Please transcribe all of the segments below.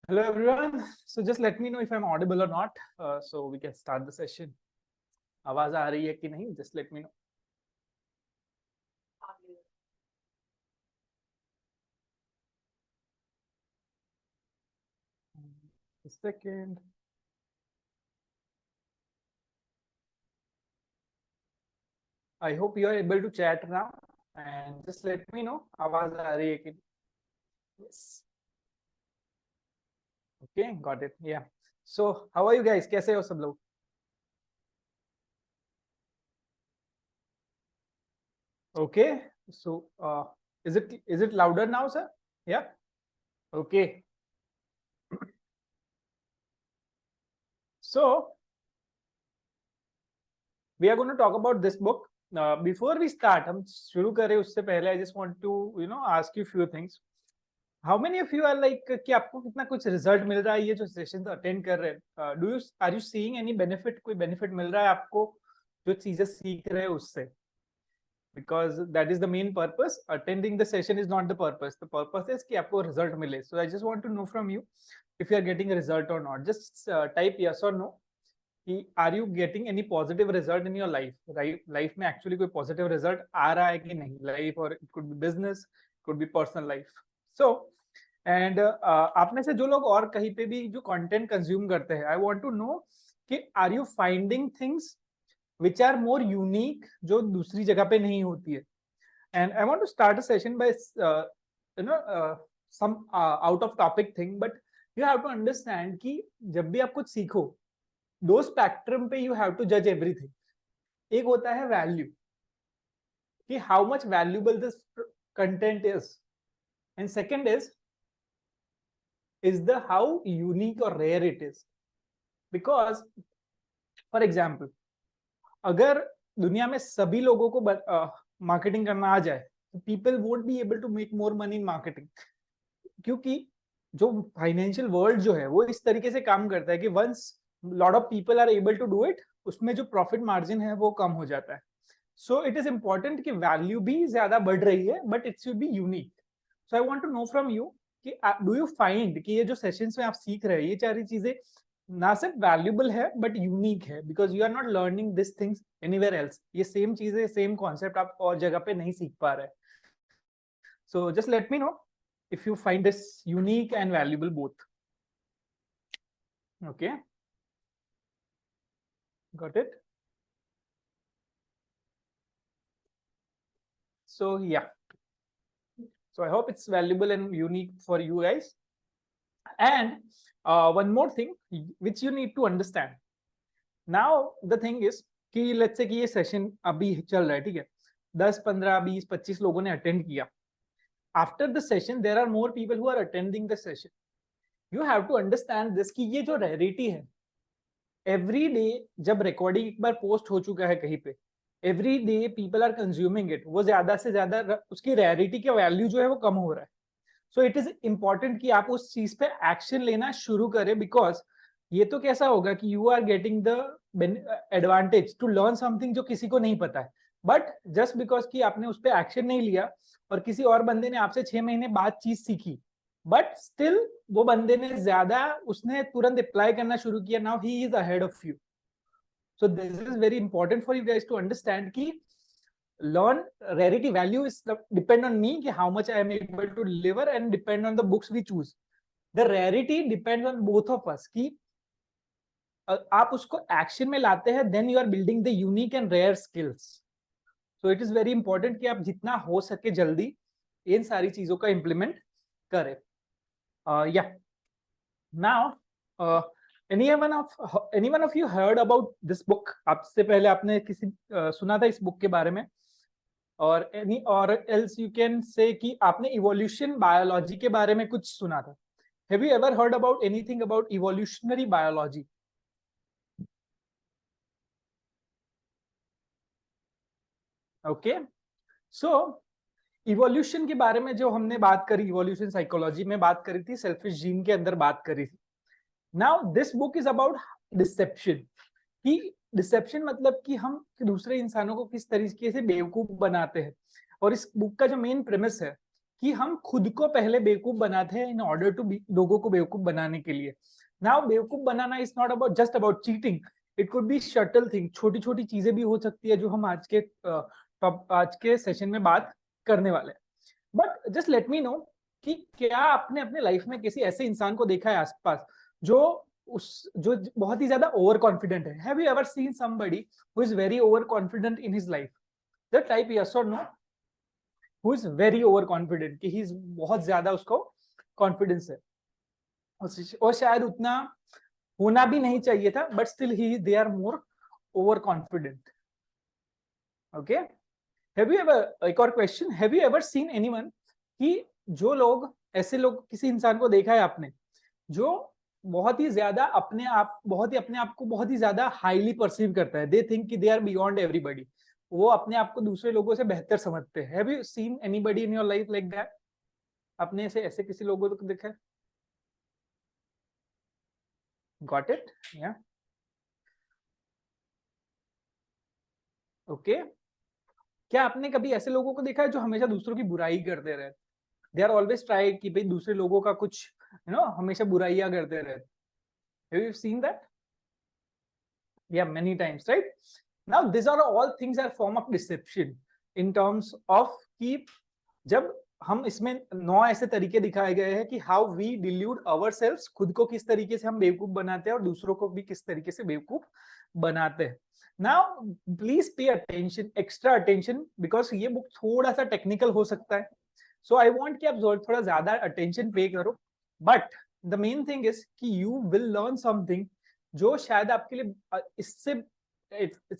Hello everyone. So just let me know if I'm audible or not, so we can start the session. आवाज आ रही है कि नहीं? Just let me know. A second. I hope you are able to chat now, and just let me know आवाज आ रही है कि नहीं? Yes. Okay, got it. Yeah. So how are you guys? कैसे हो सब लोग? Okay. So is it louder now, sir? Yeah. Okay. So we are going to talk about this book. Before we start, हम शुरू करें उससे पहले I just want to ask you few things. How many of you are like कि आपको कितना कुछ result मिल रहा है ये जो सेशन अटेंड कर रहे हैं? Do you are you seeing any benefit? कोई बेनिफिट मिल रहा है आपको जो चीजें सीख रहे हैं उससे? Because that is the main purpose. Attending the session is not the purpose. The purpose is कि आपको result मिले. So I just want to know from you if you are getting a result or not. Just type yes or no. Are you getting any positive result in your life? Right? Life में actually कोई positive result आ रहा है कि नहीं? Life, or it could be business, it could be personal life. So and आप में से जो लोग और कहीं पे भी जो content consume करते हैं, I want to know कि are you finding things which are more unique जो दूसरी जगह पे नहीं होती है? And I want to start a session by some out of topic thing, but you have to understand कि जब भी आप कुछ सीखो, दो स्पेक्ट्रम पे यू हैव टू जज एवरीथिंग। एक होता है वैल्यू कि how much valuable this content is, and second is the how unique or rare it is. Because for example, अगर दुनिया में सभी लोगों को मार्केटिंग करना आ जाए तो people won't be able to make more money in marketing, क्योंकि जो फाइनेंशियल वर्ल्ड जो है वो इस तरीके से काम करता है कि once lot of people are able to do it, उसमें जो प्रॉफिट मार्जिन है वो कम हो जाता है। सो इट इज इंपॉर्टेंट कि वैल्यू भी ज्यादा बढ़ रही है, but it should be unique. So I want to know from you कि डू यू फाइंड कि ये जो सेशंस में आप सीख रहे हैं ये सारी चीजें ना सिर्फ वैल्यूबल है बट यूनिक है, because you are not learning this things anywhere else. ये सेम चीजें, सेम कॉन्सेप्ट आप और जगह पे नहीं सीख पा रहे। So just let me know if you find this unique and valuable both. Okay, got it. So yeah, so I hope it's valuable and unique for you guys. And one more thing which you need to understand. Now the thing is कि let's say कि ये session अभी चल रहा है, ठीक है, 10 15 20 25 लोगों ने अटेंड किया। After the session there are more people who are attending the session. You have to understand this कि ये जो रेयरिटी है, एवरी डे जब रिकॉर्डिंग एक बार पोस्ट हो चुका है कहीं पे, every day people are consuming it, वो ज्यादा से ज्यादा उसकी रेयरिटी का वैल्यू जो है वो कम हो रहा है। सो इट इज इंपॉर्टेंट कि आप उस चीज पे एक्शन लेना शुरू करें, बिकॉज ये तो कैसा होगा कि you are getting the advantage to learn something जो किसी को नहीं पता है, बट जस्ट बिकॉज कि आपने उस पर एक्शन नहीं लिया और किसी और बंदे ने आपसे 6 महीने बाद चीज सीखी, बट स्टिल वो बंदे ने ज्यादा, उसने तुरंत अप्लाई करना शुरू किया, now he is ahead of you. So this is very important for you guys to understand कि learn rarity value is depend on me कि how much I am able to deliver, and depend on the books we choose. The rarity depends on both of us कि आप उसको action में लाते हैं, then you are building the unique and rare skills. So it is very important कि आप जितना हो सके जल्दी इन सारी चीजों का इम्प्लीमेंट करें। Yeah, now anyone of you heard about this book? आपसे पहले आपने किसी सुना था इस बुक के बारे में? और एनी और एल्स यू कैन से कि आपने इवोल्यूशन बायोलॉजी के बारे में कुछ सुना था? Have you ever heard about anything about evolutionary biology? Okay, so evolution के बारे में जो हमने बात करी, इवोल्यूशन साइकोलॉजी में बात करी थी, सेल्फिश जीन के अंदर बात करी थी। Now this book is about deception. कि डिसेप्शन मतलब कि हम दूसरे इंसानों को किस तरीके से बेवकूफ बनाते हैं। और इस बुक का जो मेन प्रेमिस है कि हम खुद को पहले बेवकूफ बनाते हैं इन ऑर्डर टू लोगों को बेवकूफ बनाने के लिए. नाउ बेवकूफ बनाना is not about just about cheating. It could be subtle thing, छोटी छोटी चीजें भी हो सकती है जो हम आज के सेशन में बात करने वाले हैं. But just let me no कि क्या आपने अपने लाइफ में किसी ऐसे इंसान को देखा है आसपास जो बहुत ही ज्यादा ओवर कॉन्फिडेंट है. Have you ever seen somebody who is very over confident in his life? That type yes और no. Who is very over confident कि ही बहुत ज्यादा उसको कॉन्फिडेंस है और शायद उतना होना भी नहीं चाहिए था, but still he they are more over confident. Okay, have you ever, एक और question, have you ever seen anyone कि जो लोग ऐसे लोग, किसी इंसान को देखा है आपने जो बहुत ही ज्यादा अपने आप को बहुत ही ज्यादा हाईली परसीव करता है. दे थिंक कि दे आर बियॉन्ड एवरीबॉडी. वो अपने आप को दूसरे लोगों से बेहतर समझते हैं. Have you seen anybody in your life like that? आपने ऐसे किसी लोगों को देखा है? Got it? या ओके. क्या आपने कभी ऐसे लोगों को देखा है जो हमेशा दूसरों की बुराई करते रहे? दे आर ऑलवेज ट्राई कि भाई दूसरे लोगों का कुछ हमेशा बुराइयां करते रहे. Have you seen that? Yeah, many times, right? Now these are all things are form of deception in terms of कि जब हम इसमें 9 ऐसे तरीके दिखाए गए हैं कि how we delude ourselves, खुद को किस तरीके से हम बेवकूफ बनाते हैं और दूसरों को भी किस तरीके से बेवकूफ बनाते हैं. Now please pay attention, extra attention, because ये बुक थोड़ा सा टेक्निकल हो सकता है. So I want कि आप थोड़ा ज्यादा attention पे करो. But the main thing is कि you will learn something जो शायद आपके लिए इससे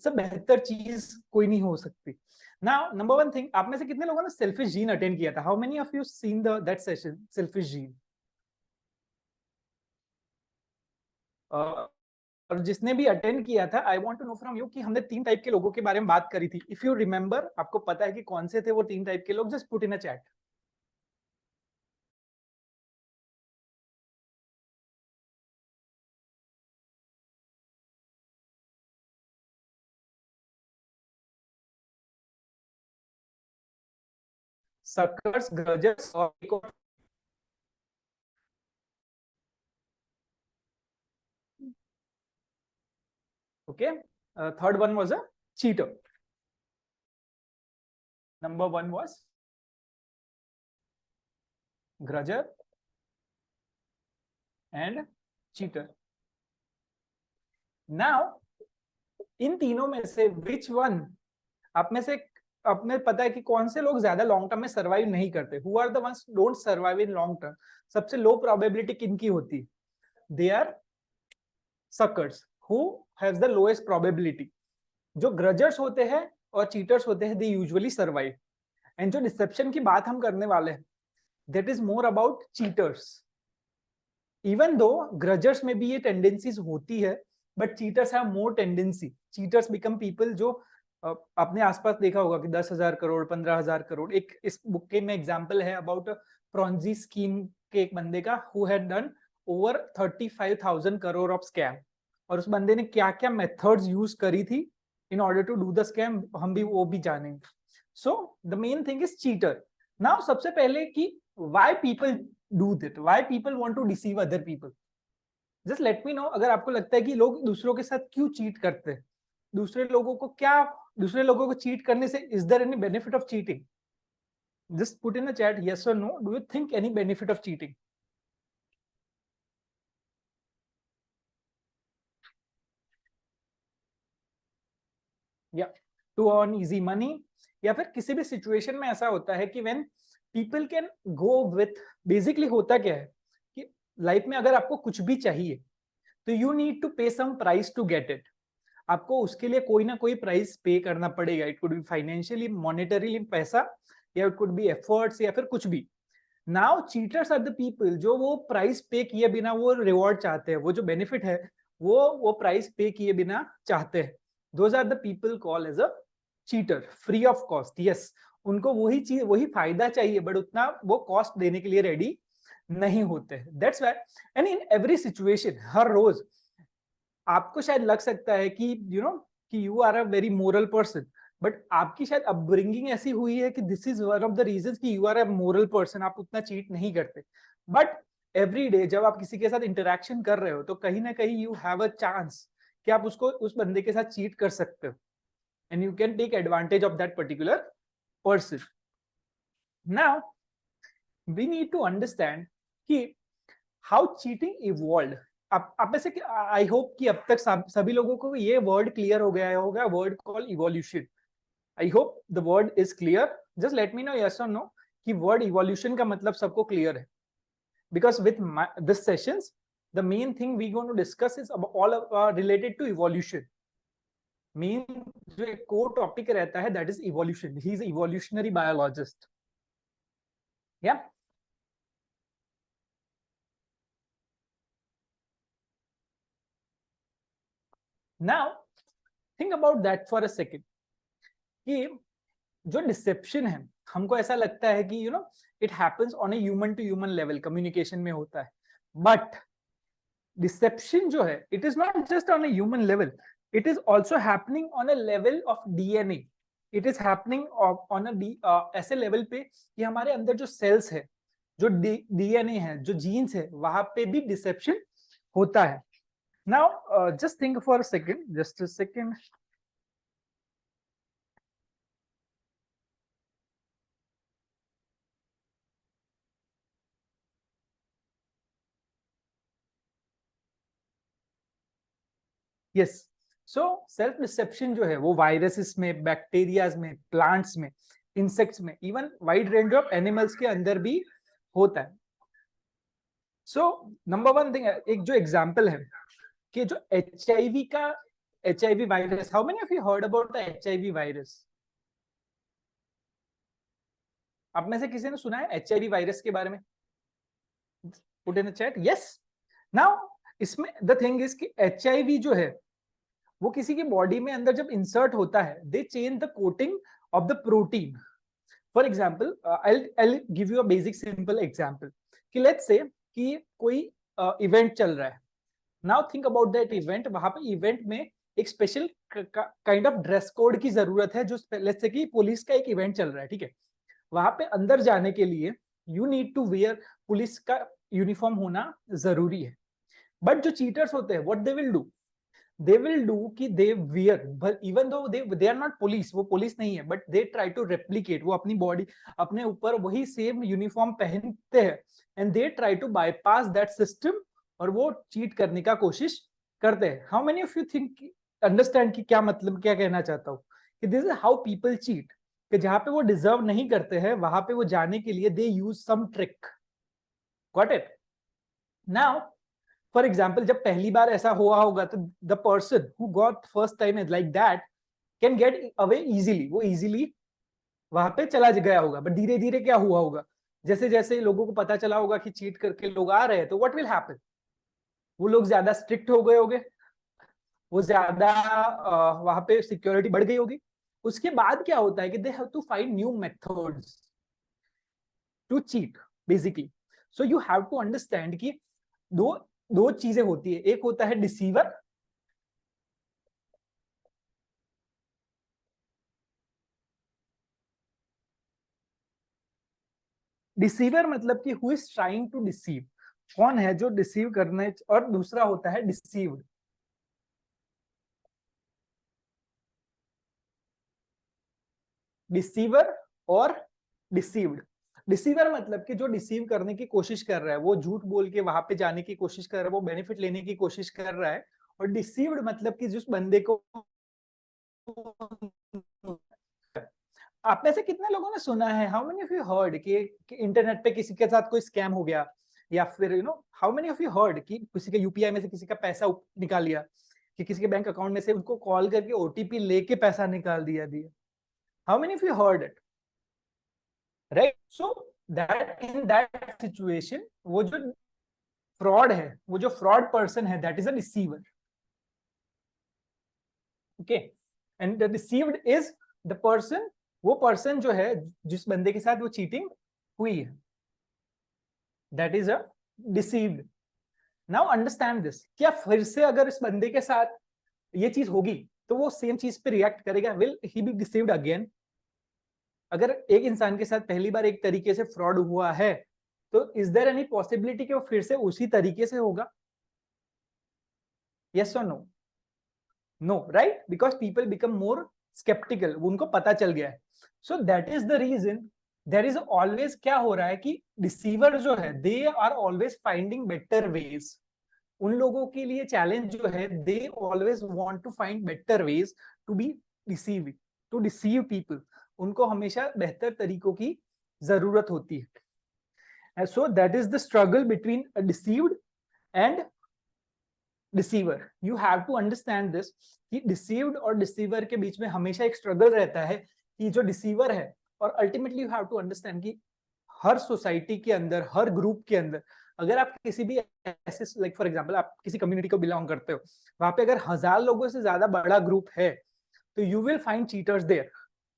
बेहतर चीज कोई नहीं हो सकती. नाउ नंबर वन थिंग, आप में से कितने लोगों ने सेल्फिश जीन अटेंड किया था? How many of you seen that session selfish gene? और जिसने भी अटेंड किया था, I want to know from you कि हमने 3 टाइप के लोगों के बारे में बात करी थी. इफ यू रिमेंबर, आपको पता है कि कौन से थे वो 3 टाइप के लोग? Just put in a chat. Suckers, grudgers और एक और okay, third one was a cheater. Number 1 was grudger and cheater. Now इन तीनों में से which one, आप में से आपने पता है कि कौन से लोग ज्यादा लॉन्ग टर्म में सर्वाइव नहीं करते? Who are the ones don't survive in long term? सबसे लो प्रोबेबिलिटी किनकी होती? They are suckers who has the lowest probability. जो ग्रजर्स होते हैं और चीटर्स होते हैं, दे यूजुअली सर्वाइव. एंड जो डिसेप्शन की बात हम करने वाले हैं, that is more about cheaters. Even though grudgers में भी ये टेंडेंसीज होती है, but cheaters have more tendency. Cheaters become people जो आपने आसपास देखा होगा कि 10,000 करोड़, 15,000 करोड़. एक इस बुक के में एग्जांपल है अबाउट प्रॉन्जी स्कीम के एक बंदे का, who had done over 35,000 crore of scam. और उस बंदे ने क्या क्या मेथड्स यूज करी थी in order to do the scam, हम भी वो भी जानेंगे. So the main thing is cheater. Now सबसे पहले कि why people do that, why people want to deceive other people. Just let me know अगर आपको लगता है कि लोग दूसरों के साथ क्यों चीट करते हैं. दूसरे लोगों को चीट करने से is there any benefit of cheating? Just put in a chat yes or no. Do you think any benefit of cheating? Yeah, to earn easy money, या फिर किसी भी सिचुएशन में ऐसा होता है कि when people can go with, basically होता क्या है कि लाइफ में अगर आपको कुछ भी चाहिए तो you need to pay some price to get it. आपको उसके लिए कोई ना कोई प्राइस पे करना पड़ेगा. It could be financially, monetarily, पैसा, या इट कुड बी एफर्ट्स, या फिर कुछ भी. Now cheaters are the people जो वो प्राइस पे किए बिना वो रिवॉर्ड चाहते हैं, वो जो बेनिफिट है वो प्राइस पे किए बिना चाहते हैं. Those are the people called as a cheater, free of cost. Yes, उनको वही चीज, वही फायदा चाहिए, बट उतना वो कॉस्ट देने के लिए रेडी नहीं होते. That's why, and in every situation, हर रोज आपको शायद लग सकता है कि कि you are a very moral person, but आपकी शायद अपब्रिंगिंग ऐसी हुई है कि this is one of the reasons कि you are a moral person, आप उतना चीट नहीं करते। बट एवरी डे जब आप किसी के साथ इंटरेक्शन कर रहे हो तो कहीं ना कहीं यू हैव अ चांस कि आप उसको उस बंदे के साथ चीट कर सकते हो, and you can take advantage of that particular person. Now we need to understand कि हाउ चीटिंग इवॉल्व। आप में से आई होप कि अब तक सभी लोगों को ये वर्ड क्लियर हो गया होगा, word call evolution. I hope the word is clear. Just let me no yes और नो कि वर्ड इवोल्यूशन का मतलब सबको क्लियर है, because with this sessions the main thing we going to discuss is all related to evolution. Main जो एक core topic रहता है that is evolution. He is evolutionary biologist. या now think about that for a second कि जो deception है, हमको ऐसा लगता है कि it happens on a human to human level, communication में होता है। बट डिसेप्शन जो है it is not just on a human level, it is also happening on a level of DNA. It is happening on अ ऐसे level पे कि हमारे अंदर जो सेल्स है, जो डीएनए है, जो जीन्स है, वहां पे भी डिसेप्शन होता है। Now just think for a second, just a second. Yes, so self deception जो है वो वायरसेस में, बैक्टीरियाज में, प्लांट्स में, इंसेक्ट्स में, even wide range of animals के अंदर भी होता है। सो नंबर वन थिंग, एक जो एग्जांपल है कि जो एचआईवी का, HIV virus, how many of you heard about the HIV virus? आप में से किसी ने सुना है एचआईवी वायरस के बारे में? Put in the chat yes. Now इसमें द थिंग इज कि एचआईवी जो है वो किसी की बॉडी में अंदर जब इंसर्ट होता है, दे change the coating of the protein. For example, I give you a basic simple example कि लेट्स से कि कोई इवेंट चल रहा है। Now think about that event. वहां पे इवेंट में एक special kind of dress code की जरूरत है। जो लेट्स से कि पुलिस का एक इवेंट चल रहा है, ठीक है, वहां पे अंदर जाने के लिए you need to wear, police का यूनिफॉर्म होना जरूरी है। बट जो चीटर्स होते हैं, व्हाट दे विल डू कि they wear, but even though they are not police, वो पुलिस नहीं है, but they try to replicate, वो अपनी बॉडी, अपने ऊपर वही सेम यूनिफॉर्म पहनते हैं, and they try to bypass that system, और वो चीट करने का कोशिश करते हैं। How many of you think, understand कि क्या मतलब, क्या कहना चाहता हूँ कि this is how people cheat, कि जहां पे वो डिजर्व नहीं करते हैं वहां पे वो जाने के लिए they use some trick. Got it? Now for example, जब पहली बार ऐसा हुआ होगा तो the person who got first time is like that can get away easily, वो इजीली वहां पे चला गया होगा। बट धीरे धीरे क्या हुआ होगा, जैसे जैसे लोगों को पता चला होगा कि चीट करके लोग आ रहे हैं, तो व्हाट विल हैपन, वो लोग ज्यादा स्ट्रिक्ट हो गए होंगे, वो ज्यादा वहां पे सिक्योरिटी बढ़ गई होगी। उसके बाद क्या होता है कि they have to find new methods to cheat basically. So you have to understand कि दो दो चीजें होती है, एक होता है डिसीवर, डिसीवर मतलब कि who is trying to deceive, कौन है जो डिसीव करने, और दूसरा होता है डिसीव्ड। डिसीवर और डिसीव्ड। डिसीवर मतलब कि जो डिसीव करने की कोशिश कर रहा है, वो झूठ बोल के वहां पे जाने की कोशिश कर रहा है, वो बेनिफिट लेने की कोशिश कर रहा है। और डिसीव्ड मतलब कि जिस बंदे को, आप में से कितने लोगों ने सुना है, how many of you heard कि इंटरनेट पे किसी के साथ कोई स्कैम हो गया, या फिर how many of you heard कि किसी के यूपीआई में से किसी का पैसा निकाल लिया, कि किसी के बैंक अकाउंट में से उनको कॉल करके ओटीपी लेके पैसा निकाल दिया। How many of you heard it, right? So that in that situation, वो जो फ्रॉड है, वो जो फ्रॉड पर्सन है, that is a deceiver. Okay, and the deceived is the person, वो पर्सन जो है, जिस बंदे के साथ वो चीटिंग हुई है, that is a deceived. Now understand this, क्या फिर से अगर इस बंदे के साथ ये चीज होगी तो वो सेम चीज पे रिएक्ट करेगा, will he B deceived again? अगर एक इंसान के साथ पहली बार एक तरीके से फ्रॉड हुआ है, तो इज देयर एनी पॉसिबिलिटी कि वो फिर से उसी तरीके से होगा? यस और no? No, right? Because people become more sceptical, उनको पता चल गया है. So that is the reason there is always, क्या हो रहा है कि डिसीवर जो है they are always finding better ways. उन लोगों के लिए चैलेंज जो है, they always want to find better ways to be deceive, to deceive people. उनको हमेशा बेहतर तरीकों की जरूरत होती है. So that is the struggle between a deceived and deceiver. You have to understand this कि डिसीव्ड और डिसीवर के बीच में हमेशा एक स्ट्रगल रहता है कि जो डिसीवर है, और ultimately you have to understand कि हर सोसाइटी के अंदर, हर ग्रुप के अंदर, अगर आप किसी भी ऐसे, लाइक फॉर एग्जांपल आप किसी कम्युनिटी को बिलोंग करते हो, वहां पे अगर 1000 लोगों से ज्यादा बड़ा ग्रुप है, तो you will find cheaters there.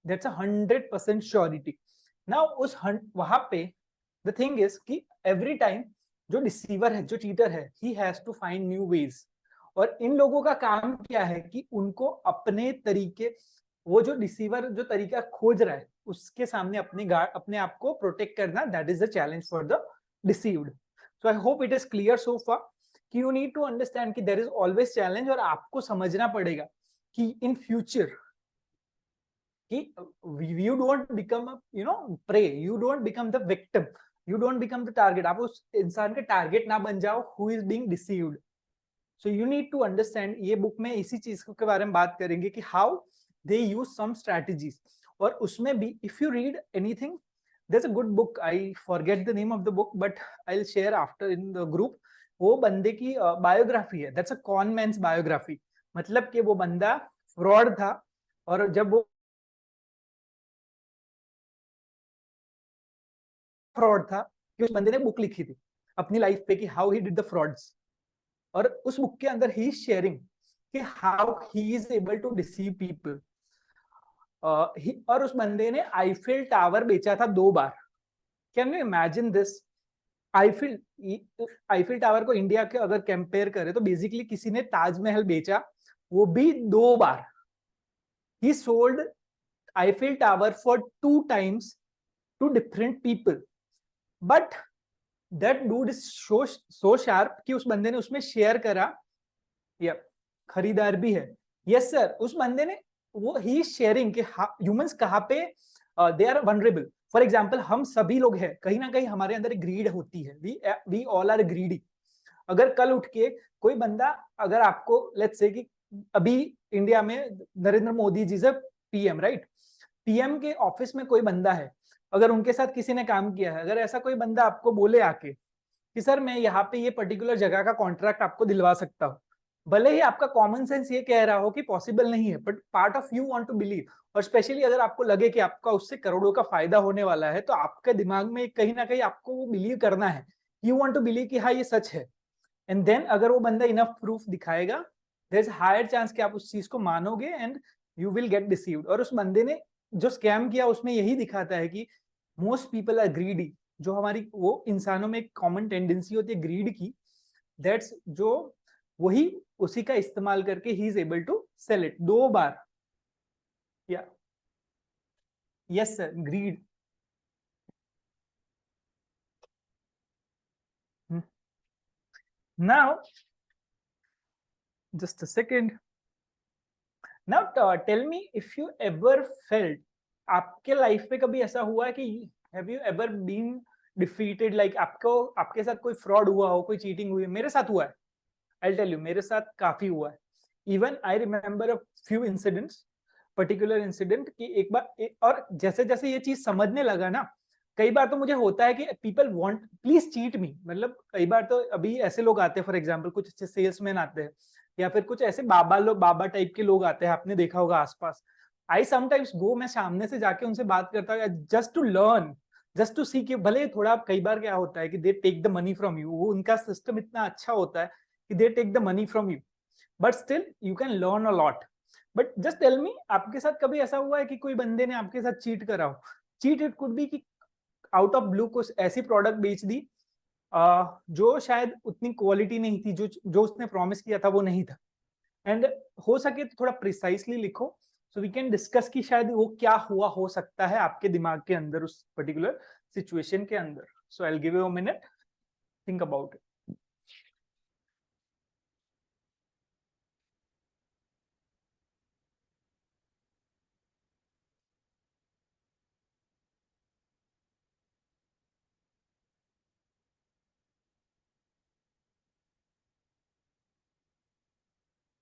That's a 100% surety. Now उस वहां पे द थिंग इज कि एवरी टाइम जो डिसीवर है, जो चीटर है, he has to find new ways. और इन लोगों का काम क्या है कि उनको अपने तरीके, वो जो डिसीवर जो तरीका खोज रहा है, उसके सामने अपने आप को प्रोटेक्ट करना. That is the challenge for the deceived. So I hope it is clear so far कि यू नीड टू अंडरस्टैंड कि देयर इज ऑलवेज चैलेंज, और आपको समझना पड़ेगा कि इन फ्यूचर कि you don't become a prey, you don't become the victim, you don't become the target. आप उस इंसान के टारगेट ना बन जाओ who is being deceived. So you need to understand. ये बुक में इसी चीज के बारे में बात करेंगे कि how they use some strategies. और उसमें भी if you read anything, there's a good book, I forget the name of the book but I'll share after in the group. वो बंदे की बायोग्राफी है. That's a con man's biography. मतलब कि वो बंदा फ्रॉड था, और जब वो फ्रॉड था, कि उस बंदे ने बुक लिखी थी अपनी लाइफ पे कि how he did the frauds. और उस बुक के अंदर ही इज शेयरिंग कि how he is able to deceive people. और उस बंदे ने आईफिल टावर बेचा था 2 बार. Can you imagine this? Eiffel tower को इंडिया के अगर कंपेयर करें तो बेसिकली किसी ने ताजमहल बेचा, वो भी 2 बार. He sold Eiffel tower for 2 times to different people. But that dude is so sharp कि उस बंदे ने उसमें शेयर करा, या खरीदार भी है. यस सर, उस बंदे ने वो ही शेयरिंग कि ह्यूमंस कहाँ पे they are vulnerable. For example हम सभी लोग हैं, कहीं ना कहीं हमारे अंदर ग्रीड होती है. We all are greedy. अगर कल उठ के कोई बंदा, अगर आपको लेट्स से कि अभी इंडिया में नरेंद्र मोदी जी से पीएम, राइट? पीएम के ऑफिस में कोई बंदा है, अगर उनके साथ किसी ने काम किया है, अगर ऐसा कोई बंदा आपको बोले आके कि सर मैं यहाँ पे ये पर्टिकुलर जगह का कॉन्ट्रैक्ट आपको दिलवा सकता हूँ, भले ही आपका कॉमन सेंस ये कह रहा हो कि पॉसिबल नहीं है, but part of you want to believe. और स्पेशली अगर आपको लगे कि आपका उससे करोड़ों का फायदा होने वाला है, तो आपके दिमाग में कहीं ना कहीं आपको वो बिलीव करना है. यू वांट टू बिलीव कि हाँ ये सच है. एंड देन अगर वो बंदा इनफ प्रूफ दिखाएगा, देयर इज हायर चांस कि आप उस चीज को मानोगे and you will get deceived. और उस बंदे ने जो स्कैम किया उसमें यही दिखाता है कि मोस्ट पीपल आर ग्रीडी. जो हमारी वो इंसानों में एक कॉमन टेंडेंसी होती है ग्रीड की, दैट्स जो वही उसी का इस्तेमाल करके he is able to sell it 2 बार. या yes sir, greed. Now just a second. Now tell me if you ever felt, आपके लाइफ में कभी ऐसा हुआ है कि have you ever been defeated, like आपके साथ कोई फ्रॉड हुआ हो, कोई चीटिंग हुई है? मेरे साथ हुआ है. I'll tell you, मेरे साथ काफी हुआ है. Even I remember a few incidents, particular incident कि एक बार और जैसे जैसे ये चीज समझने लगा ना, कई बार तो मुझे होता है कि पीपल वांट प्लीज चीट मी. मतलब कई बार तो अभी ऐसे लोग आते हैं, फॉर एग्जांपल कुछ अच्छे सेल्समैन आते हैं, या फिर कुछ ऐसे बाबा टाइप के लोग आते हैं, आपने देखा होगा आसपास. आई समटाइम्स गो, मैं सामने से जाके उनसे बात करता हूँ just to learn, just to see कि भले थोड़ा, कई बार क्या होता है कि they take the money from you. वो उनका सिस्टम इतना अच्छा होता है कि they take the money from you, but still you can learn a lot. But just tell me, आपके साथ कभी ऐसा हुआ है कि कोई बंदे ने आपके साथ चीट करा हो? चीट इट कुड बी कि आउट ऑफ ब्लू कुछ ऐसी प्रोडक्ट बेच दी जो शायद उतनी क्वालिटी नहीं थी, जो उसने प्रॉमिस किया था वो नहीं था. एंड हो सके तो थोड़ा प्रिसाइसली लिखो, सो वी कैन डिस्कस कि शायद वो क्या हुआ हो सकता है आपके दिमाग के अंदर उस पर्टिकुलर सिचुएशन के अंदर. So I will give you a minute, think about it.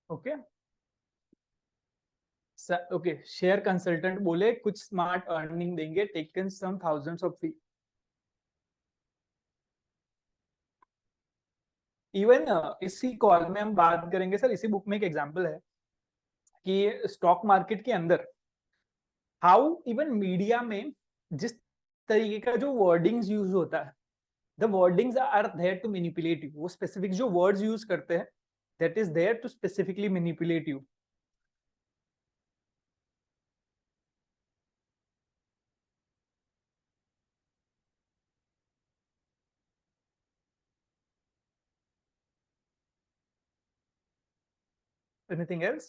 Okay okay, share consultant बोले कुछ स्मार्ट अर्निंग देंगे, taken some thousands of fee. Even इसी कॉल में हम बात करेंगे सर, इसी बुक में एक एग्जांपल है कि स्टॉक मार्केट के अंदर हाउ इवन मीडिया में जिस तरीके का जो वर्डिंग्स यूज होता है, the wordings are there to manipulate you. वो स्पेसिफिक जो वर्ड्स यूज करते हैं, that is there to specifically manipulate you. Anything else?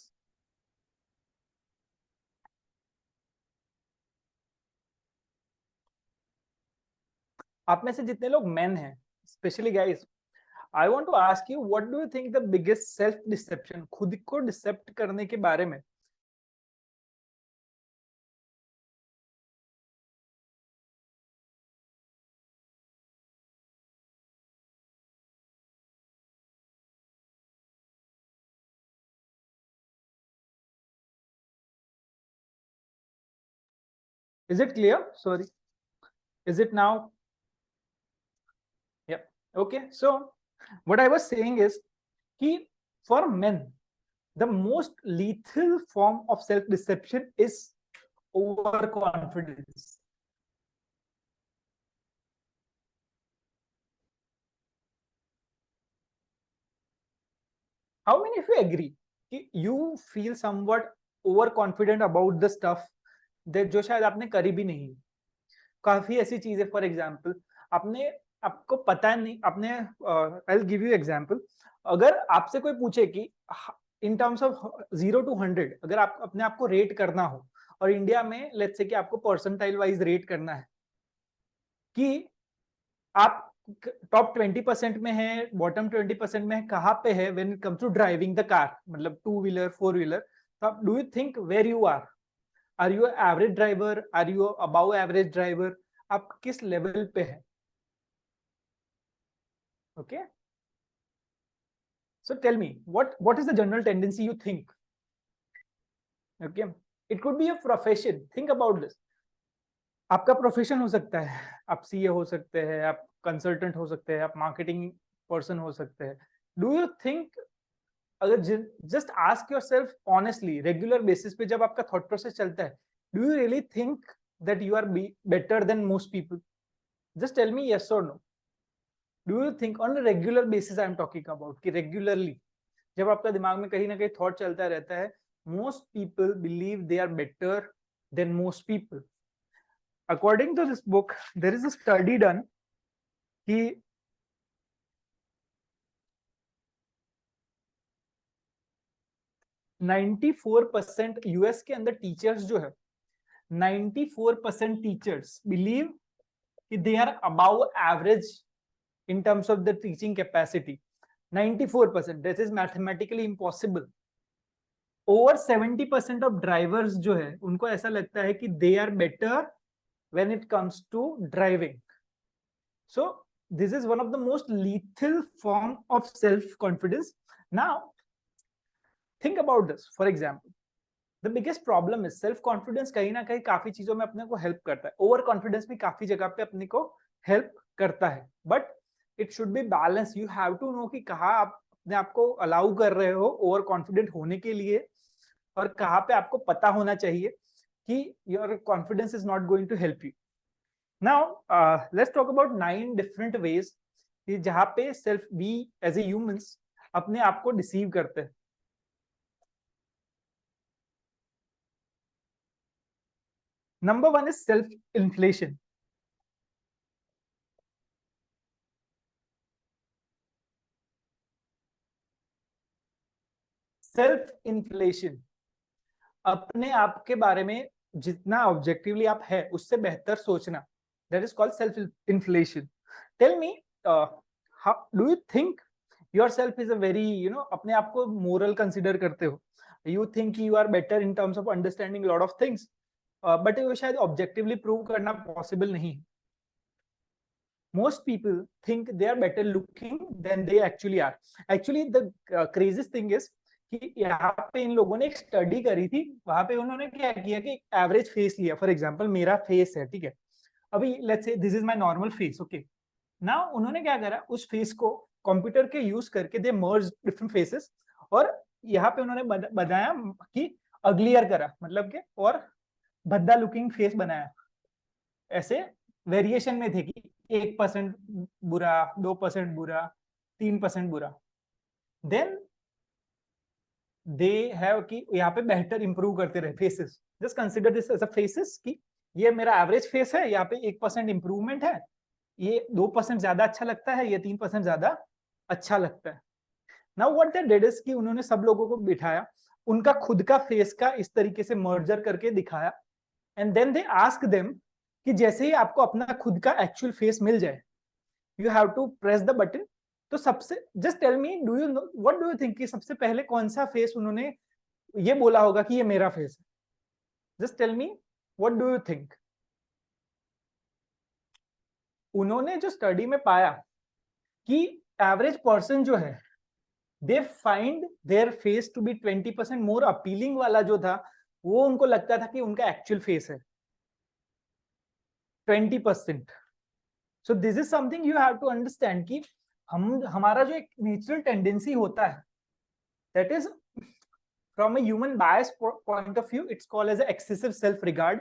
आप में से जितने लोग मेन हैं, specially guys, I want to ask you what do you think the biggest self deception, खुद को डिसेप्ट करने के बारे में. Is it clear? Sorry. Is it now? Yeah. Okay. So what I was saying is कि for men, the most lethal form of self-deception is overconfidence. How many of you agree कि you feel somewhat overconfident about the stuff that जो शायद आपने करी भी नहीं. काफी ऐसी चीजें, फॉर एग्जाम्पल आपने, आपको पता नहीं, आपने, आई विल गिव यू एग्जाम्पल. अगर आपसे कोई पूछे कि इन टर्म्स ऑफ 0 to 100 अगर आप अपने आप को रेट करना हो, और इंडिया में लेट्स से कि आपको परसेंटाइल वाइज रेट करना है कि आप टॉप 20% में है, बॉटम 20% में है, कहाँ पे है when it comes to driving the car, मतलब टू व्हीलर, फोर व्हीलर, तो आप do you think where you are? Are you average driver? Are you above average driver? आप किस लेवल पे है? Okay, so tell me what is the general tendency you think. Okay, it could be a profession. Think about this. आपका profession हो सकता है, आप CA हो सकते हैं, आप कंसल्टेंट हो सकते हैं, आप मार्केटिंग पर्सन हो सकते हैं. डू यू थिंक, अगर just ask yourself honestly, regular basis पे जब आपका थॉट प्रोसेस चलता है, do you really think that you are better than most people? Just tell me yes और no. Do you think on regular basis, I am talking about कि regularly जब आपका दिमाग में कहीं ना कहीं थॉट चलता रहता है, most people believe they are better than most people. According to this book there is a study done कि 94% यूएस के अंदर टीचर्स जो है, 94% टीचर्स बिलीव कि they are above average in terms of the teaching capacity. 94%, that is mathematically impossible. Over 70% of drivers जो है, उनको ऐसा लगता है कि they are better when it comes to driving. So this is one of the most lethal form of self confidence. Now think about this. For example, the biggest problem is self confidence कहीं ना कहीं काफी चीजों में अपने को help करता है, ओवर कॉन्फिडेंस भी काफी जगह पे अपने को हेल्प करता है, but it should be balance. You have to know कि कहाँ आप अपने आप को अलाउ कर रहे हो ओवर कॉन्फिडेंट होने के लिए, और कहाँ पे आपको पता होना चाहिए कि your confidence is not going to help you. Now let's talk about 9 different ways जहाँ पे self we as a humans अपने आप को डिसीव करते हैं. Number 1 is self-inflation. Self inflation, अपने आप के बारे में जितना ऑब्जेक्टिवली आप है उससे बेहतर सोचना, that is called self inflation. Tell me, how do you think your self is a very, अपने आप को मोरल कंसिडर करते हो, you think you are better in terms of understanding lot of things, but वो शायद objectively prove करना possible नहीं है. Most people think they are better looking than they actually are. Actually the craziest thing is कि यहाँ पे इन लोगों ने एक स्टडी करी थी, वहां पे उन्होंने क्या किया कि एवरेज फेस लिया. फॉर एग्जांपल मेरा फेस है, ठीक है, अभी let's say this is my normal face, okay. Now उन्होंने क्या करा, उस फेस को कंप्यूटर के यूज करके दे मर्ज डिफरेंट फेसेस, और यहाँ पे उन्होंने बताया कि अग्लियर करा, मतलब के और भद्दा लुकिंग फेस बनाया. ऐसे वेरिएशन में थे कि 1% बुरा, 2% बुरा, 3% बुरा. देन दे हैव कि यहाँ पे बेहतर इंप्रूव करते रहे faces. Just consider this as a faces कि ये मेरा एवरेज फेस है, यहाँ पे 1% इंप्रूवमेंट है, ये 2% ज्यादा अच्छा लगता है, ये 3% ज्यादा अच्छा लगता है. Now what they did is कि उन्होंने सब लोगों को बिठाया, उनका खुद का फेस का इस तरीके से मर्जर करके दिखाया, and then they ask them कि जैसे ही आपको अपना खुद का एक्चुअल फेस मिल जाए, you have to press the button. तो सबसे just tell me, do you know what do you think कि सबसे पहले कौन सा फेस उन्होंने ये बोला होगा कि ये मेरा फेस है? Just tell me what do you think. उन्होंने जो स्टडी में पाया कि एवरेज पर्सन जो है, they find their face to be 20% more appealing वाला जो था, वो उनको लगता था कि उनका एक्चुअल फेस है 20%. So this is something you have to understand कि हमारा जो एक नेचुरल टेंडेंसी होता है, that is from a human bias point of view, it's called as excessive self regard.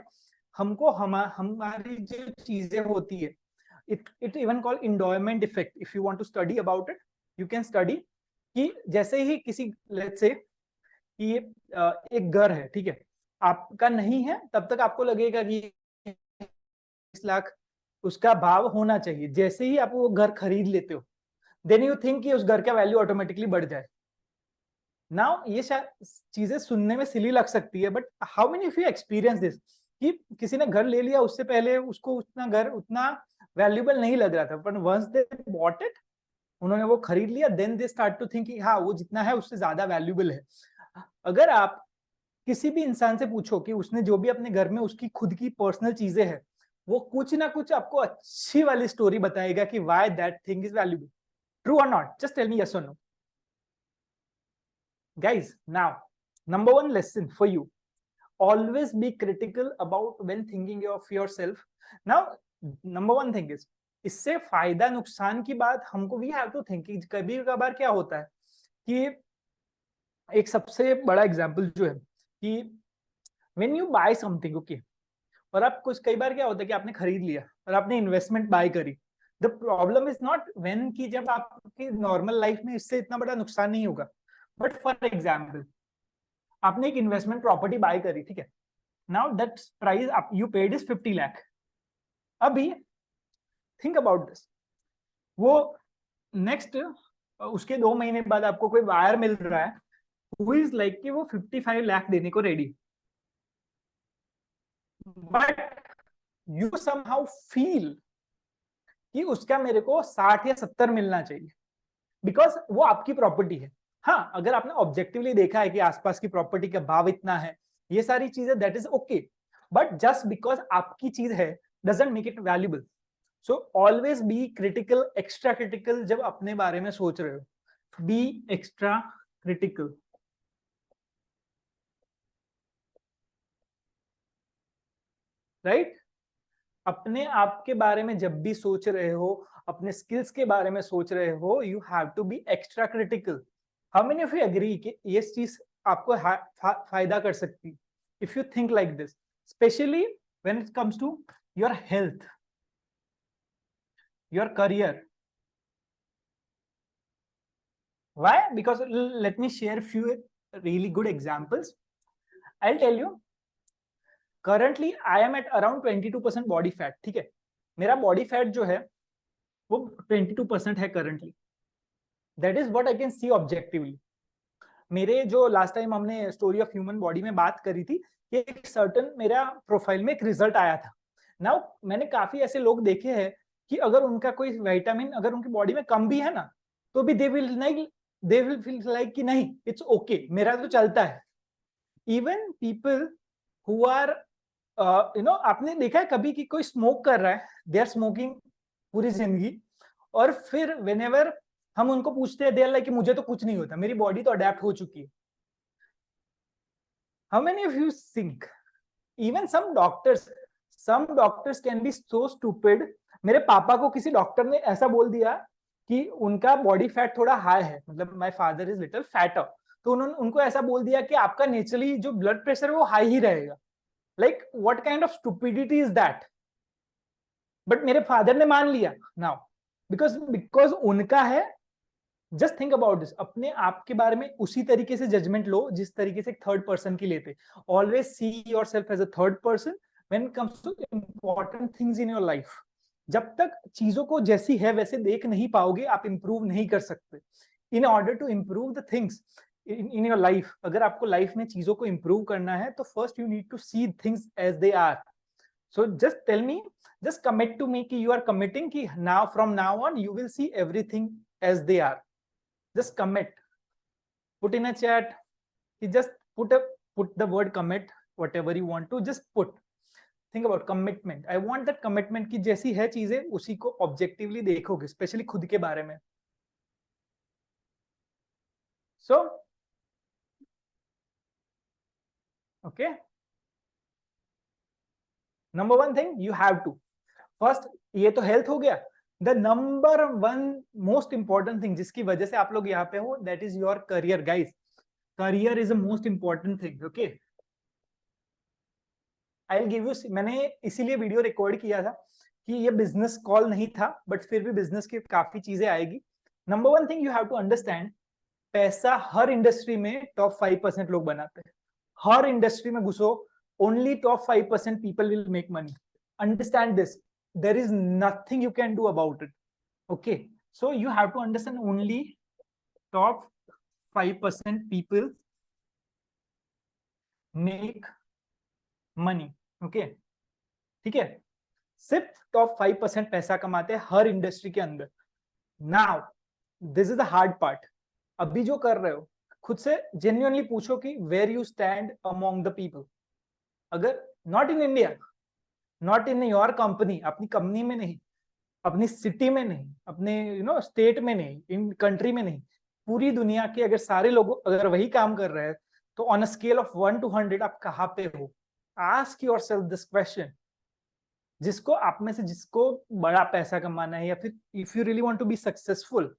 हमको हमारी जो चीजें होती है, it even called endowment effect. If you want to study about it, you can study कि जैसे ही किसी लेट्स से कि एक घर है, ठीक है, आपका नहीं है, तब तक आपको लगेगा कि 20 लाख उसका भाव होना चाहिए. जैसे ही आप वो घर खरीद लेते हो, देन यू थिंक कि उस घर का वैल्यू ऑटोमेटिकली बढ़ जाए. नाउ ये चीजें सुनने में सिली लग सकती है, but how many of you experience this कि किसी ने घर ले लिया, उससे पहले उसको उतना घर उतना वैल्यूबल नहीं लग रहा था, but once they bought it, उन्होंने वो खरीद लिया, then they start to think हाँ वो जितना है उससे ज्यादा वैल्यूबल है. अगर आप किसी भी इंसान से पूछो कि उसने जो भी अपने घर में उसकी खुद की पर्सनल चीजें हैं, वो कुछ ना कुछ आपको अच्छी वाली स्टोरी बताएगा कि why that thing is valuable. True or not? Just tell me yes और no. Guys, now number one lesson for you: always be critical about when thinking of yourself. Now number one thing is, इससे फायदा नुकसान की बात हमको we have to think. कभी कभार क्या होता है कि एक सबसे बड़ा एग्जांपल जो है कि when you buy something, okay, और आप कुछ कई बार क्या होता है कि आपने खरीद लिया और आपने इन्वेस्टमेंट बाय करी. The problem is not when की जब आपकी नॉर्मल लाइफ में इससे इतना बड़ा नुकसान नहीं होगा, बट फॉर एग्जाम्पल आपने एक इन्वेस्टमेंट प्रॉपर्टी बाय करी, ठीक है, now that price you paid is 50 lakh. अभी थिंक अबाउट दिस, वो नेक्स्ट उसके 2 महीने बाद आपको कोई बायर मिल रहा है हु इज लाइक कि वो 55 लाख देने को ready, but you somehow feel कि उसका मेरे को 60 या 70 मिलना चाहिए, बिकॉज वो आपकी प्रॉपर्टी है. हाँ, अगर आपने ऑब्जेक्टिवली देखा है कि आसपास की प्रॉपर्टी का भाव इतना है, ये सारी चीजें, that is okay, but just because आपकी चीज है doesn't make it valuable. So always be critical, extra critical जब अपने बारे में सोच रहे हो. Be extra critical, right? अपने आप के बारे में जब भी सोच रहे हो, अपने स्किल्स के बारे में सोच रहे हो, you have to be extra critical. How many of you agree कि ये चीज आपको फायदा कर सकती if you think like this, specially when it comes to your health, your career. Why? Because let me share few really good examples. I'll tell you, currently I am at around 22% body fat. ठीक है, मेरा body fat जो है वो 22% है currently. That is what I can see objectively. मेरे जो last time हमने स्टोरी ऑफ ह्यूमन बॉडी में बात करी थी, कि एक सर्टन मेरा प्रोफाइल में एक रिजल्ट आया था। नाउ मैंने काफी ऐसे लोग देखे हैं कि अगर उनका कोई विटामिन अगर उनकी बॉडी में कम भी है ना, तो भी दे विल फील लाइक कि नहीं, इट्स ओके, मेरा तो चलता है। इवन पीपल हु आर आपने देखा है कभी कि कोई स्मोक कर रहा है, दे आर स्मोकिंग पूरी जिंदगी, और फिर व्हेनेवर हम उनको पूछते हैं, दे आर लाइक कि मुझे तो कुछ नहीं होता, मेरी बॉडी तो अडेप्ट हो चुकी है। How many of you think even some doctors can be so stupid? मेरे पापा को किसी डॉक्टर ने ऐसा बोल दिया कि उनका बॉडी फैट थोड़ा हाई है, मतलब my father is little fatter, तो उन्होंने उनको ऐसा बोल दिया कि आपका नेचुरली जो ब्लड प्रेशर है वो हाई ही रहेगा। Like what kind of stupidity is that? But मेरे फादर ने मान लिया नाउ, बिकॉज उनका है। जस्ट थिंक अबाउट दिस, अपने आप के बारे में उसी तरीके से जजमेंट लो जिस तरीके से थर्ड पर्सन की लेते। Always see yourself as a third person when it comes to important things in your life. जब तक चीजों को जैसी है वैसे देख नहीं पाओगे, आप इंप्रूव नहीं कर सकते। In order to improve the things in your life, अगर आपको लाइफ में चीजों को इंप्रूव करना है, तो first you need to see things as they are. So just tell me, just commit to me कि you are committing कि now from now on you will see everything as they are. Just commit. Put in a chat. You just put the word commit, whatever you want to. Just put. Think about commitment. I want that commitment कि जैसी है चीजें उसी को objectively देखोगे, especially खुद के बारे में. So, okay. Number one thing you have to. First, ये तो हेल्थ हो गया। The number one most important thing जिसकी वजह से आप लोग यहाँ पे हो, that is your career guys. Career is a most important thing. Okay, I will give you, मैंने इसीलिए वीडियो रिकॉर्ड किया था कि ये बिजनेस कॉल नहीं था, बट फिर भी बिजनेस की काफी चीजें आएगी। Number one thing you have to understand, पैसा हर इंडस्ट्री में टॉप 5% लोग बनाते हैं। हर इंडस्ट्री में घुसो, only top 5% people will make money. Understand this, there is nothing you can do about it. Okay, so you have to understand only top 5% people make money. Okay, ठीक है, सिर्फ टॉप 5% पैसा कमाते हैं हर इंडस्ट्री के अंदर। Now this is the hard part. अभी जो कर रहे हो, खुद से जेन्युइनली पूछो कि where you stand among the people. अगर not in India, not in your company, अपनी कंपनी में नहीं, अपनी सिटी में नहीं, अपने स्टेट में नहीं, इन कंट्री में नहीं, पूरी दुनिया के अगर सारे लोग अगर वही काम कर रहे हैं, तो on a scale of 1 to 100 आप कहाँ पे हो? Ask yourself this question. जिसको आप में से जिसको बड़ा पैसा कमाना है, या फिर if you really want to be successful,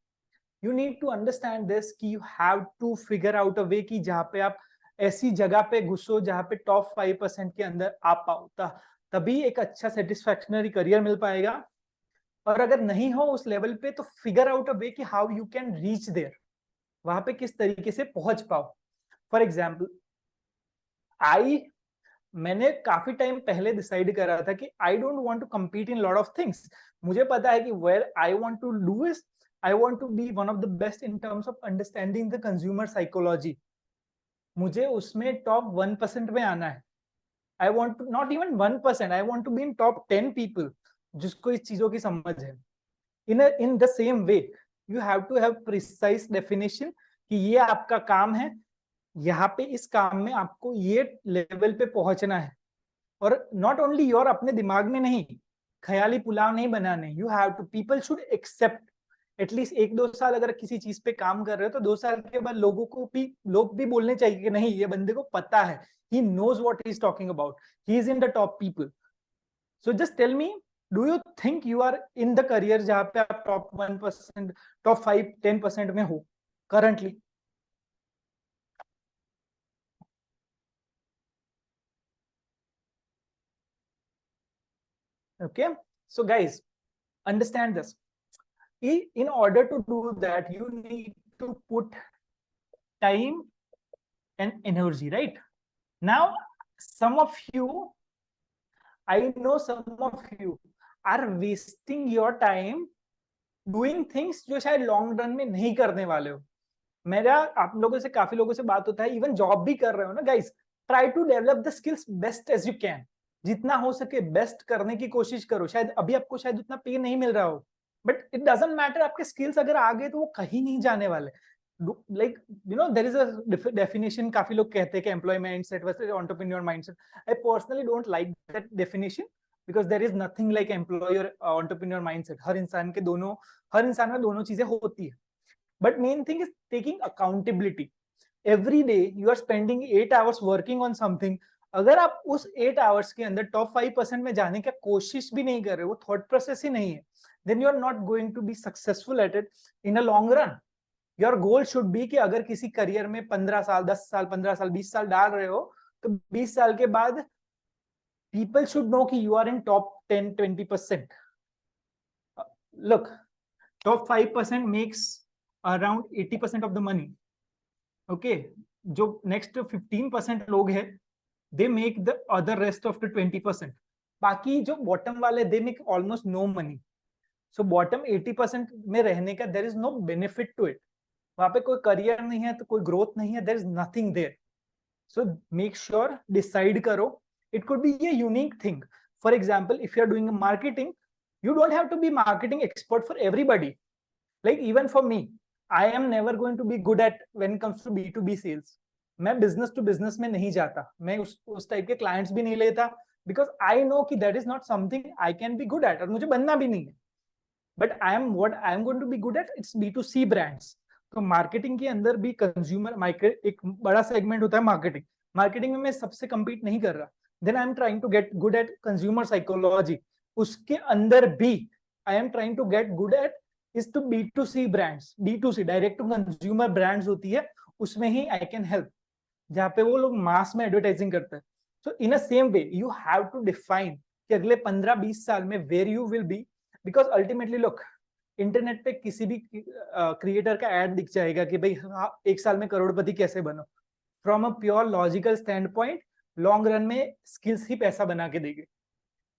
you need to understand this कि you have to figure out a way कि जहाँ पे आप ऐसी जगह पे घुसो जहाँ पे टॉप 5% के अंदर आ पाओ, तभी एक अच्छा सेटिस्फैक्शनरी करियर मिल पाएगा। और अगर नहीं हो उस लेवल पे, तो फिगर आउट अ वे कि how you can reach there, वहां पे किस तरीके से पहुंच पाओ। फॉर एग्जाम्पल, मैंने काफी टाइम पहले डिसाइड करा था कि I don't want to compete in lot of things. मुझे पता है कि where I want to do is, I want to be one of the best in terms of understanding the consumer psychology. मुझे उसमें top 1% में आना है। I want to not even 1%, I want to be in top 10 people जिसको इस चीजों की समझ है। in the same way you have to have precise definition कि ये आपका काम है, यहाँ पे इस काम में आपको ये लेवल पे पहुंचना है। और नॉट ओनली योर, अपने दिमाग में नहीं, ख्याली पुलाव नहीं बनाने। You have to, people should accept. At least 1-2 साल अगर किसी चीज पे काम कर रहे हो, तो 2 साल के बाद लोग भी बोलने चाहिए कि नहीं, ये बंदे को पता है, he knows what he is talking about, he is in the top people. So just tell me, do you think you are in the career जहाँ पे आप टॉप 1%, टॉप 5-10% में हो currently? Okay, so guys, understand this. In order to do that, you need to put time and energy, right? Now, some of you, I know some of you are wasting your time doing things जो शायद long run में नहीं करने वाले हो। मेरा आप लोगों से, काफी लोगों से बात होता है, इवन जॉब भी कर रहे हो ना guys, try to develop the skills best as you can. जितना हो सके बेस्ट करने की कोशिश करो। शायद अभी आपको शायद उतना पे नहीं मिल रहा हो, बट इट डजंट मैटर, आपके स्किल्स अगर आ गए तो वो कहीं नहीं जाने वाले। Like there is a definition, काफी लोग कहते हैं कि employ mindset versus entrepreneur mindset. I personally don't like that definition, because there is nothing like employ और एंटरप्रेन्योर माइंडसेट। हर इंसान में दोनों चीजें होती है। But main thing is taking accountability. Every day you are spending 8 hours working on something. अगर आप उस 8 hours के अंदर टॉप 5% में जाने की कोशिश भी नहीं कर रहे, वो थॉट प्रोसेस ही नहीं है, then you are not going to be successful at it in a long run. Your goal should be कि अगर किसी करियर में 15 साल, 10 साल, 15 साल, 20 साल डाल रहे हो, तो 20 साल के बाद people should know कि you are in top 10-20%. Look, top 5% makes around 80% of the money. Okay, जो नेक्स्ट 15% लोग हैं, they make the other rest of the 20%। बाकी जो बॉटम वाले, they make almost no money. So bottom 80% में रहने का there is no benefit to it. वहां पे कोई करियर नहीं है, तो कोई ग्रोथ नहीं है, there is nothing there. So make sure, decide करो। It could be a unique thing. For example, if you are doing marketing, you don't have to be marketing expert for everybody. Like even for me, I am never going to be good at when it comes to B2B sales. मैं business to business में नहीं जाता, मैं उस type के clients भी नहीं लेता, because I know कि that is not something I can be good at, और मुझे बनना भी नहीं है। But what I am going to be good at, it's B2C brands. तो मार्केटिंग के अंदर भी कंज्यूमर मार्केट एक बड़ा सेगमेंट होता है। मार्केटिंग में मैं सबसे compete नहीं कर रहा। Then I am trying to get good at consumer psychology. उसके अंदर भी I am trying to get good at is to B2C brands. D2C, direct to consumer brands होती है, उसमें ही आई कैन हेल्प, जहाँ पे वो लोग मास में एडवर्टाइजिंग करते हैं। So in a same way you have to define कि अगले 15-20 साल में where you will be. Because ultimately look, internet पे किसी भी क्रिएटर का एड दिख जाएगा कि भाई हाँ, 1 साल में करोड़पति कैसे बनो। From a pure logical stand point, long run में स्किल्स ही पैसा बना के देंगे।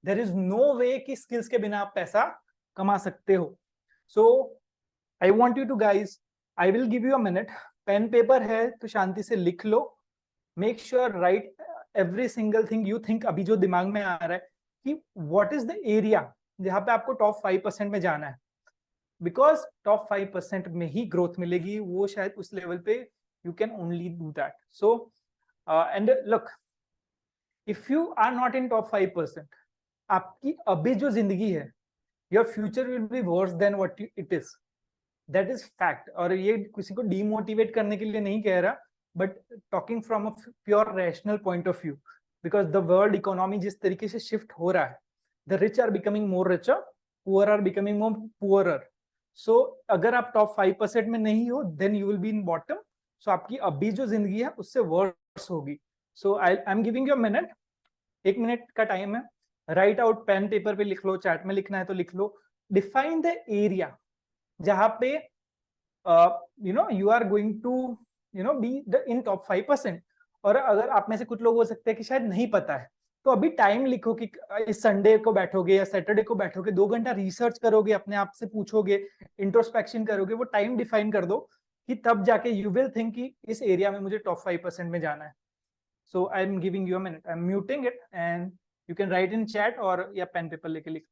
देर इज नो वे कि स्किल्स के बिना आप पैसा कमा सकते हो। So I want you to guys, I will give you a minute, pen paper है तो शांति से लिख लो। Make sure write every single thing you think, अभी जो दिमाग में आ रहा है कि व्हाट इज द एरिया जहां पे आपको टॉप 5% में जाना है। बिकॉज टॉप 5% में ही ग्रोथ मिलेगी, वो शायद उस लेवल पे you can only do that. So and look, if you are not in top 5%, आपकी अभी जो जिंदगी है, your future will be worse than what it is. That is fact. और ये किसी को डीमोटिवेट करने के लिए नहीं कह रहा, but talking from a pure rational point of view. Because the world economy जिस तरीके से शिफ्ट हो रहा है, the rich are becoming more richer, poor are becoming more poorer. So अगर आप टॉप 5% में नहीं हो, then you will be in bottom. So आपकी अभी जो जिंदगी है उससे वर्स होगी। So I am giving you a minute, 1 minute का टाइम है। राइट आउट, पेन पेपर पे लिख लो, चैट में लिखना है तो लिख लो। डिफाइन द एरिया जहां पे you are going to be the in top 5%। और अगर आप में से कुछ लोग हो सकते हैं कि शायद नहीं पता है, तो अभी टाइम लिखो कि इस संडे को बैठोगे या सैटरडे को बैठोगे, 2 घंटा रिसर्च करोगे, अपने आप से पूछोगे, इंट्रोस्पेक्शन करोगे, वो टाइम डिफाइन कर दो कि तब जाके यू विल थिंक कि इस एरिया में मुझे टॉप 5% में जाना है। So I am giving you a minute, I am muting it and you can write in chat और या पेन पेपर लेके लिख।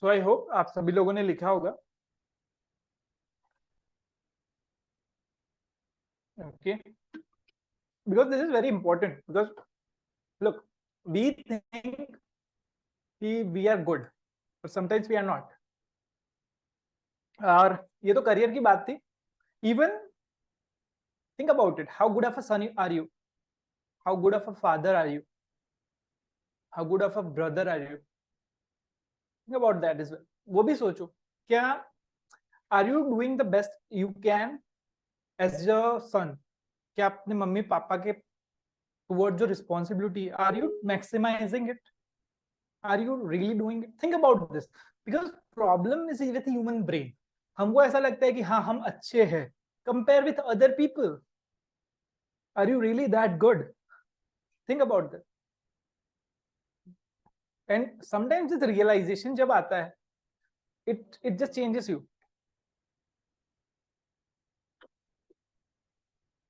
सो आई होप आप सभी लोगों ने लिखा होगा. Okay, because this is very important, because look, we think we are good, but sometimes we are not. और ये तो करियर की बात थी. Even think about it, how good of a son are you, how good of a father are you, how good of a brother are you. Think about that as well. वो भी सोचो, क्या are you doing the best you can as a son? क्या अपने mummy papa के towards जो responsibility, are you maximizing it? Are you really doing it? Think about this, because problem is with human brain. हमको ऐसा लगता है कि हाँ हम अच्छे हैं compare with other people. Are you really that good? Think about that. And sometimes this realization जब आता है, it just changes you.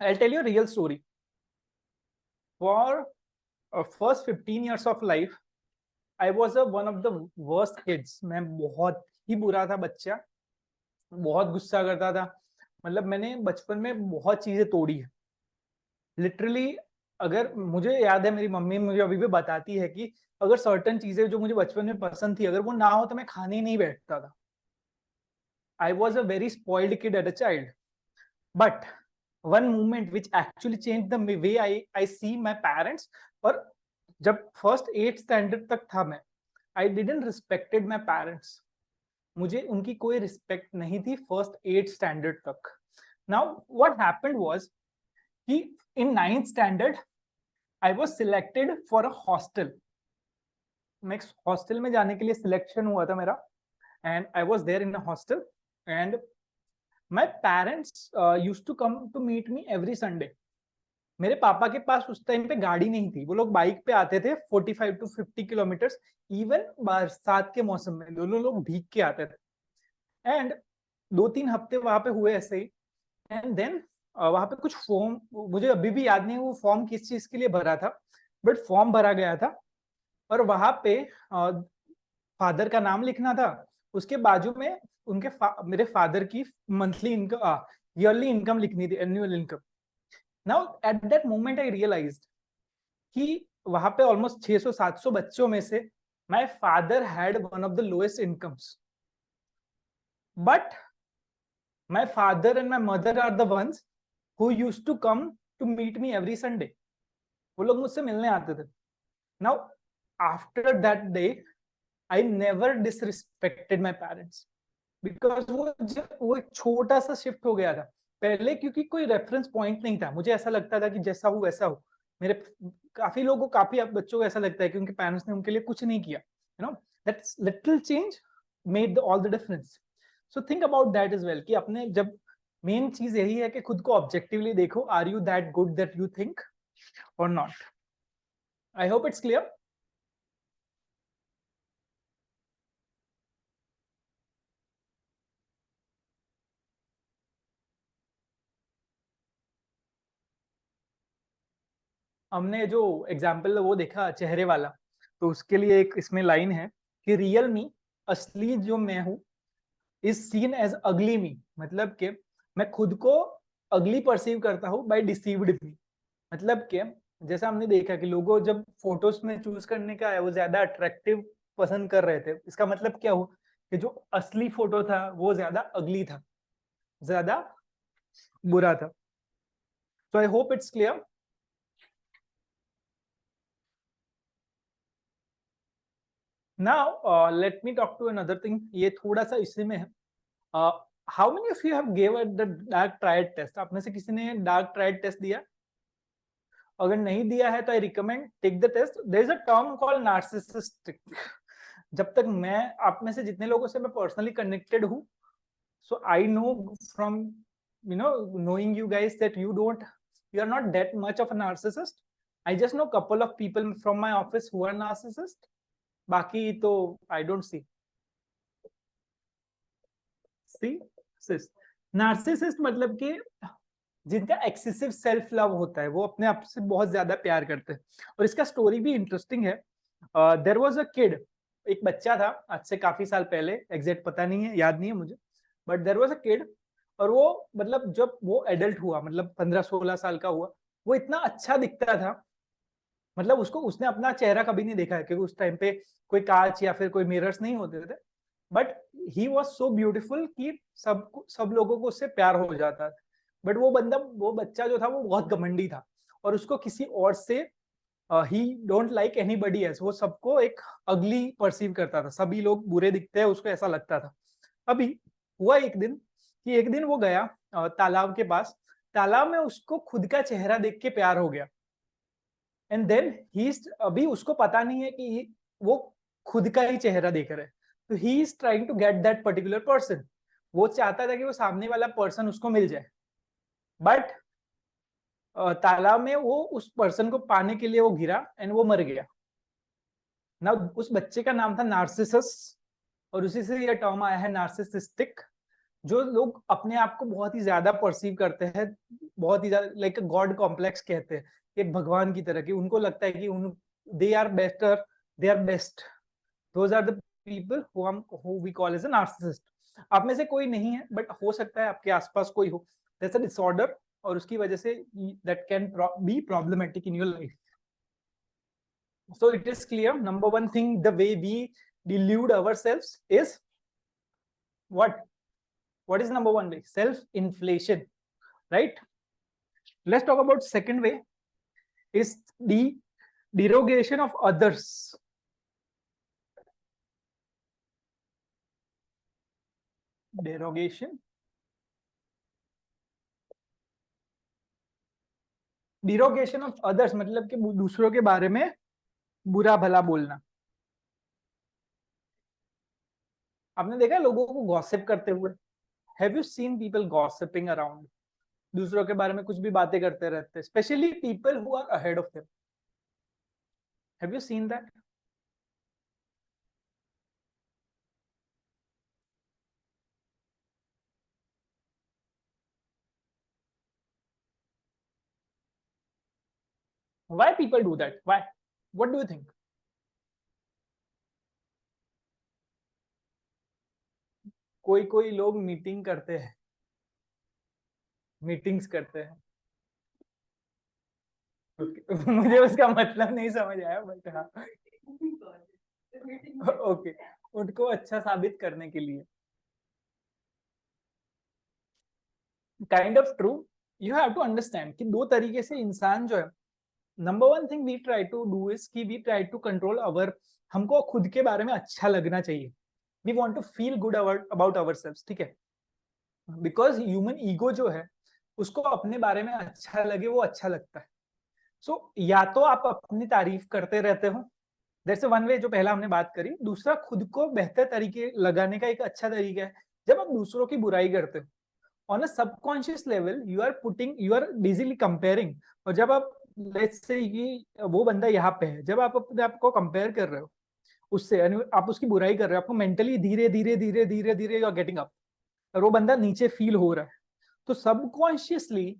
I'll tell you a real story. For first 15 years of life, I was one of the worst kids. मैं बहुत ही बुरा था बच्चा, बहुत गुस्सा करता था. मतलब मैंने बचपन में बहुत चीजें तोड़ी है. लिटरली अगर मुझे याद है, मेरी मम्मी मुझे अभी भी बताती है कि अगर सर्टेन चीजें जो मुझे बचपन में पसंद थी, अगर वो ना हो तो मैं खाने ही नहीं बैठता था. I was a very spoiled kid at a child. But one moment which actually change the way I see my parents. और जब फर्स्ट 8th स्टैंडर्ड तक था मैं, I didn't respected my parents. मुझे उनकी कोई रिस्पेक्ट नहीं थी फर्स्ट 8th स्टैंडर्ड तक. नाउ व्हाट हैपेंड वाज कि in 9th standard I was selected for a hostel. मैं हॉस्टल में जाने के लिए सिलेक्शन हुआ था मेरा, and I was there in a hostel, and my parents used to come to meet me every Sunday. मेरे पापा के पास उस टाइम पे गाड़ी नहीं थी, वो लोग बाइक पे आते थे 45 to 50 किलोमीटर्स. इवन बरसात के मौसम में दोनों लोग भीग के आते थे. एंड 2-3 हफ्ते वहां पे हुए ऐसे ही. एंड देन वहां पे कुछ फॉर्म, मुझे अभी भी याद नहीं वो फॉर्म किस चीज के लिए भरा था, बट फॉर्म भरा गया था. और वहां पे फादर का नाम लिखना था, उसके बाजू में उनके मेरे फादर की मंथली इनकम, ईयरली इनकम लिखनी थी, annual income. Now at that moment I realised कि वहां पे ऑलमोस्ट 600-700 बच्चों में से my father had one of the lowest incomes. But my father and my mother are the ones who used to come to meet me every Sunday. वो लोग मुझसे मिलने आते थे. Now after that day I never disrespected my parents, because वो एक छोटा सा शिफ्ट हो गया था. पहले क्योंकि कोई रेफरेंस पॉइंट नहीं था, मुझे ऐसा लगता था कि जैसा हो वैसा हो. मेरे काफी लोगों को, काफी बच्चों को ऐसा लगता है कि उनके पेरेंट्स ने उनके लिए कुछ नहीं किया. You know, that little change made all the difference. So think about that is well, कि अपने जब मेन चीज यही है कि खुद को ऑब्जेक्टिवली देखो, are you that good that you think or not. I hope it's clear. हमने जो एग्जाम्पल वो देखा चेहरे वाला, तो उसके लिए एक इसमें लाइन है कि रियल मी, असली जो मैं हूं, इज सीन एज अगली मी. मतलब कि मैं खुद को अगली परसीव करता हूं बाय डिसीव्ड मी. मतलब कि जैसा हमने देखा कि लोगों जब फोटोज में चूज करने का है, वो ज्यादा अट्रैक्टिव पसंद कर रहे थे. इसका मतलब क्या हुआ कि जो असली फोटो था वो ज्यादा अगली था, ज्यादा बुरा था. So I hope it's clear. Now let me talk to another thing. ये थोड़ा सा इसी में है. How many of you have gave the dark triad test? आप में से किसी ने dark triad test दिया? अगर नहीं दिया है तो I recommend take the test. There is a term called narcissistic. जब तक मैं, आप में से जितने लोगों से मैं personally connected हूँ, so I know from knowing you guys that you are not that much of a narcissist. I just know couple of people from my office who are narcissist. बाकी तो आई डोंट सी. नार्सिसिस्ट मतलब कि जिनका excessive self love होता है, वो अपने आप से बहुत ज्यादा प्यार करते हैं. और इसका स्टोरी भी इंटरेस्टिंग है. देयर वाज अ किड एक बच्चा था, आज से काफी साल पहले, एग्जैक्ट पता नहीं है, याद नहीं है मुझे, but there was a kid, और वो मतलब जब वो एडल्ट हुआ, मतलब 15-16 साल का हुआ, वो इतना अच्छा दिखता था, मतलब उसको, उसने अपना चेहरा कभी नहीं देखा है, क्योंकि उस टाइम पे कोई कांच या फिर कोई मिरर्स नहीं होते थे, but he was so beautiful कि सब लोगों को उससे प्यार हो जाता था। बट वो बच्चा जो था वो बहुत घमंडी था, और उसको किसी और से, ही डोंट लाइक एनीबडी एल्स, वो सबको एक अगली परसीव करता था, सभी लोग बुरे दिखते हैं उसको, ऐसा लगता था। अभी हुआ एक दिन कि एक दिन वो गया तालाब के पास, तालाब में उसको खुद का चेहरा देख के प्यार हो गया, एंड देन ही, अभी उसको पता नहीं है कि वो खुद का ही चेहरा देख रहा है, तो he is trying to get that particular person, वो चाहता था कि वो सामने वाला पर्सन उसको मिल जाए, बट तालाब में वो उस पर्सन को पाने के लिए वो गिरा एंड वो मर गया ना। उस बच्चे का नाम था नार्सिसस, और उसी से ये टर्म आया है नार्सिसिस्टिक, जो लोग अपने आप को बहुत ही ज्यादा परसीव करते हैं, बहुत ही ज्यादा लाइक गॉड कॉम्प्लेक्स कहते हैं, एक भगवान की तरह की, उनको लगता है कि उन they are better, they are best, those are the people who we call as a narcissist. आप में से कोई नहीं है, बट हो सकता है आपके आसपास कोई हो, दैट्स अ डिसऑर्डर, और उसकी वजह say that can be problematic in your life. So it is clear, number one thing, the way we delude ourselves is what? What is number one way? Self-inflation, right? Let's talk about second way, is the derogation of others. Derogation. Derogation of others मतलब कि दूसरों के बारे में बुरा भला बोलना। आपने देखा है लोगों को गॉसिप करते हुए? Have you seen people gossiping around? दूसरों के बारे में कुछ भी बातें करते रहते हैं, especially people who are ahead of them. Have you seen that? Why people do that? Why? What do you think? कोई कोई लोग मीटिंग करते हैं, मीटिंग्स करते हैं। मुझे उसका मतलब नहीं समझ आया, बट हाँ, ओके, उनको अच्छा साबित करने के लिए। Kind of true, you have to understand कि दो तरीके से इंसान जो है, number one thing we try to do is कि we try to control our, हमको खुद के बारे में अच्छा लगना चाहिए, we want to feel good about ourselves, ठीक है, बिकॉज ह्यूमन ईगो जो है उसको अपने बारे में अच्छा लगे वो अच्छा लगता है। सो या तो आप अपनी तारीफ करते रहते हो, दैट्स वन वे, जो पहला हमने बात करी। दूसरा, खुद को बेहतर तरीके लगाने का एक अच्छा तरीका है, जब आप दूसरों की बुराई करते हो, on a subconscious level you are putting, you are basically comparing, और जब आप लेट्स से कि वो बंदा यहाँ पे है, जब आप अपने आप को कंपेयर कर रहे हो उससे, यानी आप उसकी बुराई कर रहे हो, आपको मेंटली धीरे धीरे धीरे धीरे धीरे यू आर गेटिंग अप, और वो बंदा नीचे फील हो रहा है, तो सबकॉन्शियसली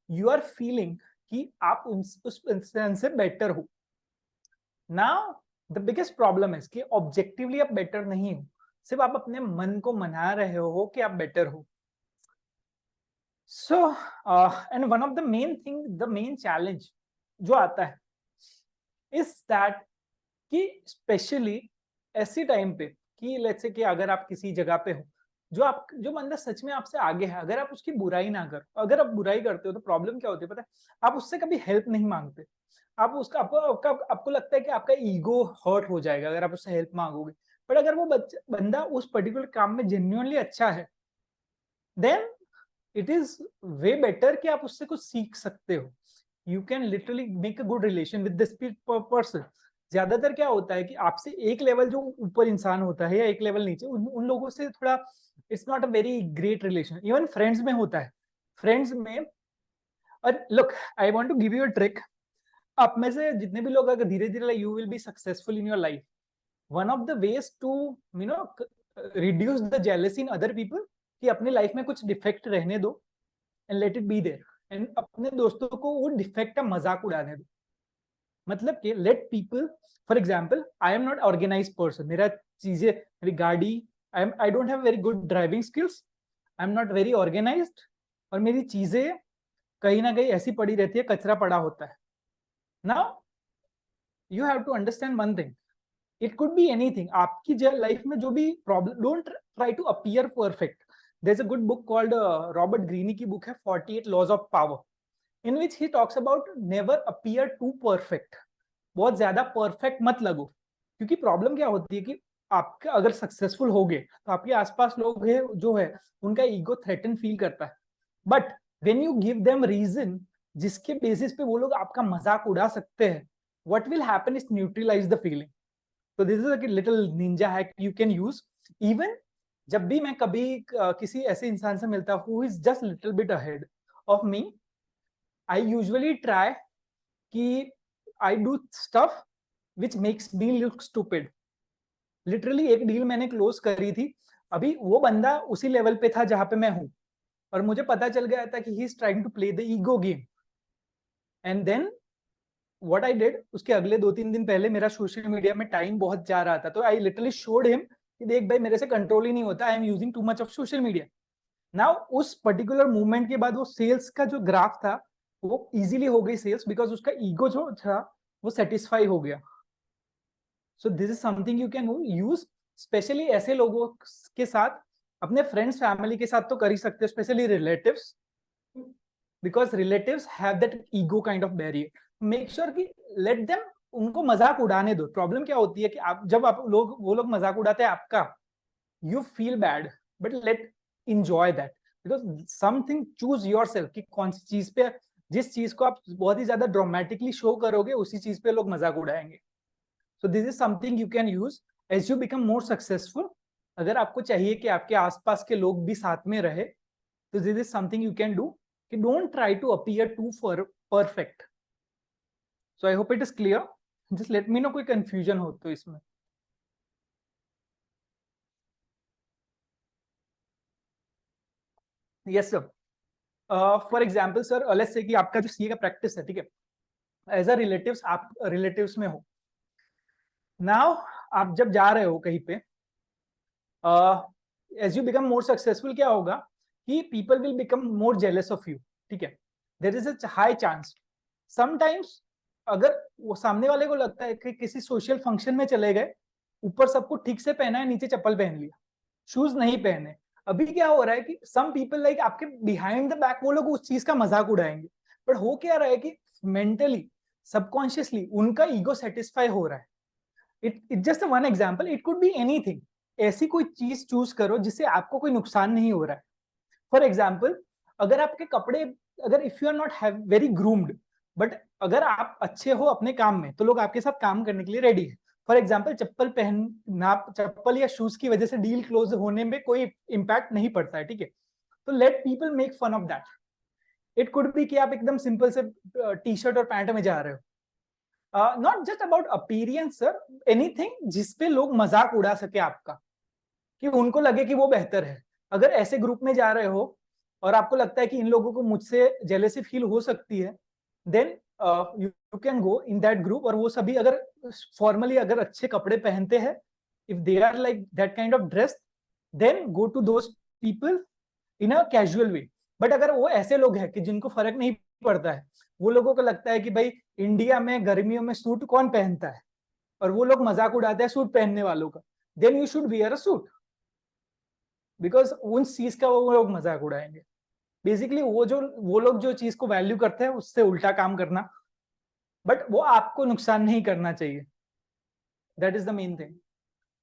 यू आर फीलिंग कि आप उस इंसान से बेटर हो। नाउ द बिगेस्ट प्रॉब्लम है कि ऑब्जेक्टिवली आप बेटर नहीं हो, सिर्फ आप अपने मन को मना रहे हो कि आप बेटर हो। So and one of the main thing, the main challenge जो आता है इज दैट कि स्पेशली ऐसी टाइम पे कि लेट्स से कि अगर आप किसी जगह पे हो, जो बंदा सच में आपसे आगे है, अगर आप उसकी बुराई ना करो, अगर आप बुराई करते हो तो प्रॉब्लम क्या होती है पता है? आप उससे कभी हेल्प नहीं मांगते, आप उसका आपको लगता है कि आपका ईगो हर्ट हो जाएगा अगर आप उससे हेल्प मांगोगे, बट अगर वो बंदा उस पर्टिकुलर काम में जेन्युइनली अच्छा है, then it is way better कि आप उससे कुछ सीख सकते हो, you can literally make a good relation with this person. ज्यादातर क्या होता है कि आपसे एक लेवल जो ऊपर इंसान होता है या एक लेवल नीचे, उन लोगों से थोड़ा it's not a very great relation, even friends में होता है, फ्रेंड्स में। और look, I want to give you a trick, आप में से जितने भी लोग अगर धीरे धीरे you will be successful in your life, one of the ways to you know reduce the jealousy in other people, कि अपने लाइफ में कुछ डिफेक्ट रहने दो and let it be there, and अपने दोस्तों को वो डिफेक्ट का मजाक उड़ाने दो। मतलब कि let people, for example I am not organize person, मेरा चीजें, मेरी गाड़ी, I don't have very good driving skills, I am not very organized, और मेरी चीजें कहीं ना कहीं ऐसी पड़ी रहती है, कचरा पड़ा होता है. Now you have to understand one thing, it could be anything. आपकी लाइफ में जो भी problem, don't try to appear perfect. There is a good book called, Robert Greene की बुक है 48 laws of power, in which he talks about never appear to perfect. बहुत ज्यादा perfect मत लगो, क्योंकि प्रॉब्लम क्या होती है कि आपका अगर सक्सेसफुल हो गए तो आपके आसपास लोग है जो है उनका ईगो थ्रेटन फील करता है. But when you give them reason जिसके बेसिस पे वो लोग आपका मजाक उड़ा सकते हैं, what will happen is neutralize the feeling. तो this is a little ninja hack you can use. Even जब भी मैं कभी किसी ऐसे इंसान से मिलता हूँ who is just little bit ahead of me, I usually try कि I do stuff which makes me look stupid. Literally एक डील मैंने क्लोज करी थी, अभी वो बंदा उसी लेवल पे था जहां पे मैं हूं, और मुझे पता चल गया था कि he is trying to play the ego game. And then what I did, उसके अगले 2-3 दिन पहले मेरा सोशल मीडिया में टाइम बहुत जा रहा था, तो आई लिटरली शोड हिम कि देख भाई मेरे से कंट्रोल ही नहीं होता, I am using too much of social media. Now उस पर्टिकुलर मूवमेंट के बाद वो सेल्स का जो ग्राफ था वो इजीली हो गई सेल्स, बिकॉज उसका ईगो जो था वो सेटिस्फाई हो गया. सो this is something you can use, specially ऐसे लोगों के साथ. अपने फ्रेंड्स फैमिली के साथ तो कर ही सकते हो, specially relatives, because relatives have that ego kind of barrier. Make sure कि लेट देम, उनको मजाक उड़ाने दो. प्रॉब्लम क्या होती है कि आप जब आप लोग वो लोग मजाक उड़ाते हैं आपका, you feel bad, but let enjoy that, because something choose your self कि कौन सी चीज पे, जिस चीज को आप बहुत ही ज्यादा ड्रामेटिकली शो करोगे उसी चीज पे लोग मजाक उड़ाएंगे. So this is something you can use as you become more successful. अगर आपको चाहिए कि आपके आसपास के लोग भी साथ में रहे, तो this is something you can do कि don't try to appear to perfect. So I hope it is clear. Just let me know कोई कंफ्यूजन हो तो इसमें. Yes sir. For example sir, let's say कि आपका जो सीए का practice है, ठीक है, एज अ रिलेटिव्स, आप रिलेटिव्स में हो. नाउ आप जब जा रहे हो कहीं पे, as you become more successful, क्या होगा कि people will become more jealous of you. ठीक है, there is a high chance. Sometimes अगर वो सामने वाले को लगता है कि किसी सोशल फंक्शन में चले गए, ऊपर सब कुछ ठीक से पहना है, नीचे चप्पल पहन लिया, शूज नहीं पहने, अभी क्या हो रहा है कि सम पीपल लाइक आपके बिहाइंड द बैक वो लोग उस चीज का मजाक उड़ाएंगे. बट हो क्या रहा है कि मेंटली, सबकॉन्शियसली उनका ईगो सेटिस्फाई हो रहा है. It just one example, it could be anything. ऐसी कोई चीज चूज करो जिससे आपको कोई नुकसान नहीं हो रहा है. फॉर एग्जाम्पल, अगर आपके कपड़े, अगर if you are not have very groomed, but अगर आप अच्छे हो अपने काम में तो लोग आपके साथ काम करने के लिए रेडी है. फॉर एग्जाम्पल, चप्पल पहनना, चप्पल या शूज की वजह से डील क्लोज होने में कोई इंपैक्ट नहीं पड़ता है, ठीक है. तो let people make fun of that. It could be कि आप एकदम सिंपल से टी शर्ट और पैंट में जा रहे हो. Not just about appearance sir, anything जिसपे लोग मजाक उड़ा सके आपका, कि उनको लगे कि वो बेहतर है. अगर ऐसे ग्रुप में जा रहे हो और आपको लगता है कि इन लोगों को मुझसे जेलेसी फील हो सकती है, then you can go in that group. और वो सभी अगर फॉर्मली अगर अच्छे कपड़े पहनते हैं, if they are like that kind of dress, then go to those people in a casual way. But अगर वो ऐसे लोग हैं कि जिनको फर्क नहीं पड़ता है, वो लोगों को लगता है कि भाई इंडिया में गर्मियों में सूट कौन पहनता है, और वो लोग मजाक उड़ाते हैं सूट पहनने वालों का, then you should wear a suit, because उन चीज का वो लोग मजाक उड़ाएंगे. बेसिकली वो लोग जो चीज को वैल्यू करते हैं उससे उल्टा काम करना, बट वो आपको नुकसान नहीं करना चाहिए. That is the main thing.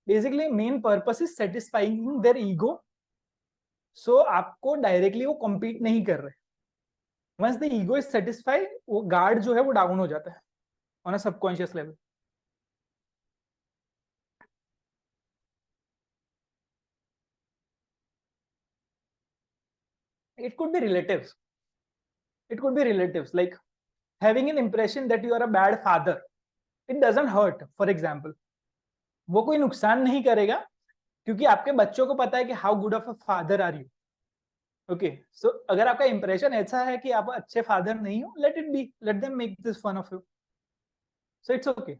Basically main purpose is satisfying their ego. सो आपको डायरेक्टली वो कॉम्पीट नहीं कर रहे. Once the ego is satisfied, वो गार्ड जो है वो डाउन हो जाता है on a subconscious level. It could be relatives. It could be relatives, like having an impression that you are a bad father. It doesn't hurt, for example. वो कोई नुकसान नहीं करेगा, क्योंकि आपके बच्चों को पता है कि how good of a father are you. Okay, so अगर आपका इंप्रेशन ऐसा है कि आप अच्छे फादर नहीं हो, let it be, let them make this fun of you. So it's okay.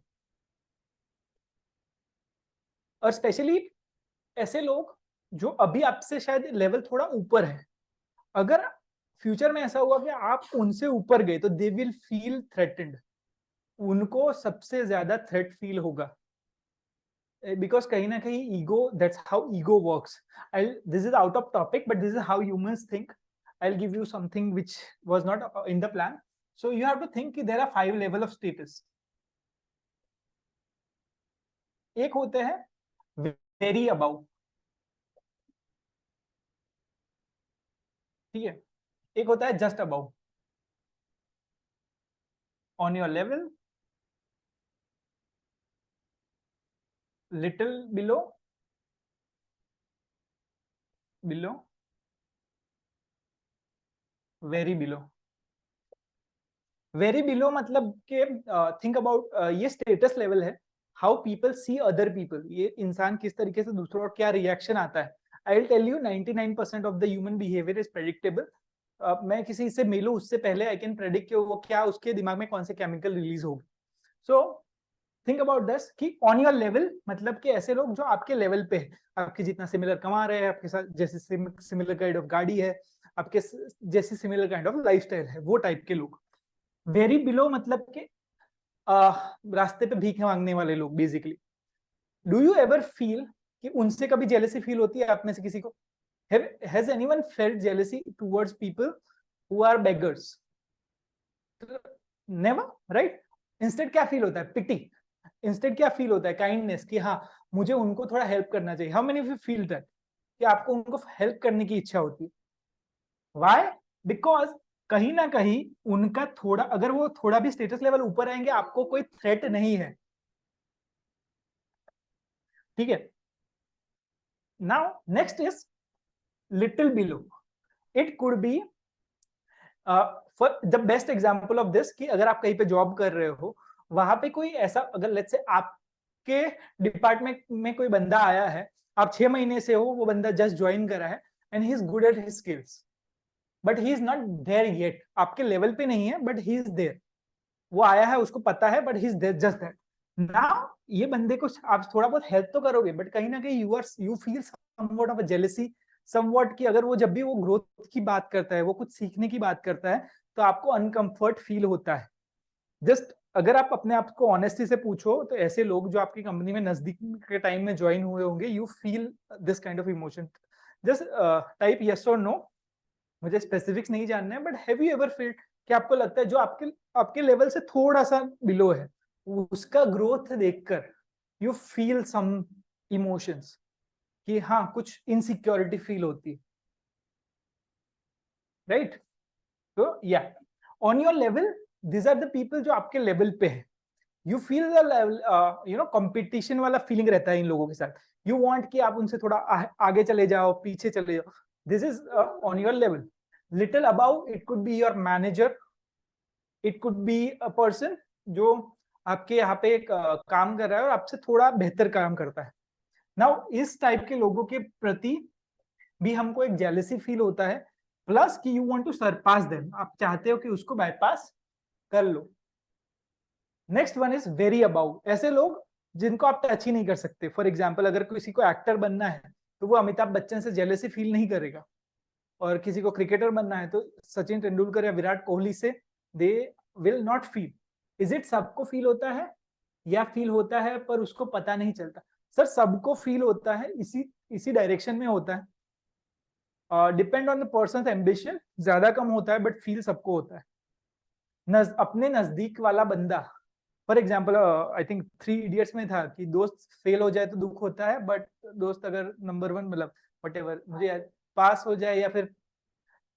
और स्पेशली ऐसे लोग जो अभी आपसे शायद लेवल थोड़ा ऊपर है, अगर फ्यूचर में ऐसा हुआ कि आप उनसे ऊपर गए तो दे विल फील थ्रेटेंड, उनको सबसे ज्यादा थ्रेट फील होगा, बिकॉज कहीं ना कहीं ego, that's how ego works. I, this is out of topic but this is how humans think. I give you something which was not in the plan. So you have to think कि there are 5 level of status. एक होते हैं very about, ठीक है। एक होता है just above, on your level, little below, below, very below. Very below मतलब के थिंक अबाउट, ये स्टेटस लेवल है, how people see other people, ये इंसान किस तरीके से दूसरों और क्या रिएक्शन आता है। I will tell you 99% of the human behaviour is predictable. मैं किसी से मिलूं उससे पहले आई कैन प्रेडिक्ट कि वो क्या, उसके दिमाग में कौन से केमिकल रिलीज होगी। सो थिंक अबाउट दिस कि ऑन योर लेवल मतलब कि ऐसे लोग जो आपके लेवल पे है, आपके जितना सिमिलर कमा रहे हैं, आपके साथ जैसे सिमिलर काइंड ऑफ गाड़ी है, आपके जैसे सिमिलर काइंड ऑफ लाइफस्टाइल है, वो टाइप के लोग। वेरी बिलो मतलब कि रास्ते पे भीख मांगने वाले लोग basically. Do you ever feel कि उनसे कभी जेलेसी फील होती है आप में से किसी को? Has anyone felt jealousy towards people who are beggars? Never, right? Instead क्या फील होता है? पिटी। इंस्टेड क्या फील होता है? काइंडनेस, कि हाँ मुझे उनको थोड़ा हेल्प करना चाहिए। How many of you feel that कि आपको उनको हेल्प करने की इच्छा होती है? व्हाई? बिकॉज कहीं ना कहीं उनका थोड़ा, अगर वो थोड़ा भी स्टेटस लेवल ऊपर आएंगे, आपको कोई थ्रेट नहीं है, ठीक है। Now next is little below. It could be the best example of this कि अगर आप कहीं पे जॉब कर रहे हो, वहां पे कोई ऐसा, अगर लेट्स से आपके डिपार्टमेंट में कोई बंदा आया है, आप 6 महीने से हो, वो बंदा जस्ट ज्वाइन करा है and he is good at his skills, but he is not there yet, आपके लेवल पे नहीं है बट ही इज देयर। वो आया है, उसको पता है, but he is there just that. Now ये बंदे को आप थोड़ा बहुत हेल्प तो करोगे, बट कहीं ना कहीं you feel somewhat of a jealousy, somewhat कि अगर वो जब भी वो ग्रोथ की बात करता है, वो कुछ सीखने की बात करता है, तो आपको अनकंफर्ट फील होता है। जस्ट अगर आप अपने आप को ऑनेस्टी से पूछो तो ऐसे लोग जो आपकी कंपनी में नजदीक के टाइम में ज्वाइन हुए होंगे, you feel this kind of emotion. Just type yes और नो, मुझे स्पेसिफिक्स नहीं जानना है, but have you ever field कि आपको लगता है जो आपके आपके लेवल से थोड़ा सा बिलो है, उसका ग्रोथ देखकर यू फील सम इमोशंस, कि हाँ कुछ इनसिक्योरिटी फील होती है, राइट? तो या on your level, this are the people जो आपके लेवल पे है। You feel the level, competition वाला फीलिंग रहता है इन लोगों के साथ। यू वांट कि आप उनसे थोड़ा आगे चले जाओ, पीछे चले जाओ। This is on your level. Little above, it could be your manager, it could be a person जो आपके यहाँ पे एक काम कर रहा है और आपसे थोड़ा बेहतर काम करता है। नाउ इस टाइप के लोगों के प्रति भी हमको एक जेलेसी फील होता है, प्लस कि you want to surpass them, आप चाहते हो कि उसको बाईपास कर लो। Next one is very about, ऐसे लोग जिनको आप टच ही नहीं कर सकते। फॉर एग्जाम्पल, अगर किसी को एक्टर बनना है तो वो अमिताभ बच्चन से जेलेसी फील नहीं करेगा, और किसी को क्रिकेटर बनना है तो सचिन तेंदुलकर या विराट कोहली से दे will not feel. Is it सबको फील होता है या फील होता है पर उसको पता नहीं चलता? सर सबको फील होता है, इसी इसी डायरेक्शन में होता है। Depend on the person ambition, ज्यादा कम होता है बट फील सबको होता है। अपने नजदीक वाला बंदा, for example I think 3 idiots में था कि दोस्त फेल हो जाए तो दुख होता है, बट दोस्त अगर नंबर 1 मतलब वट एवर मुझे पास हो जाए या फिर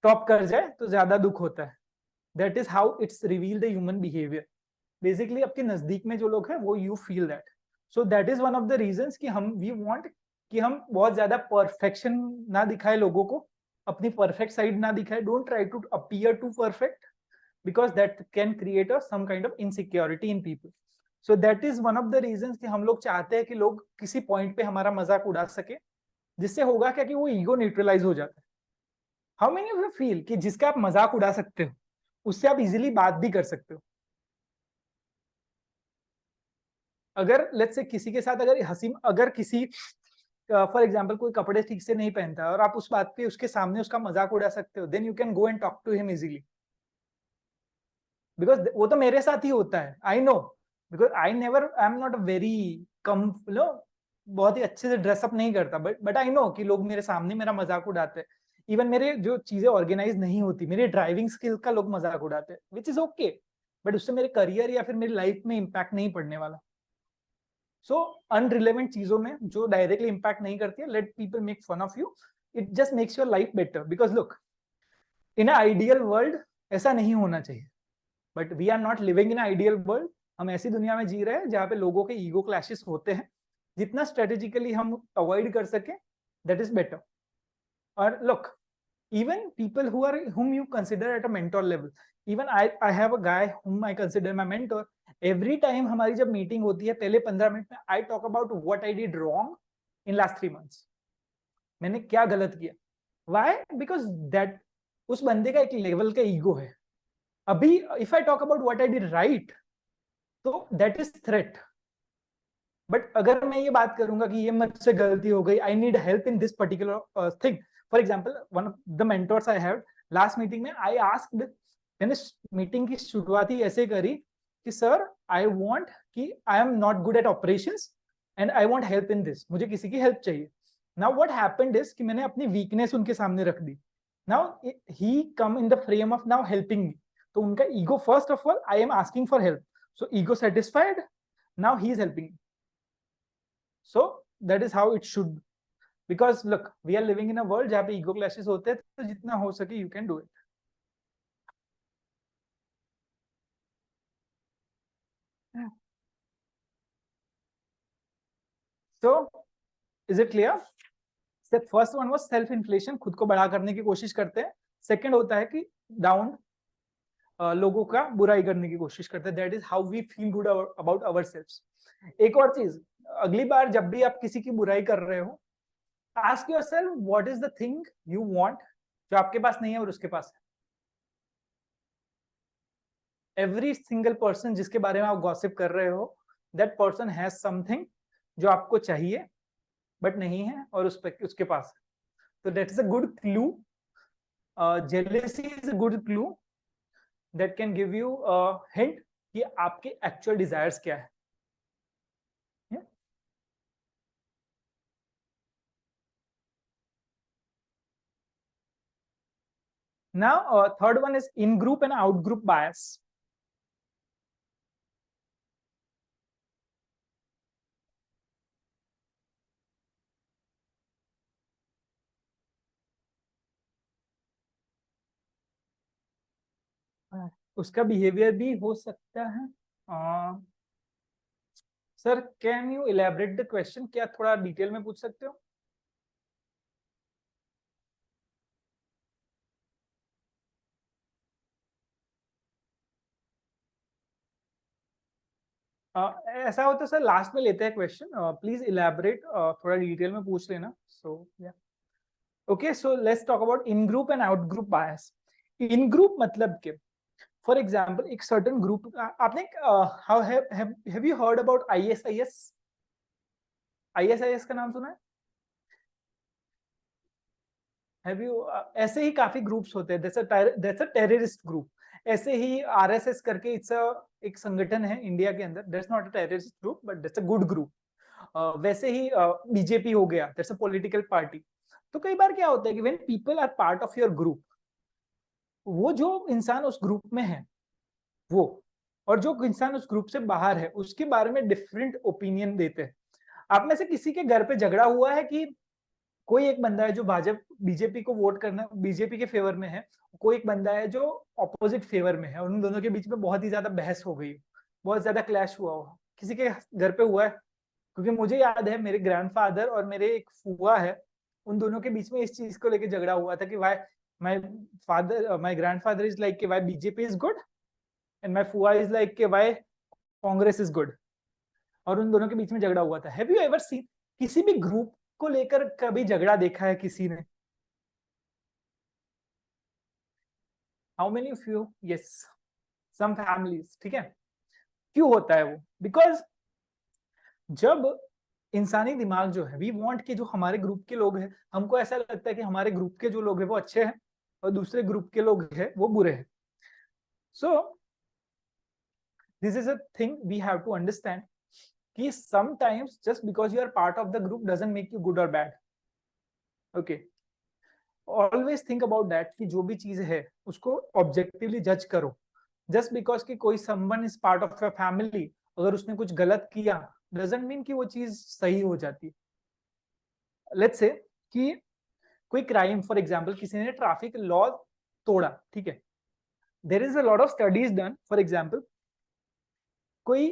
टॉप कर जाए तो ज्यादा दुख होता है। That is how it's reveal the human behaviour. Basically आपके नजदीक में जो लोग हैं वो you feel that. So that is one of the reasons कि हम वी वांट कि हम बहुत ज्यादा परफेक्शन ना दिखाए लोगों को, अपनी परफेक्ट साइड ना दिखाए। Don't try to appear to perfect, because that can create a some kind of insecurity in people. So that is one of the reasons कि हम लोग चाहते हैं कि लोग किसी पॉइंट पे हमारा मजाक उड़ा सके, जिससे होगा क्या कि वो ईगो न्यूट्रलाइज हो जाता है। How many of you feel कि जिसका आप मजाक उड़ा सकते हो उससे आप इजीली बात भी कर सकते हो? अगर लेट्स से किसी के साथ अगर किसी फॉर एग्जाम्पल कोई कपड़े ठीक से नहीं पहनता और आप उस बात पे उसके सामने उसका मजाक उड़ा सकते हो, then you can go and talk to him easily, because वो तो मेरे साथ ही होता है, I know, because I am not a very come बहुत ही अच्छे से ड्रेसअप नहीं करता, बट आई नो कि लोग मेरे सामने मेरा मजाक उड़ाते हैं। इवन मेरे जो चीजें ऑर्गेनाइज नहीं होती, मेरे ड्राइविंग स्किल का लोग मजाक उड़ाते हैं, विच इज ओके, बट उससे मेरे करियर या फिर मेरी लाइफ में इम्पैक्ट नहीं पड़ने वाला। सो अनरिलेवेंट चीजों में जो डायरेक्टली इंपैक्ट नहीं करती है, let people make fun of you, it just makes your life better, because look, in ideal world ऐसा नहीं होना चाहिए, but we are not living in ideal world. हम ऐसी दुनिया में जी रहे हैं जहाँ पे लोगों के ईगो क्लैशेस होते हैं, जितना स्ट्रेटेजिकली हम अवॉइड कर सके दैट इज बेटर। और look, even people whom you consider at a mentor level, even I have a guy whom I consider my mentor, every time हमारी जब मीटिंग होती है पहले 15 मिनट में I talk about what I did wrong in last 3 months, मैंने क्या गलत किया। why? because that उस बंदे का एक लेवल का ईगो है। अभी if I talk about what I did right, तो that is threat, बट अगर मैं ये बात करूंगा कि ये मुझसे गलती हो गई, I need help in this particular thing, for example one of the mentors I have, last meeting में आई आस्क्ड, मैंने मीटिंग की शुरुआत ही ऐसे करी कि सर आई वांट कि आई am not good at operations and I want help in this, मुझे किसी की हेल्प चाहिए। नाउ व्हाट हैपेंड इज कि मैंने अपनी वीकनेस उनके सामने रख दी। Now he come in the frame of now helping me, तो उनका ego, first of all I am asking for help, so ego satisfied, now he is helping me. So that is how it should, because look, we are living in a world जहाँ पे ego clashes होते हैं, तो जितना हो सके you can do it. So is it clear? Step first one was self inflation, खुद को बड़ा करने की कोशिश करते हैं। सेकंड होता है कि डाउन लोगों का बुराई करने की कोशिश करते हैं, that is how we feel good about ourselves. एक और चीज, अगली बार जब भी आप किसी की बुराई कर रहे हो, ask yourself what is the thing you want जो आपके पास नहीं है और उसके पास है। एवरी सिंगल पर्सन जिसके बारे में आप गॉसिप कर रहे हो, दैट पर्सन हैज समथिंग जो आपको चाहिए बट नहीं है और उसके पास है, तो that is a good clue. Jealousy is a good clue that can give you hint कि आपके एक्चुअल डिजायर्स क्या है। Now, third one is in-group and out-group bias. उसका बिहेवियर भी हो सकता है। Sir can you elaborate the question, क्या थोड़ा डिटेल में पूछ सकते हो? ऐसा हो तो सर लास्ट में लेते हैं क्वेश्चन, प्लीज इलेबरेट, थोड़ा डिटेल में पूछ लेना। सो या okay, so let's talk about in group and out group bias. In group मतलब के, फॉर एग्जांपल एक सर्टेन ग्रुप, आपने how have you heard about ISIS? ISIS का नाम सुना है? हैव यू ऐसे ही काफी ग्रुप्स होते हैं, दैट्स अ टेररिस्ट ग्रुप। ऐसे ही आरएसएस करके एक संगठन है इंडिया के अंदर, that's not a terrorist group but that's a good group. वैसे ही बीजेपी हो गया, दैट्स अ पॉलिटिकल पार्टी। तो कई बार क्या होता है कि when people are part of your group, वो जो इंसान उस ग्रुप में है वो, और जो इंसान उस ग्रुप से बाहर है उसके बारे में डिफरेंट ओपिनियन देते हैं। आप में से किसी के घर पे झगड़ा हुआ है कि कोई एक बंदा है जो बीजेपी को वोट करना, बीजेपी के फेवर में है, कोई एक बंदा है जो ऑपोजिट फेवर में है, और उन दोनों के बीच में बहुत ही ज्यादा बहस हो गई, बहुत ज्यादा क्लैश हुआ हो, किसी के घर पे हुआ है? क्योंकि मुझे याद है मेरे ग्रैंडफादर और मेरे एक फूआ है, उन दोनों के बीच में इस चीज को लेकर झगड़ा हुआ था कि why my grandfather is like why BJP is good and my फूआ is like why Congress is good, और उन दोनों के बीच में झगड़ा हुआ था। हैव यू एवर सीन किसी भी ग्रुप को लेकर कभी झगड़ा देखा है किसी ने? How many of you? Yes, some families, ठीक है। क्यों होता है वो? बिकॉज जब इंसानी दिमाग जो है, वी वांट कि जो हमारे ग्रुप के लोग हैं, हमको ऐसा लगता है कि हमारे ग्रुप के जो लोग हैं वो अच्छे हैं और दूसरे ग्रुप के लोग हैं वो बुरे हैं. So this is a thing we have to understand कि sometimes just because you are part of the group doesn't make you good और bad. Okay, always think about that कि जो भी चीज है उसको ऑब्जेक्टिवली जज करो. जस्ट बिकॉज कि कोई someone is part of a family, अगर उसने कुछ गलत किया डजंट मीन कि वो चीज सही हो जाती. लेट्स से कि कोई क्राइम, फॉर एग्जांपल किसी ने ट्रैफिक लॉ तोड़ा, ठीक है, there is a lot of studies done. For example कोई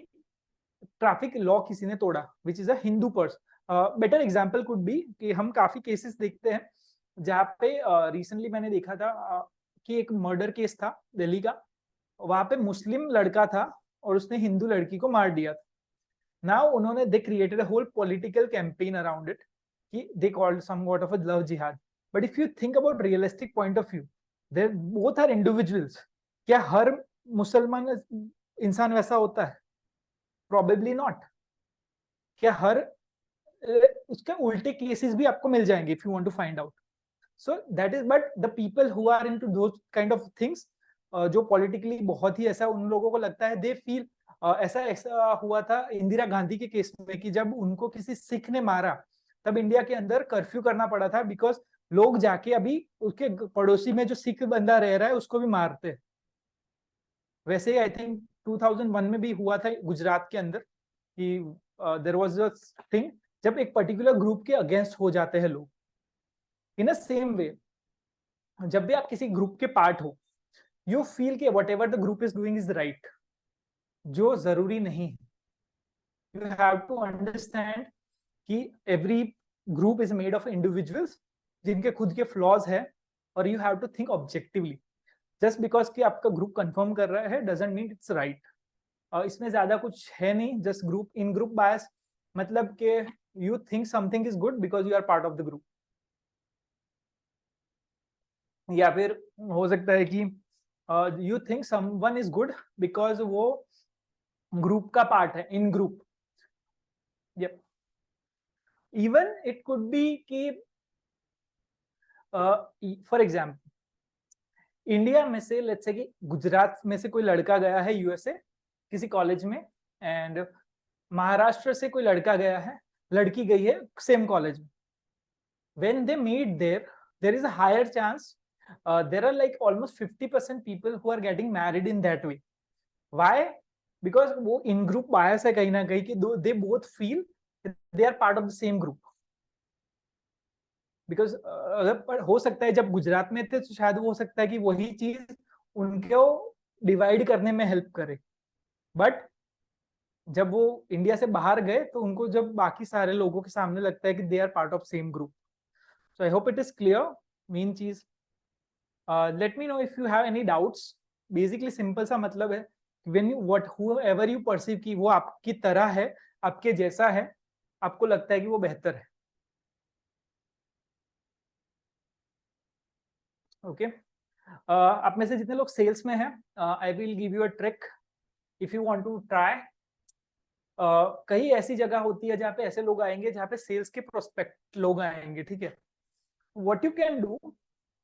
ट्रैफिक लॉ किसी ने तोड़ा which is a Hindu person. Better example could be कि हम काफी केसेस देखते हैं जहाँ पे रिसेंटली मैंने देखा था कि एक मर्डर केस था दिल्ली का. वहां पे मुस्लिम लड़का था और उसने हिंदू लड़की को मार दिया था. नाउ उन्होंने they created a whole political campaign around it कि they called somewhat of a love जिहाद. But if you think about realistic point of view, they both are individuals. क्या हर मुसलमान इंसान वैसा होता है? Probably not. क्या हर उसके उल्टे केसेस भी आपको मिल जाएंगे if you want to find out. So that is, but the people who are into those kind of things, जो पॉलिटिकली बहुत ही ऐसा उन लोगों को लगता है, दे फील ऐसा हुआ था इंदिरा गांधी के केस में कि जब उनको किसी सिख ने मारा तब इंडिया के अंदर कर्फ्यू करना पड़ा था बिकॉज लोग जाके अभी उसके पड़ोसी में जो सिख बंदा रह रहा है उसको भी मारते हैं. वैसे ही आई थिंक 2001 में भी हुआ था गुजरात के अंदर कि देयर वाज अ थिंग जब एक पर्टिकुलर ग्रुप के अगेंस्ट हो जाते हैं लोग. इन अ सेम वे, जब भी आप किसी ग्रुप के पार्ट हो, यू फील कि whatever the group is doing is right, जो जरूरी नहीं है. यू हैव टू अंडरस्टैंड कि every group is made of individuals जिनके खुद के फ्लॉज है, और you have to think objectively. Just because कि आपका ग्रुप कंफर्म कर रहा है डजंट मीन इट्स राइट. इसमें ज्यादा कुछ है नहीं, just group in group bias, मतलब कि you think something is good because you are part of the group. या फिर हो सकता है कि you think someone is good because वो ग्रुप का पार्ट है, in group. Even it could be कि फॉर एग्जाम्पल इंडिया में से लेट्स से कि गुजरात में से कोई लड़का गया है यूएसए किसी कॉलेज में, एंड महाराष्ट्र से कोई लड़का गया है, लड़की गई है सेम कॉलेज में. when they meet there is a higher chance, there are like almost 50% people who are getting married in that way. Why? Because वो in group bias है कहीं ना कहीं कि they both feel they are part of the same group. Because अगर हो सकता है जब गुजरात में थे तो शायद वो हो सकता है कि वही चीज उनको डिवाइड करने में हेल्प करे. बट जब वो इंडिया से बाहर गए तो उनको जब बाकी सारे लोगों के सामने लगता है कि they are part of same group. So I hope it is clear main चीज. Let me know if you have any doubts. Basically simple सा मतलब है when you what whoever you perceive कि वो आपकी तरह है, आपके जैसा है, आपको लगता है कि वो बेहतर है. ओके आप में से जितने लोग सेल्स में हैं, I will give you a trick if you want to try. कई ऐसी जगह होती है जहाँ पे ऐसे लोग आएंगे जहाँ पे सेल्स के प्रोस्पेक्ट लोग आएंगे, ठीक है. व्हाट यू कैन डू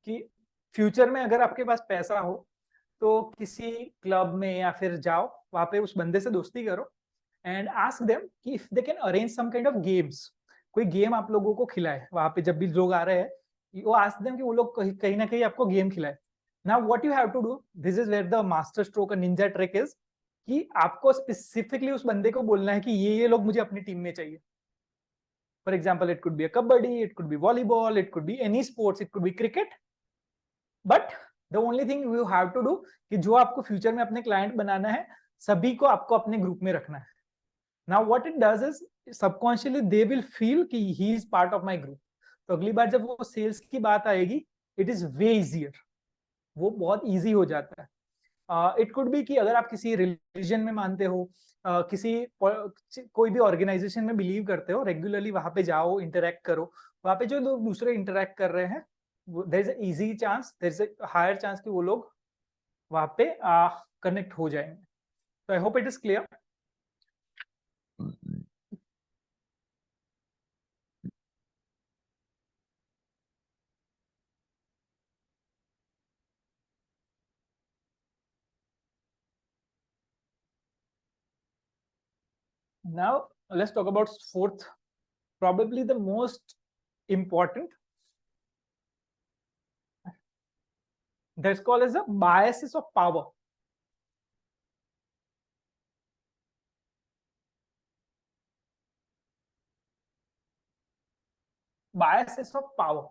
कि फ्यूचर में अगर आपके पास पैसा हो तो किसी क्लब में या फिर जाओ वहां पे उस बंदे से दोस्ती करो एंड आस्क देम कि if they can arrange some kind of games. कोई गेम आप लोगों को खिलाए वहां पे जब भी लोग आ रहे हैं, वो आस्क देम कि वो लोग कहीं ना कहीं आपको गेम खिलाए. Now what you have to do, this is where the master stroke ninja trick is कि आपको स्पेसिफिकली उस बंदे को बोलना है कि ये लोग मुझे अपनी टीम में चाहिए. For example it could be kabaddi, it could be volleyball, it could be any sports, it could be cricket. But the only thing you have to do कि जो आपको फ्यूचर में अपने क्लाइंट बनाना है सभी को आपको अपने ग्रुप में रखना है. Now what it does is subconsciously they will feel कि he is part of my group. तो अगली बार जब वो सेल्स की बात आएगी इट इज वे इजियर, वो बहुत इजी हो जाता है. इट कुड बी कि अगर आप किसी रिलीजन में मानते हो, किसी कोई भी ऑर्गेनाइजेशन में बिलीव करते हो, रेगुलरली वहां पे जाओ, इंटरेक्ट करो. वहां पे जो लोग दूसरे इंटरेक्ट कर रहे हैं there is easy chance, there is higher chance कि वो लोग वहां पे कनेक्ट हो जाएंगे. तो I hope it is clear. Now let's talk about fourth, probably the most important. That's called as the biases of power. Biases of power.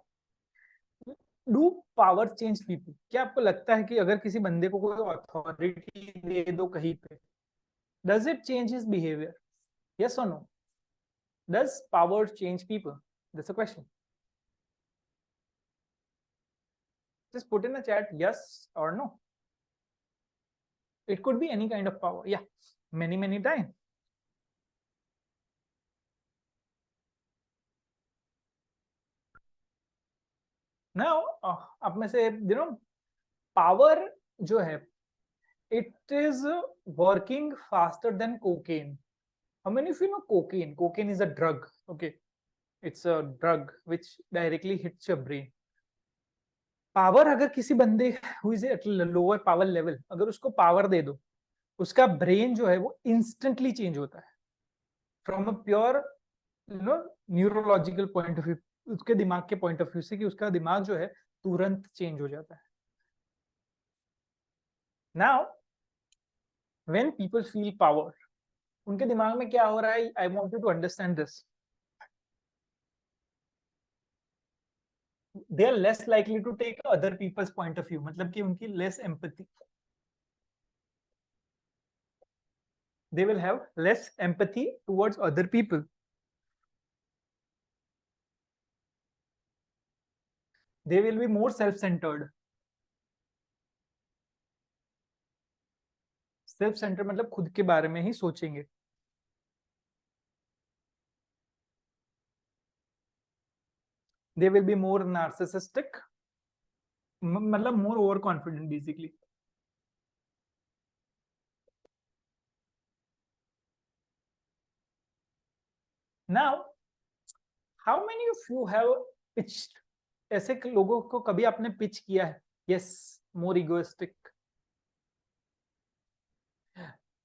Do power change people? क्या आपको लगता है कि अगर किसी बंदे को कोई अथॉरिटी दे दो कहीं पे, does it change his behaviour? Yes और no? Does power change people? That's a question. Just put in a chat yes or no. It could be any kind of power. Yeah, many times. Now आप में से power जो है, it is working faster than cocaine. How many of you know cocaine? Cocaine is a drug. Okay, it's a drug which directly hits your brain. Power अगर किसी बंदे who is at lower power level, अगर उसको power दे दो, उसका brain जो है वो इंस्टेंटली चेंज होता है from a pure neurological point of view. उसके दिमाग के पॉइंट ऑफ व्यू से कि उसका दिमाग जो है तुरंत चेंज हो जाता है. Now when people feel power, उनके दिमाग में क्या हो रहा है? I want you to understand this. They are less likely to take other people's point of view, मतलब कि उनकी less empathy. They will have less empathy towards other people. They will be more self-centered. Self-centered मतलब खुद के बारे में ही सोचेंगे. They will be more narcissistic, मतलब more overconfident basically. Now, how many of you have pitched? ऐसे लोगों को कभी आपने पिच किया है? Yes, more egoistic.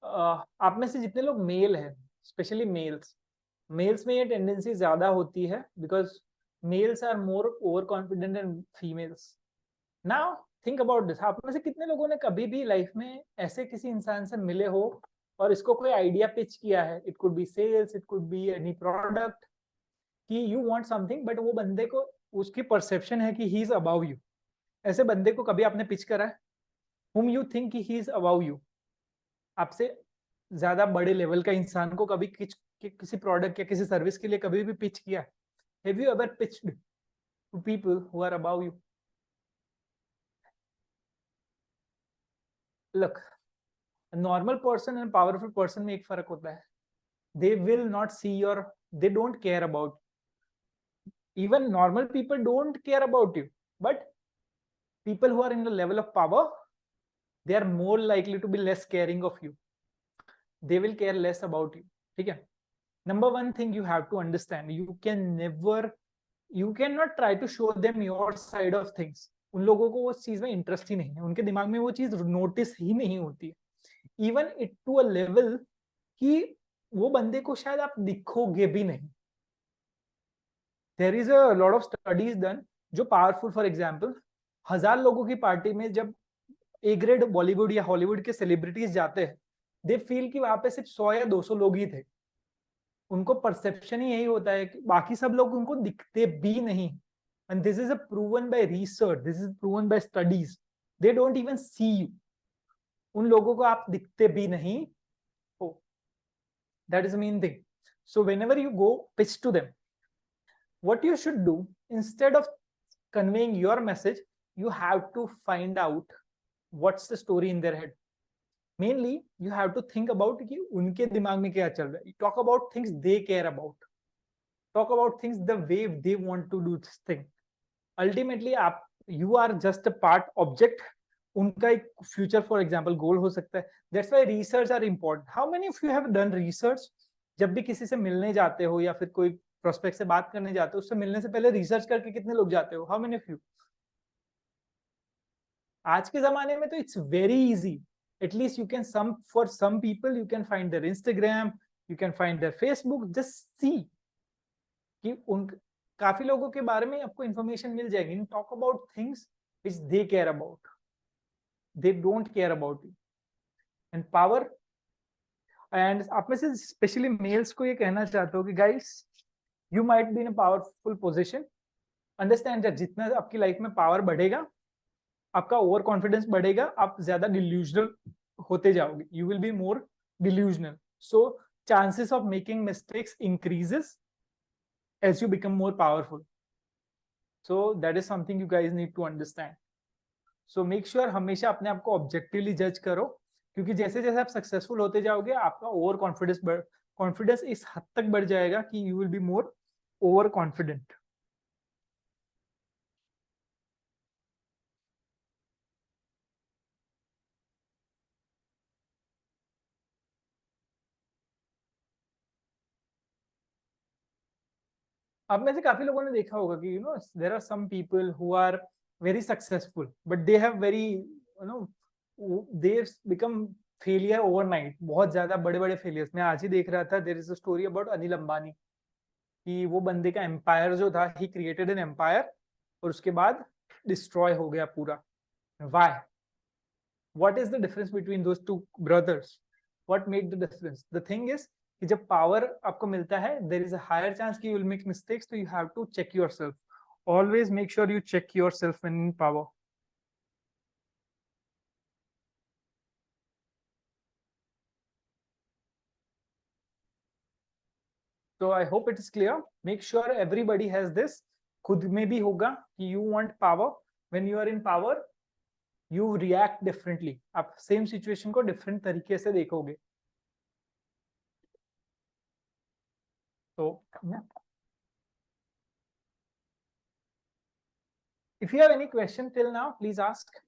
आप में से जितने लोग मेल हैं, स्पेशली मेल्स में ये टेंडेंसी ज्यादा होती है because males are more over confident and females. Now think about this. आप में से कितने लोगों ने कभी भी लाइफ में ऐसे किसी इंसान से मिले हो और इसको कोई आइडिया पिच किया है? It could be sales, it could be any product, कि यू वांट समथिंग बट वो बंदे को उसकी परसेप्शन है कि ही इज अबाउ यू. ऐसे बंदे को कभी आपने पिच करा है? whom you think he is above you, आपसे ज्यादा बड़े लेवल का इंसान को कभी किसी प्रोडक्ट या किसी सर्विस के लिए कभी भी पिच किया? Have you ever pitched to people who are above you? Look, normal person and powerful person में एक फर्क होता है. They will not see your, they don't care about. Even normal people don't care about you, but people who are in the level of power, they are more likely to be less caring of you. They will care less about you. ठीक है? Number one thing you have to understand, you cannot try to show them your side of things. उन लोगों को उस चीज में interest ही नहीं है, उनके दिमाग में वो चीज नोटिस ही नहीं होती है. Even it to a level कि वो बंदे को शायद आप दिखोगे भी नहीं. There is a lot of studies done जो पावरफुल, फॉर एग्जांपल 1000 लोगों की पार्टी में जब ए ग्रेड बॉलीवुड या हॉलीवुड के सेलिब्रिटीज जाते हैं, दे फील कि वहां पे सिर्फ 100 या 200 लोग ही थे. उनको परसेप्शन ही यही होता है कि बाकी सब लोग उनको दिखते भी नहीं. And this is a proven by research, this is proven by studies. They don't even see you. उन लोगों को आप दिखते भी नहीं हो. That is the main thing. So whenever you go pitch to them, what you should do, instead of conveying your message, you have to find out what's the story in their head. Mainly you have to think about कि उनके दिमाग में क्या चल रहा है. Talk about things they care about. Talk about things the way they want to do this thing. Ultimately आप, you are just a part object. उनका एक फ्यूचर फॉर एग्जाम्पल गोल हो सकता है. That's why research are important. How many of you have done research? जब भी किसी से मिलने जाते हो या फिर कोई प्रोस्पेक्ट से बात करने जाते हो, उससे मिलने से पहले रिसर्च करके कितने लोग जाते हो? How many of you? आज के जमाने में तो it's very easy. At least you can some for some people you can find their Instagram, You can find their Facebook. Just see कि उन काफी लोगों के बारे में आपको इंफॉर्मेशन मिल जाएगी. Talk about things which they care about. They don't care about you. And power. And आप में से स्पेशली मेल्स को ये कहना चाहता हूँ कि guys, you might be in a powerful position. Understand that जितना आपकी लाइफ में पावर बढ़ेगा, आपका ओवर कॉन्फिडेंस बढ़ेगा, आप ज्यादा डिल्यूजनल होते जाओगे. You will be more delusional. So chances of making mistakes increases as you become more powerful. So that is something you guys need to understand. So make sure हमेशा अपने आप को objectively जज करो, क्योंकि जैसे जैसे आप सक्सेसफुल होते जाओगे, आपका ओवर कॉन्फिडेंस इस हद तक बढ़ जाएगा कि you will be more over confident. अब में से काफी लोगों ने देखा होगा कि there are some people who are very successful but they have very they become failure overnight. बहुत ज्यादा बड़े बड़े फेलियर्स. मैं आज ही देख रहा था, there is a story about Anil Ambani, कि वो बंदे का एम्पायर जो था, ही क्रिएटेड एन एम्पायर और उसके बाद डिस्ट्रॉय हो गया पूरा. Why? What is the difference between those two brothers? What made the difference? The thing is कि जब पावर आपको मिलता है, there is a higher chance कि यू विल मेक मिस्टेक्स, तो you have to check yourself. Always make sure you check yourself when in power. So I hope it is clear. Make sure everybody has this. खुद में भी होगा कि you want power. When you are in power, you react differently. आप same situation को different तरीके से देखोगे. So if you have any question till now, please ask.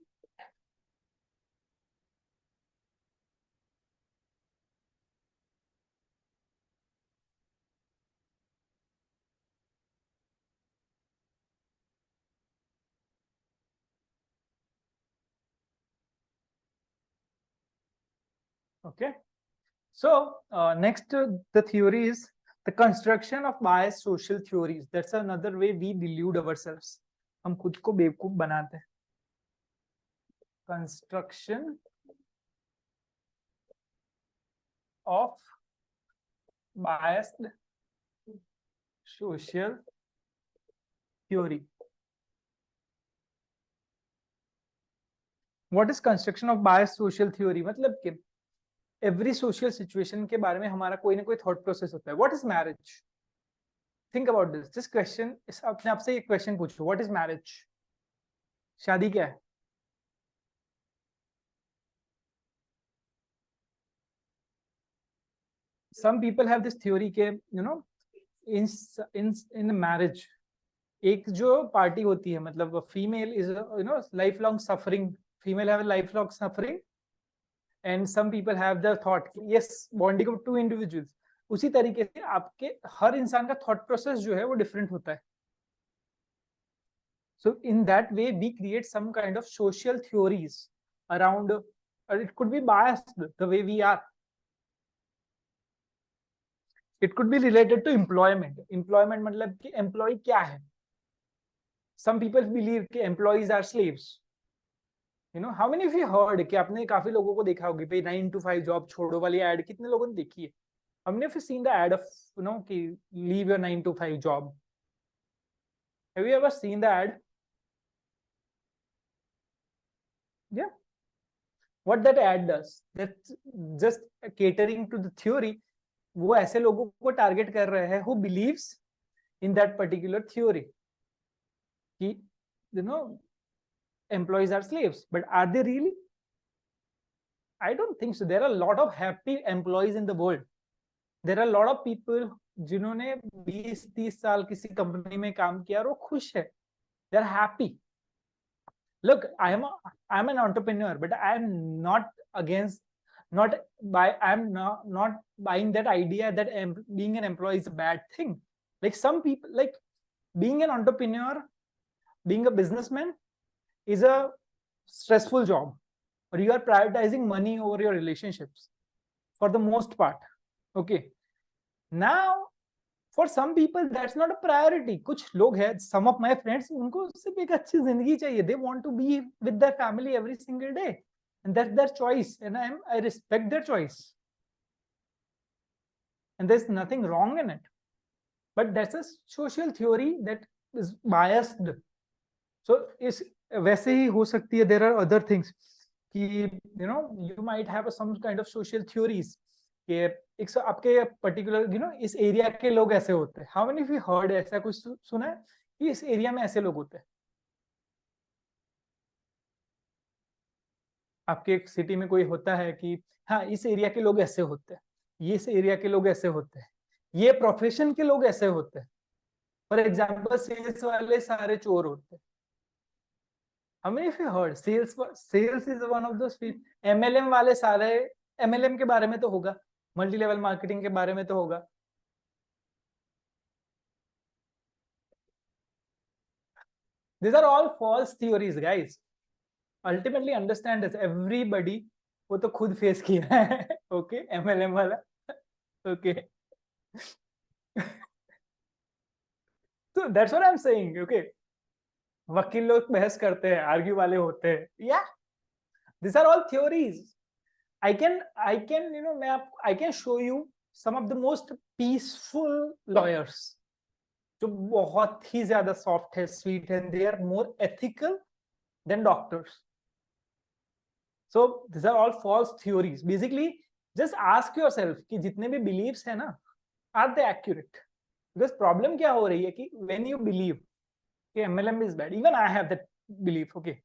Okay. So next, the theory is the construction of biased social theories. That's another way we delude ourselves. हम खुद को बेवकूफ बनाते हैं. Construction of biased social theory. What is construction of biased social theory? मतलब कि every social situation के बारे में हमारा कोई ना कोई thought process होता है. What is marriage? Think about this. This question, अपने आप से एक question पूछो. What is marriage? शादी क्या है? Some people have this theory के in marriage एक जो पार्टी होती है, मतलब female is lifelong suffering. Female have a lifelong suffering. And some people have the thought, yes, bonding of two individuals. उसी तरीके से आपके हर इंसान का थॉट प्रोसेस जो है वो डिफरेंट होता है. So in that way we create some kind of social theories around, or it could be biased the way we are. It could be related to employment. Employment मतलब कि employee क्या है? Some people believe कि employees are slaves. How many of you heard कि आपने काफी लोगों को देखा होगी भाई 9 to 5 जॉब छोड़ो वाली एड कितने लोगों ने देखी है? How many of you seen the ad of कि leave your 9 to 5 job? Have you ever seen the ad? Yeah. What that ad does, that's just catering to the theory. वो ऐसे लोगों को टारगेट कर रहे हैं who believes in that particular theory कि employees are slaves, but are they really? I don't think so. There are a lot of happy employees in the world. There are a lot of people जिन्होंने 20-30 साल किसी company में काम किया और वो खुश है. They are happy. Look, I'm an entrepreneur, but I'm not against, I'm not buying that idea that being an employee is a bad thing. Like some people, like being an entrepreneur, being a businessman is a stressful job, or you are prioritizing money over your relationships for the most part. Okay, Now for some people that's not a priority. कुछ लोग हैं, some of my friends, उनको सिर्फ एक अच्छी जिंदगी चाहिए. They want to be with their family every single day, and that's their choice, and I respect their choice, and there's nothing wrong in it. But that's a social theory that is biased. So इस वैसे ही हो सकती है. There are other things कि you might have some kind of social theories कि एक आपके particular इस एरिया के लोग ऐसे होते हैं. How many of you heard, ऐसा कुछ सुना है कि इस एरिया में ऐसे लोग होते हैं? आपके एक सिटी में कोई होता है कि हाँ इस एरिया के लोग ऐसे होते हैं, ये इस एरिया के लोग ऐसे होते हैं, ये प्रोफेशन के लोग ऐसे होते हैं. फॉर एग्जाम्पल सेल्स वाले सारे चोर होते हैं. How many of you heard sales is one of those field. MLM वाले सारे, MLM के बारे में तो होगा, मल्टी लेवल मार्केटिंग के बारे में तो होगा. These are all false theories, guys. Ultimately understand this. Everybody वो तो खुद फेस किया है. Okay, MLM वाला. Okay. So that's what I'm saying. Okay. वकील लोग बहस करते हैं, आर्ग्यू वाले होते हैं. Yeah. These are all theories. I can I can show you some of the most peaceful lawyers जो बहुत ही ज्यादा सॉफ्ट है, स्वीट है, they are more ethical than doctors. So these are all false theories. Basically just ask yourself कि जितने भी beliefs है ना, are they accurate? Because problem क्या हो रही है कि when you believe कि MLM is bad, even I have that belief. Okay,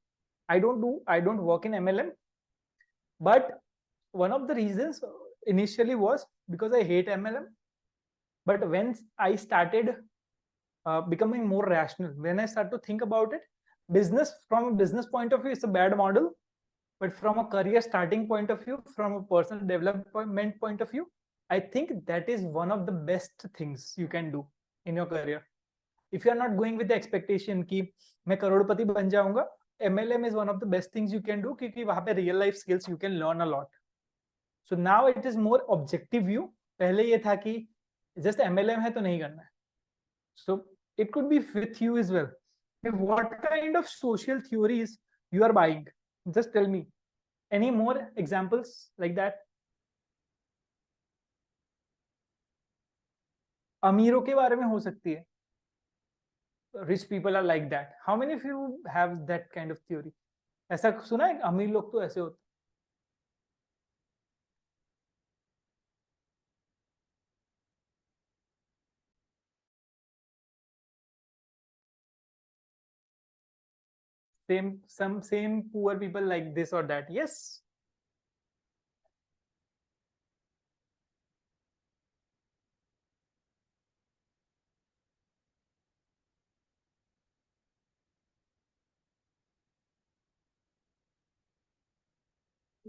I don't work in MLM, but one of the reasons initially was because I hate MLM. But when I started becoming more rational, when I start to think about it, business from a business point of view is a bad model, but from a career starting point of view, from a personal development point of view, I think that is one of the best things you can do in your career. If you are not going with the expectation कि मैं करोड़पति बन जाऊंगा, MLM is one of the best things you can do क्योंकि वहां पे real life skills you can learn a lot. So now it is more objective view. पहले ये था कि just MLM है तो नहीं करना है. So it could be with you as well. What kind of social theories you are buying? Just tell me. Any more examples like that? अमीरों के बारे में हो सकती है. Rich people are like that. How many of you have that kind of theory? ऐसा सुना है अमीर लोग तो ऐसे होते. Same poor people like this or that. Yes.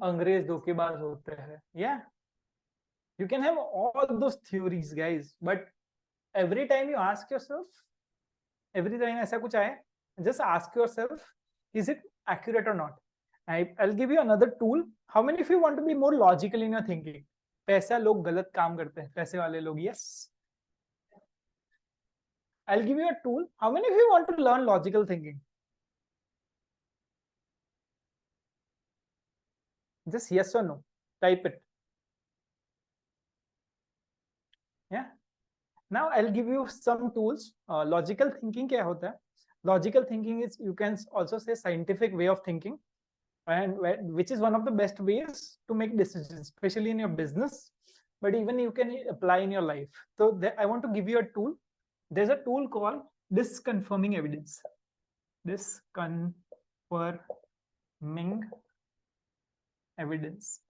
अंग्रेज धोखेबाज होते हैं. Yeah, you can have all those theories, guys, but every time you ask yourself, every time ऐसा कुछ आए, just ask yourself, is it accurate or not? I'll give you another tool. How many of you want to be more logical in your thinking? पैसा लोग गलत काम करते हैं, पैसे वाले लोग. Yes. I'll give you a tool. How many of you want to learn logical thinking? Just yes or no. Type it. Yeah. Now I'll give you some tools. Logical thinking क्या होता है? Logical thinking is, you can also say, scientific way of thinking, and which is one of the best ways to make decisions, especially in your business, but even you can apply in your life. So I want to give you a tool. There's a tool called disconfirming evidence. Disconfirming evidence.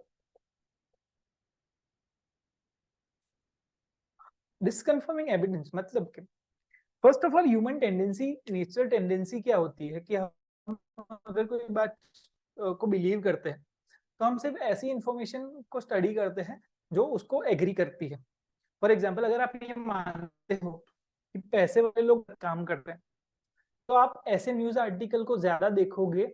Disconfirming evidence मतलब क्या? First of all human tendency, natural tendency क्या होती है कि हम अगर कोई बात को बिलीव करते हैं तो हम सिर्फ ऐसी इंफॉर्मेशन को स्टडी करते हैं जो उसको एग्री करती है. फॉर एग्जाम्पल, अगर आप ये मानते हो कि पैसे वाले लोग काम करते हैं तो आप ऐसे न्यूज आर्टिकल को ज्यादा देखोगे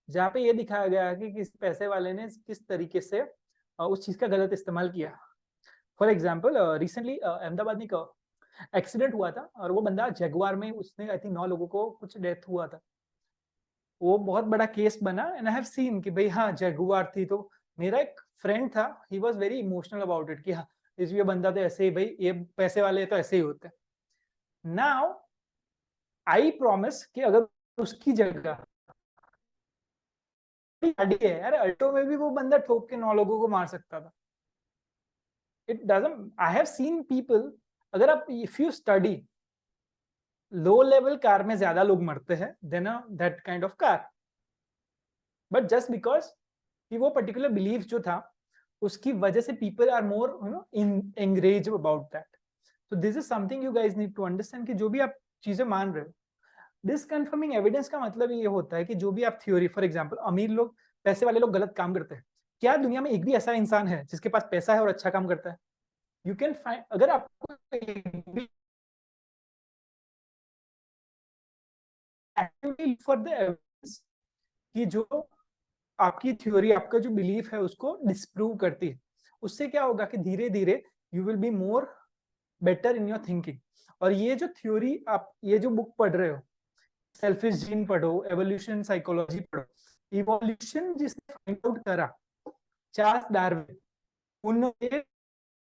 जहाँ पे ये दिखाया गया है कि किस पैसे वाले ने किस तरीके से उस चीज का गलत इस्तेमाल किया. फॉर एग्जाम्पल रिसेंटली अहमदाबाद में एक एक्सीडेंट हुआ था और वो बंदा जगुआर में, उसने आई थिंक 9 लोगों को कुछ डेथ हुआ था। वो बहुत बड़ा केस बना एंड आई हैव सीन कि भाई हाँ जगुआर थी। तो मेरा एक फ्रेंड था, he was very emotional about it कि हाँ इस ये बंदा तो ऐसे ही, भाई ये पैसे वाले तो ऐसे ही होते हैं। नाउ आई प्रॉमिस कि अगर उसकी जगह गाड़ी है यार, अल्टो में भी वो बंदा ठोक के 9 लोगों को मार सकता था। It doesn't, I have seen people, अगर आप if you study, low level car में ज्यादा लोग मरते हैं then that kind of car, but just because कि वो पर्टिकुलर बिलीफ जो था उसकी वजह से people are more you know engage about that. तो this is something you guys need to understand कि जो भी आप चीजें मान रहे हो, डिसकन्फर्मिंग एविडेंस का मतलब ये होता है कि जो भी आप थ्योरी, फॉर एग्जांपल अमीर लोग, पैसे वाले लोग गलत काम करते हैं, क्या दुनिया में एक भी ऐसा इंसान है जिसके पास पैसा है और अच्छा काम करता है? यू कैन फाइंड, अगर आपको फॉर द एविडेंस कि जो आपकी थ्योरी, आपका जो बिलीफ है उसको डिस्प्रूव करती है, उससे क्या होगा कि धीरे धीरे you will be more better in your thinking. और ये जो थ्योरी, आप ये जो बुक पढ़ रहे हो, सेल्फिश जीन पढ़ो, एवोल्यूशन साइकोलॉजी पढ़ो, इवोल्यूशन जिसने फाइंड आउट करा, चार्ल्स डार्विन, उन्होंने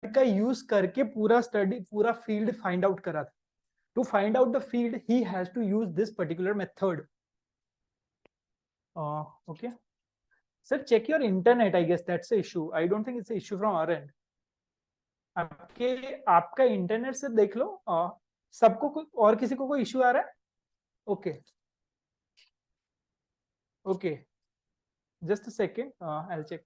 का यूज करके पूरा स्टडी, पूरा फील्ड फाइंड आउट करा था। To find out the field he has to use this particular method. Okay sir, check your internet, I guess that's the issue, I don't think it's a issue from our end. आपका internet से देख लो, सबको और किसी को कोई issue आ रहा है? Okay okay, just a second, I will check.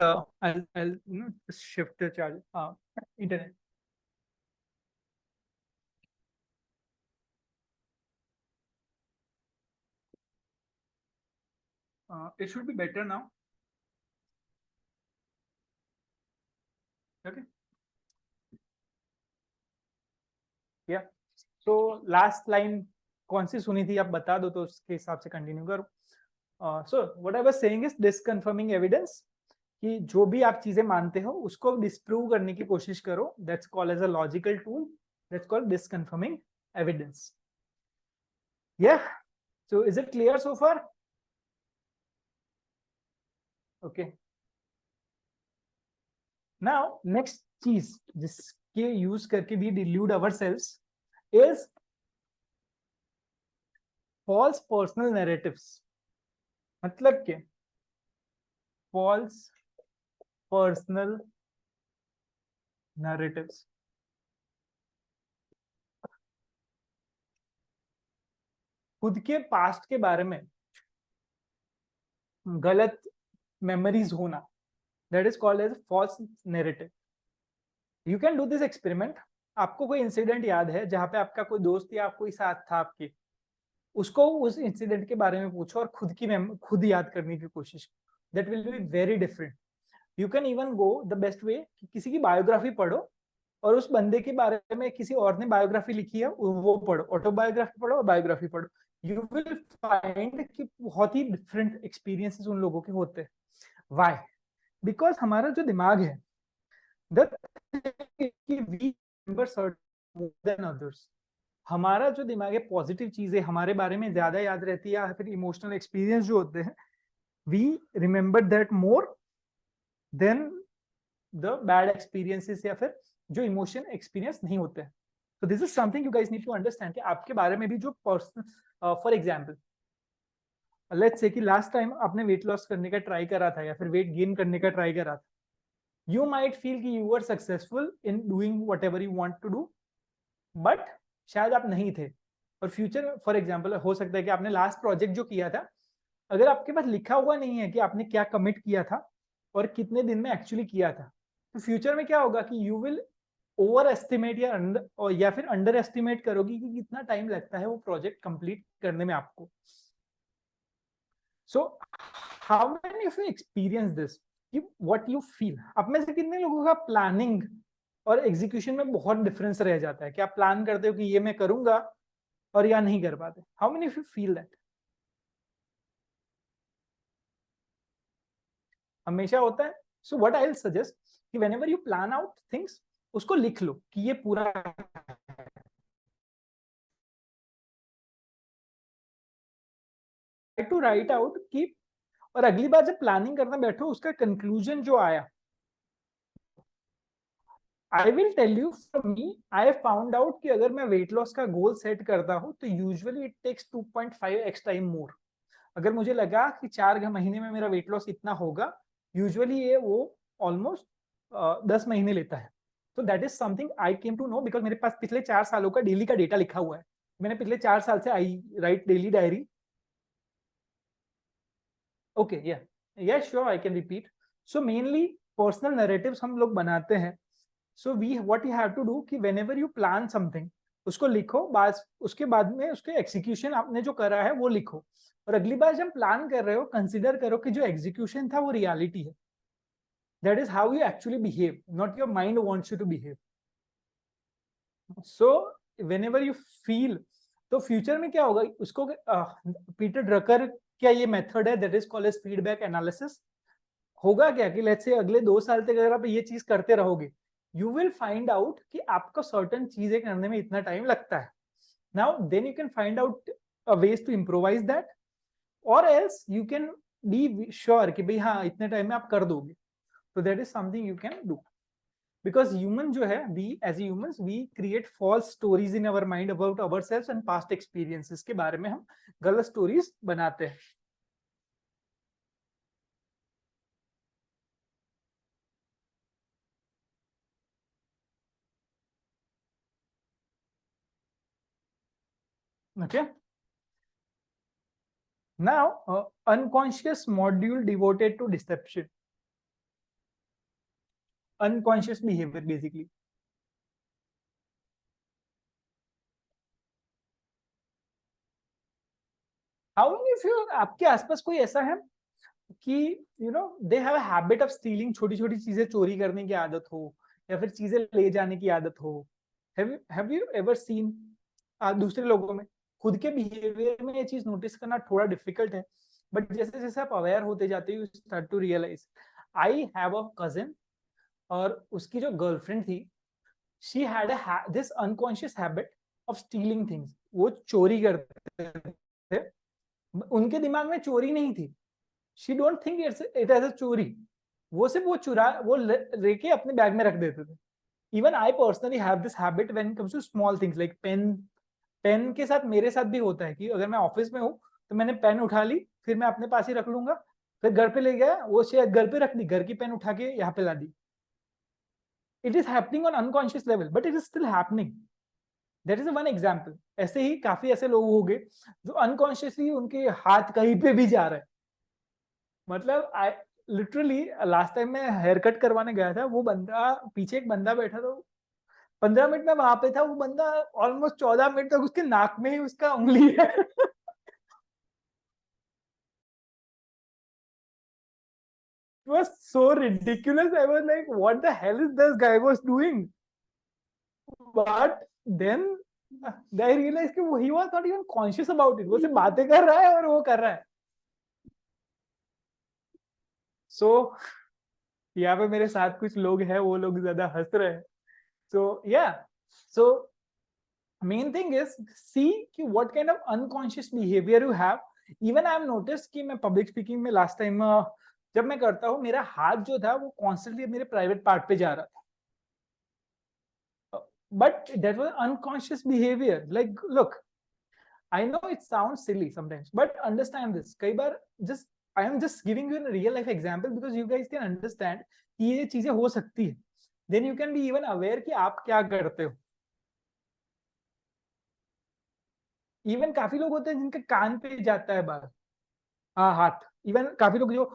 I'll shift the charge. Internet. It should be better now. Okay. Yeah. So last line कौन सी सुनी थी आप बता दो तो उसके हिसाब से कंटिन्यू करो। So what I was saying is disconfirming evidence, कि जो भी आप चीजें मानते हो उसको डिस्प्रूव करने की कोशिश करो, that's called as a logical tool, that's called disconfirming evidence. Yeah. So is it clear so far? Okay. Now next चीज जिसके यूज करके we delude ourselves is false personal narratives. मतलब क्या? false personal narratives. खुद के past के बारे में गलत मेमोरीज होना, that is called as false narrative. You can do this experiment. आपको कोई इंसिडेंट याद है जहां पे आपका कोई दोस्त या कोई साथ था आपके, उसको उस इंसिडेंट के बारे में पूछो और खुद याद करने की कोशिश, that will be very different. You can even go the best way, किसी की बायोग्राफी पढ़ो और उस बंदे के बारे में किसी और ने बायोग्राफी लिखी है वो पढ़ो, ऑटोबायोग्राफी पढ़ो और बायोग्राफी पढ़ो, यू विल फाइंड कि बहुत ही डिफरेंट एक्सपीरियंसेस उन लोगों के होते हैं। व्हाई? बिकॉज हमारा जो दिमाग है, हमारा जो दिमाग है पॉजिटिव चीजें हमारे बारे में ज्यादा याद रहती है, या फिर इमोशनल एक्सपीरियंस जो होते हैं, we remember that more than the bad experiences या फिर जो इमोशन एक्सपीरियंस नहीं होते हैं। तो this is something you guys need to understand कि आपके बारे में भी जो personal, for example let's say कि लास्ट टाइम आपने वेट लॉस करने का ट्राई करा था या फिर वेट गेन करने का ट्राई करा था, यू माइट फील कि you are successful in doing whatever you want to do, but शायद आप नहीं थे। और फ्यूचर, फॉर एग्जांपल हो सकता है कि आपने लास्ट प्रोजेक्ट जो किया था, अगर आपके पास लिखा हुआ नहीं है कि आपने क्या कमिट किया था और कितने दिन में एक्चुअली किया था, तो फ्यूचर में क्या होगा कि यू विल ओवर एस्टिमेट या फिर अंडर एस्टिमेट करोगी कि कितना टाइम लगता है वो प्रोजेक्ट कंप्लीट करने में आपको। So how many of you experience this कि व्हाट यू फील? आप में से कितने लोगों का प्लानिंग और एग्जीक्यूशन में बहुत डिफरेंस रह जाता है कि आप प्लान करते हो कि ये मैं करूंगा और या नहीं कर पाते? How many of you feel that? हमेशा होता है. So what I will suggest कि whenever you plan out things, उसको लिख लो कि ये पूरा टू राइट आउट कि, और अगली बार जब प्लानिंग करना बैठो उसका कंक्लूजन जो आया, I will tell you from me, I found out कि अगर मैं वेट लॉस का गोल सेट करता हूं तो usually it takes 2.5x time more. अगर मुझे लगा कि 4 महीने में मेरा वेट लॉस इतना होगा, यूजुअली ये वो ऑलमोस्ट 10 महीने लेता है. तो that is something I came to know because मेरे पास पिछले 4 सालों का डेली का डेटा लिखा हुआ है. मैंने पिछले 4 साल से I write daily diary. Okay, yeah sure, I can repeat. So mainly personal narratives हम लोग बनाते हैं. So we what you have to do कि व्हेनेवर यू प्लान समथिंग, उसको लिखो, बस उसके बाद में उसके एग्जीक्यूशन आपने जो करा है वो लिखो. और अगली बार जब प्लान कर रहे हो कंसीडर करो कि जो एग्जीक्यूशन था वो रियलिटी है. That is how you actually behave, not your mind wants you to behave. So whenever you feel, तो फ्यूचर में क्या होगा उसको, पीटर ड्रकर क्या ये मेथड है that is called as feedback analysis. होगा क्या कि लेट्स से अगले 2 साल तक अगर आप ये चीज करते रहोगे, यू विल फाइंड आउट कि आपको सर्टेन चीजें करने में इतना टाइम लगता है. Now then you can find out ways to improvise that, or else you can be sure कि भाई हाँ इतने टाइम में आप कर दोगे. so that is something you can do, because human जो है, we as humans we create false stories in our mind about ourselves and past experiences. के बारे में हम गलत स्टोरीज बनाते हैं. okay, now unconscious module devoted to deception, unconscious behavior basically. How many of you, आपके आसपास कोई ऐसा है कि you know they have a habit of stealing, छोटी छोटी चीजें चोरी करने की आदत हो या फिर चीजें ले जाने की आदत हो? हैव यू एवर सीन दूसरे लोगों में? खुद के बिहेवियर में ये चीज नोटिस करना थोड़ा डिफिकल्ट है, बट जैसे जैसे आप अवेयर होते जाते हो you start to realise. I have a cousin, और उसकी जो गर्लफ्रेंड थी, she had this unconscious habit of stealing things. वो चोरी करते थे. उनके दिमाग में चोरी नहीं थी. She don't think it as a चोरी. वो सिर्फ वो चुरा वो लेके अपने बैग में रख देते थे. Even I personally have this habit when it comes to small things like pen. Pen के साथ मेरे साथ भी होता है कि अगर मैं ऑफिस में हूँ तो मैंने पेन उठा ली, फिर मैं अपने पास ही रख लूंगा, फिर घर पे ले गया, वो शायद घर पे रख दी, घर की पेन उठा के यहाँ पे ला दी. It is happening on unconscious level but it is still happening. That is one example. ऐसे ही काफी ऐसे लोग होंगे जो अनकॉन्शियसली उनके हाथ कहीं पे भी जा रहे हैं. मतलब आई लिटरली लास्ट टाइम मैं हेयर कट करवाने गया था, वो बंदा पीछे एक बंदा बैठा था, 15 मिनट में वहां पे था, वो बंदा ऑलमोस्ट 14 मिनट तक उसके नाक में ही उसका उंगली है. It was so ridiculous. I was like, what the hell is this guy was doing? But then I realized कि he was not even conscious about it. वो सिर्फ बातें कर रहा है और वो कर रहा है. So यहाँ पे मेरे साथ कुछ लोग हैं, वो लोग ज्यादा हंस रहे हैं. So yeah, so main thing is see कि what kind of unconscious behavior you have. Even I have noticed कि मैं public speaking में last time जब मैं करता हूँ, मेरा हाथ जो था वो constantly मेरे private part पे जा रहा था. But that was unconscious behavior. Like, look, I know it sounds silly sometimes, but understand this. कई बार just I am just giving you a real life example because you guys can understand कि ये चीजें हो सकती है. Then you can be even aware कि आप क्या करते हो. इवन काफी लोग होते हैं जिनके कान पे जाता है बाल, हाँ हाथ. इवन काफी लोग जो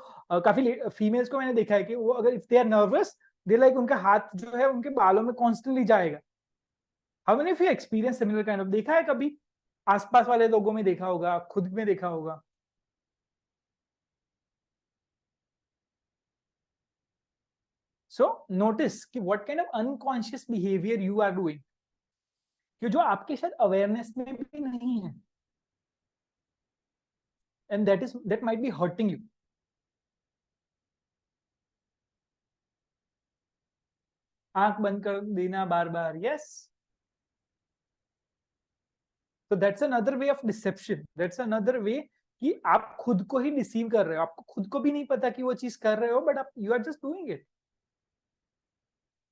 काफी फीमेल्स को मैंने देखा है कि वो अगर if they are nervous, they like उनका हाथ जो है उनके बालों में कॉन्स्टेंटली जाएगा. How many of you experience similar kind of? देखा है कभी? आसपास वाले लोगों में देखा होगा, खुद में देखा होगा. सो नोटिस कि what kind of unconscious behaviour you are doing. कि जो आपके शायद अवेयरनेस में भी नहीं है, and that might be hurting you. आंख बंद कर देना बार बार, यस. तो that's another way of deception, that's another way कि आप खुद को ही डिसीव कर रहे हो, आपको खुद को भी नहीं पता कि वो चीज कर रहे हो, बट आप you are just doing it.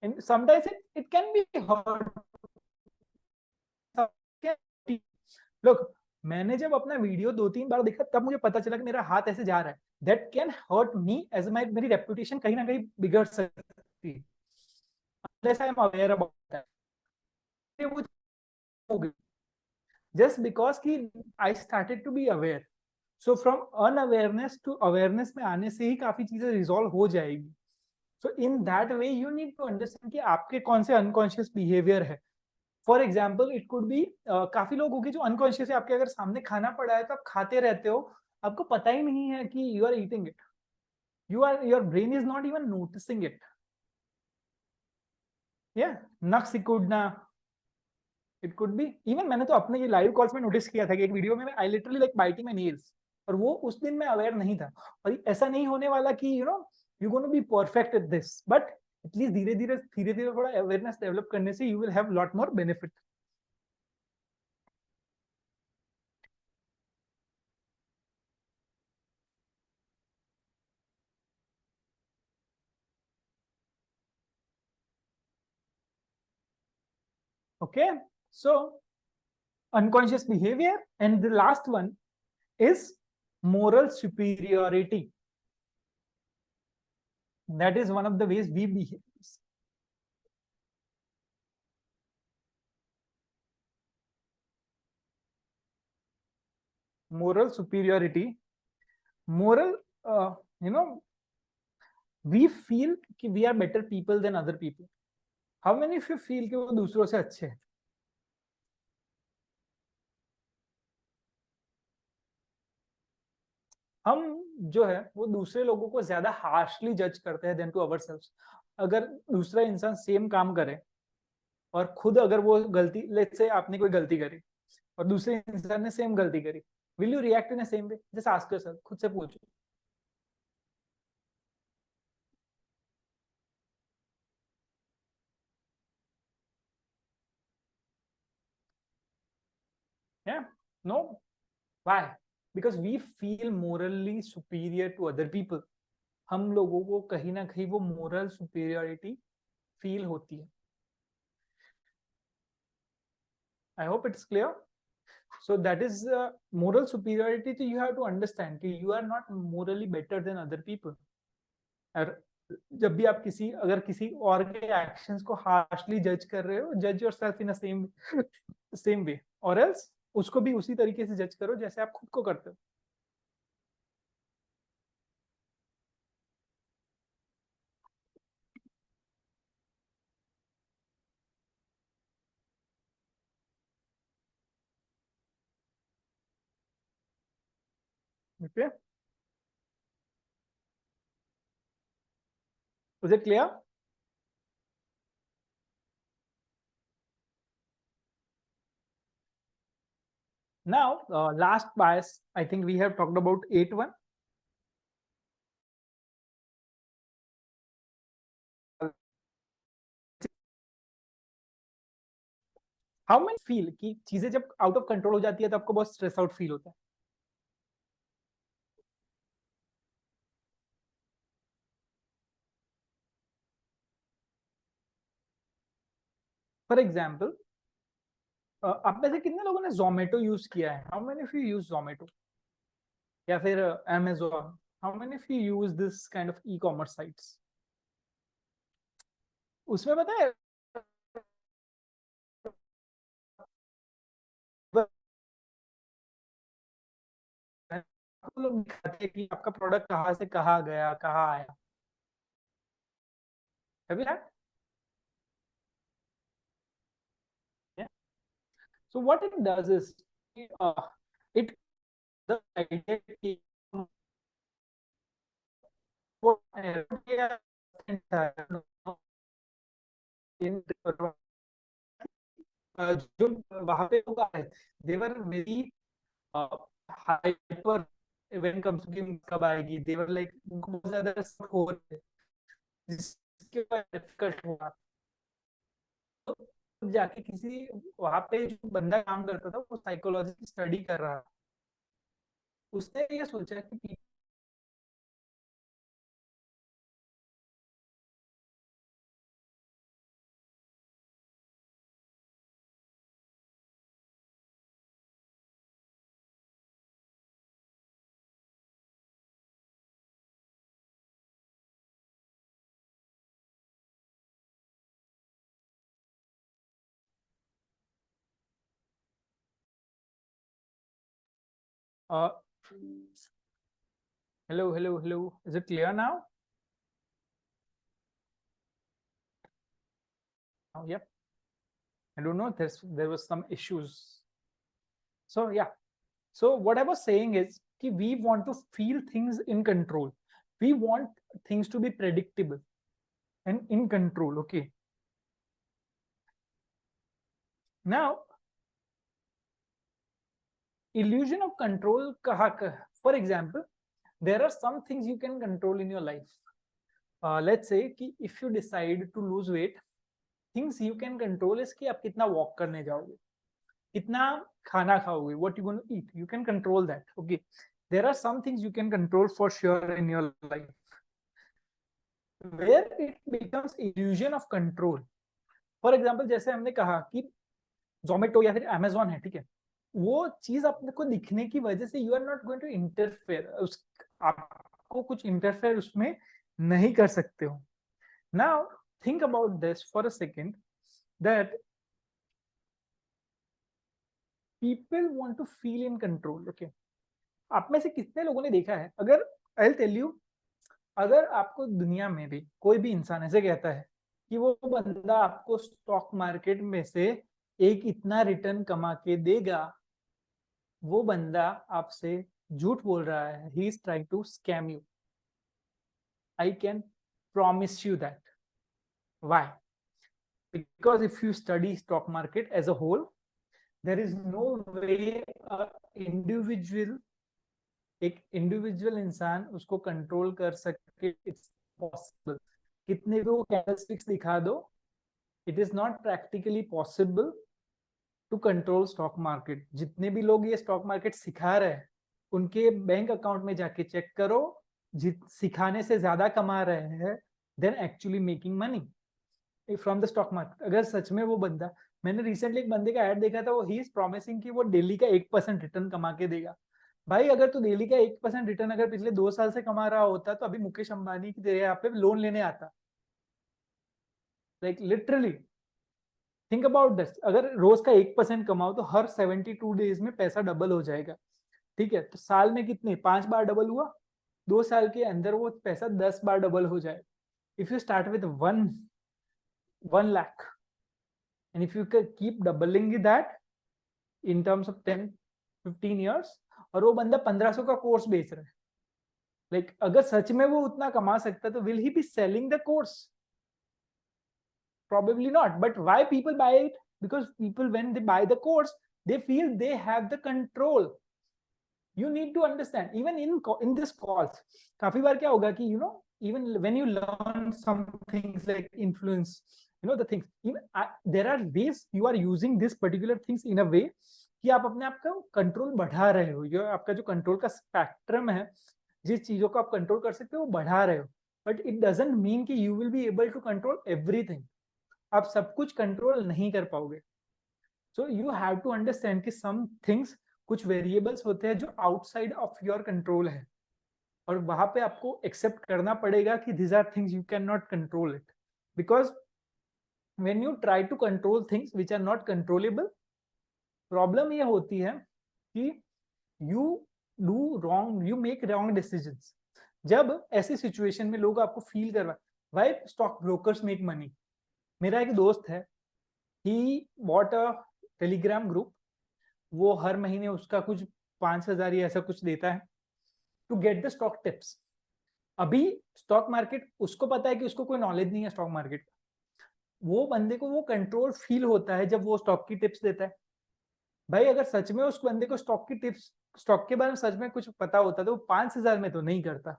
And sometimes it can be hurt. लोग, मैंने जब अपना वीडियो 2-3 बार देखा तब मुझे पता चला कि मेरा हाथ ऐसे जा रहा है. That can hurt me as my, मेरी रेपुटेशन कहीं ना कहीं बिगड़ सकती है, unless I am aware about that. वो हो गई just because कि I started to be aware. So from unawareness to awareness में आने से ही काफी चीजें रिजॉल्व हो जाएगी. So in that way you need to understand कि आपके कौन से unconscious behavior है. For example it could B, काफी लोग होंगे जो अनकॉन्शियस है, आपके अगर सामने खाना पड़ा है तो आप खाते रहते हो, आपको पता ही नहीं है कि you are eating it, your brain is not even noticing it. या नख सिकुड़ना, इट कुड बी इवन, मैंने तो अपने ये लाइव कॉल्स में नोटिस किया था कि एक वीडियो में I literally like biting my nails, और वो उस दिन मैं अवेयर नहीं था. और ऐसा नहीं होने वाला कि you gonna be perfect at this, but at least धीरे धीरे थोड़ा अवेयरनेस डेवलप करने से you will have lot more benefit. Okay, so unconscious behavior, and the last one is moral superiority. That is one of the ways we behave. Moral superiority, moral, you know, we feel कि we are better people than other people. How many of you feel कि वो दूसरों से अच्छे हैं? हम जो है वो दूसरे लोगों को ज्यादा हार्शली जज करते हैं देन टू अवरसेल्व्स. अगर दूसरा इंसान सेम काम करे और खुद अगर वो गलती, लेट्स से आपने कोई गलती करी और दूसरे इंसान ने सेम गलती करी, will you react in the same way? Just ask yourself, खुद से पूछो. Yeah, no. Why? Because we feel morally superior to other people. हम लोगों को कहीं ना कहीं वो मोरल सुपीरियरिटी फील होती है. आई hope it's clear. So that is moral superiority. So you have to understand कि you are not morally better than other people. और जब भी आप अगर किसी और के एक्शंस को हार्शली जज कर रहे हो, जज योरसेल्फ इन सेम वे, और एल्स उसको भी उसी तरीके से जज करो जैसे आप खुद को करते हो. Okay, is it clear? Now, last bias, I think we have talked about 8-1. How many feel कि चीजें जब आउट ऑफ कंट्रोल हो जाती है तो आपको बहुत स्ट्रेस आउट फील होता है? फॉर एग्जाम्पल, आप में से कितने लोगों ने जोमेटो यूज किया है? How many of you use Zomato या फिर Amazon? How many of you use this kind of e commerce sites? उसमें पता है आपको लोग दिखाते हैं कि आपका प्रोडक्ट कहाँ से कहाँ गया, कहाँ आया. Have you had? Yeah. So what it does is, uh, it the idea कि वो in जो वहां पे लोग आए, they were very hyper when comes to game कब आएगी, दे वर लाइक उनको बहुत ज्यादा शक हो रहे थे, जिसके बाद डिफिकल्ट हुआ। तो जाके किसी वहां पे जो बंदा काम करता था वो साइकोलॉजी की स्टडी कर रहा था, उसने ये सोचा कि hello, is it clear now? Oh, yep. I don't know, there was some issues. So yeah, so what I was saying is we want to feel things in control, we want things to be predictable and in control. Okay, now illusion of control for example, there are some things you can control in your life. Let's say if you decide to lose weight, things you can control is कि आप कितना walk करने जाओगे, कितना खाना खाओगे, what you going to eat, you can control that. Okay, there are some things you can control for sure in your life. Where it becomes illusion of control, for example, जैसे हमने कहा कि जोमेटो या फिर अमेजोन है, ठीक है, वो चीज आपको दिखने की वजह से you are not going to interfere, उस आपको कुछ इंटरफेयर उसमें नहीं कर सकते हो. Now think about this for a second, that people want to feel in control. Okay, आप में से कितने लोगों ने देखा है, अगर आई विल टेल यू, अगर आपको दुनिया में भी कोई भी इंसान ऐसे कहता है कि वो बंदा आपको स्टॉक मार्केट में से एक इतना रिटर्न कमा के देगा, वो बंदा आपसे झूठ बोल रहा है, he is trying to scam you. I can promise you that. Why? Because if you study stock market as a whole, there is no way individual, एक इंडिविजुअल इंसान उसको कंट्रोल कर सके. इट्स पॉसिबल, कितने भी वो कैरेक्टरिस्टिक्स दिखा दो, it is not practically possible to control stock market. जितने भी लोग ये स्टॉक मार्केट सिखा रहे हैं, उनके बैंक अकाउंट में जाके चेक करो, सिखाने से ज्यादा कमा रहे हैं than actually making money from the stock market. अगर सच में वो बंदा, मैंने रिसेंटली एक बंदे का ऐड देखा था, वो ही इज प्रॉमिसिंग कि वो डेली का 1% रिटर्न कमा के देगा. भाई अगर तू डेली का 1% रिटर्न अगर पिछले 2 साल से कमा रहा होता, तो अभी मुकेश अंबानी की तेरे यहाँ पे लोन लेने आता. Like literally think about this, अगर रोज का 1% कमाओ तो हर 72 डेज में पैसा डबल हो जाएगा. ठीक है, तो साल में कितने 5 बार डबल हुआ, 2 साल के अंदर वो पैसा 10 बार डबल हो जाए. If you start with 1 lakh and if you keep doubling that in terms of 10-15 years, और वो बंदा 1500 का कोर्स बेच रहा है, लाइक अगर सच में वो उतना कमा सकता है तो will he be selling the course? Probably not. But why people buy it? Because people, when they buy the course, they feel they have the control. You need to understand, even in this calls, काफी बार क्या होगा कि even when you learn some things like influence, the things, even there are ways you are using this particular things in a way कि आप अपने आप का control बढ़ा रहे हो. ये आपका जो कंट्रोल का स्पेक्ट्रम है, जिस चीजों को आप कंट्रोल कर सकते हो वो बढ़ा रहे हो. बट इट डजंट मीन कि you will be able to control everything. आप सब कुछ कंट्रोल नहीं कर पाओगे. So you have to understand कि सम थिंग्स, कुछ वेरिएबल्स होते हैं जो आउटसाइड ऑफ योर कंट्रोल है, और वहां पे आपको एक्सेप्ट करना पड़ेगा कि these are things you cannot control it. Because when you try to control things which are not controllable, problem ये होती है कि you do wrong, you make wrong decisions. जब ऐसी सिचुएशन में लोग आपको फील करवा, why stock brokers make money? मेरा एक दोस्त है, he bought a telegram group, वो हर महीने उसका कुछ 5,000 या ऐसा कुछ देता है to get the stock tips. अभी स्टॉक मार्केट, उसको पता है कि उसको कोई नॉलेज नहीं है स्टॉक मार्केट का, वो बंदे को वो कंट्रोल फील होता है जब वो स्टॉक की टिप्स देता है। भाई अगर सच में उस बंदे को स्टॉक की टिप्स, स्टॉक के बारे में सच में कुछ पता होता तो वो 5,000 में तो नहीं करता।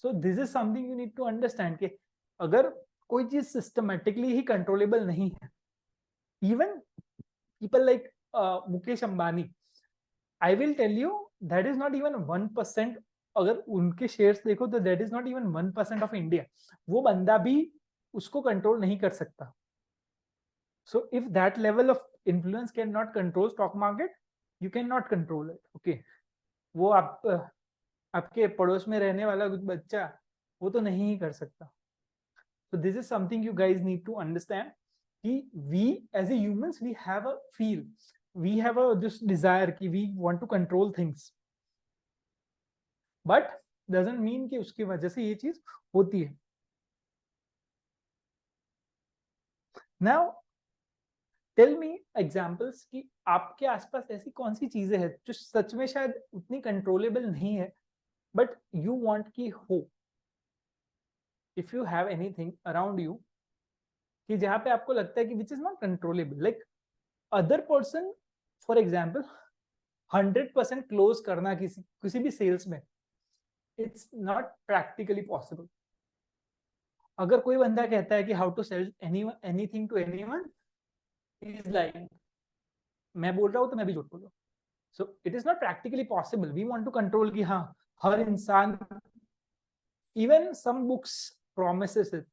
So this is something you need to understand कि अगर कोई चीज सिस्टमेटिकली ही कंट्रोलेबल नहीं है, even people like Mukesh Ambani, I will tell you that is not even 1%। अगर उनके शेयर्स देखो तो that is not even 1% of India. वो बंदा भी उसको कंट्रोल नहीं कर सकता। So if that level of influence can not control stock market, you can not control it. Okay, वो आपके पड़ोस में रहने वाला कुछ बच्चा वो तो नहीं ही कर सकता। So this is something you guys need to understand कि we as a humans we have a feel, we have a this desire कि we want to control things, but doesn't mean कि उसकी वजह से ये चीज होती है। Now tell me examples कि आपके आसपास ऐसी कौन सी चीजें हैं जो सच में शायद उतनी कंट्रोलेबल नहीं है बट यू वांट की हो। If you have anything around you कि जहां पे आपको लगता है कि which is not controllable, like other person, for example 100% close करना किसी किसी भी सेल्स में, इट्स नॉट प्रैक्टिकली पॉसिबल। अगर कोई बंदा कहता है कि how to sell anything to anyone, is like मैं बोल रहा हूँ तो मैं भी झूठ बोल रहा हूँ। So it is not practically possible. We want to control कि हाँ हर इंसान, even some books promises it,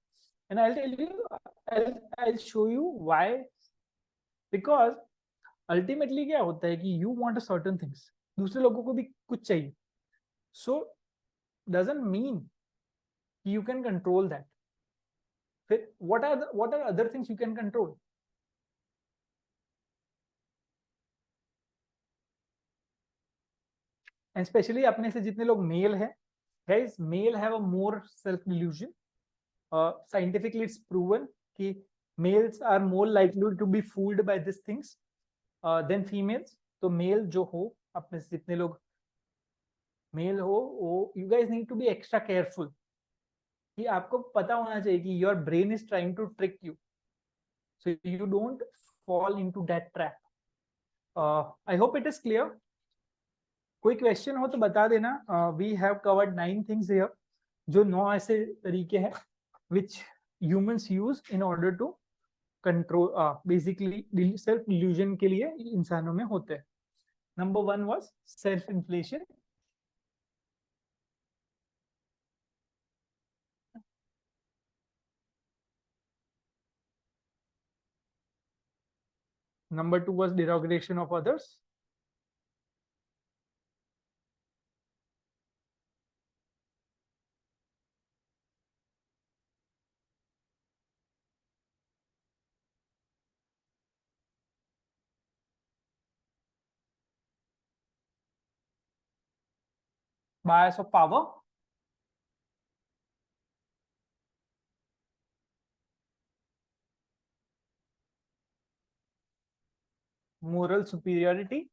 and I'll tell you, I'll show you why. Because ultimately क्या होता है कि यू वांट सर्टेन थिंग्स, दूसरे लोगों को भी कुछ चाहिए। So doesn't mean you can control that. फिर what are other things you can control? And specially अपने से जितने लोग मेल है, guys male have a more self delusion. Scientifically it's proven कि males are more likely to be fooled by this things than females. तो male जो हो, अपने से जितने लोग मेल हो, वो you guys need to be extra careful कि आपको पता होना चाहिए कि your brain is trying to trick you, so you don't fall into that trap. I hope it is clear. कोई क्वेश्चन हो तो बता देना। We have covered 9 things here, जो 9 ऐसे तरीके हैं which humans use in order to control, basically self delusion के लिए इंसानों में होते हैं। Number 1 was self inflation. Number 2 was derogation of others. Bias of power. Moral superiority.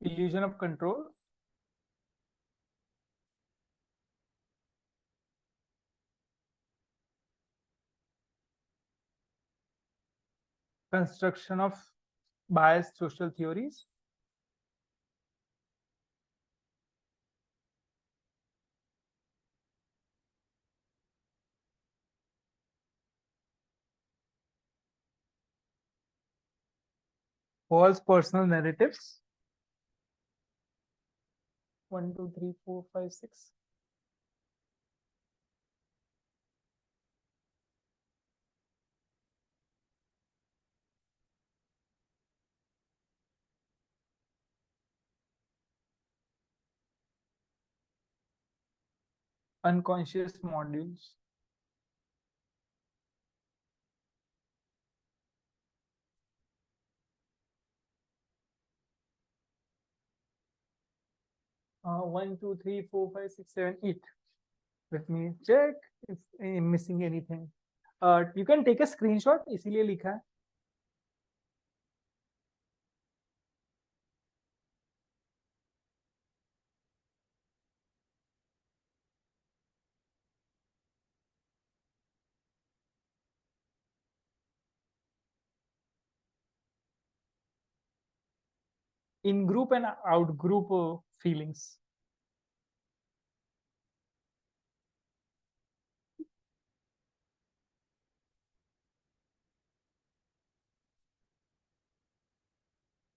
Illusion of control. Construction of biased social theories. False personal narratives. 1 2 3 4 5 6. Unconscious modules. 1 2 3 4 5 6 7 8. Let me check if I'm missing anything. You can take a screenshot, इसीलिए लिखा है। in group and out group feelings.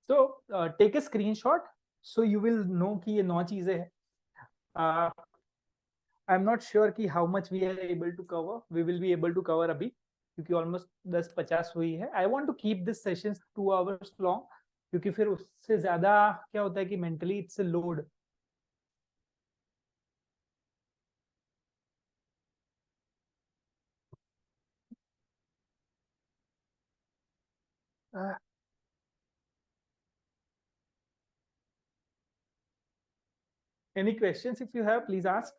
So take a screenshot so you will know कि ये 9 चीजें हैं. I'm not sure कि how much we are able to cover. We will be able to cover अभी क्योंकि almost 10-50 हुई है. I want to keep this sessions 2 hours long क्योंकि फिर उससे ज्यादा क्या होता है कि mentally it's a load. Any questions if you have, please ask.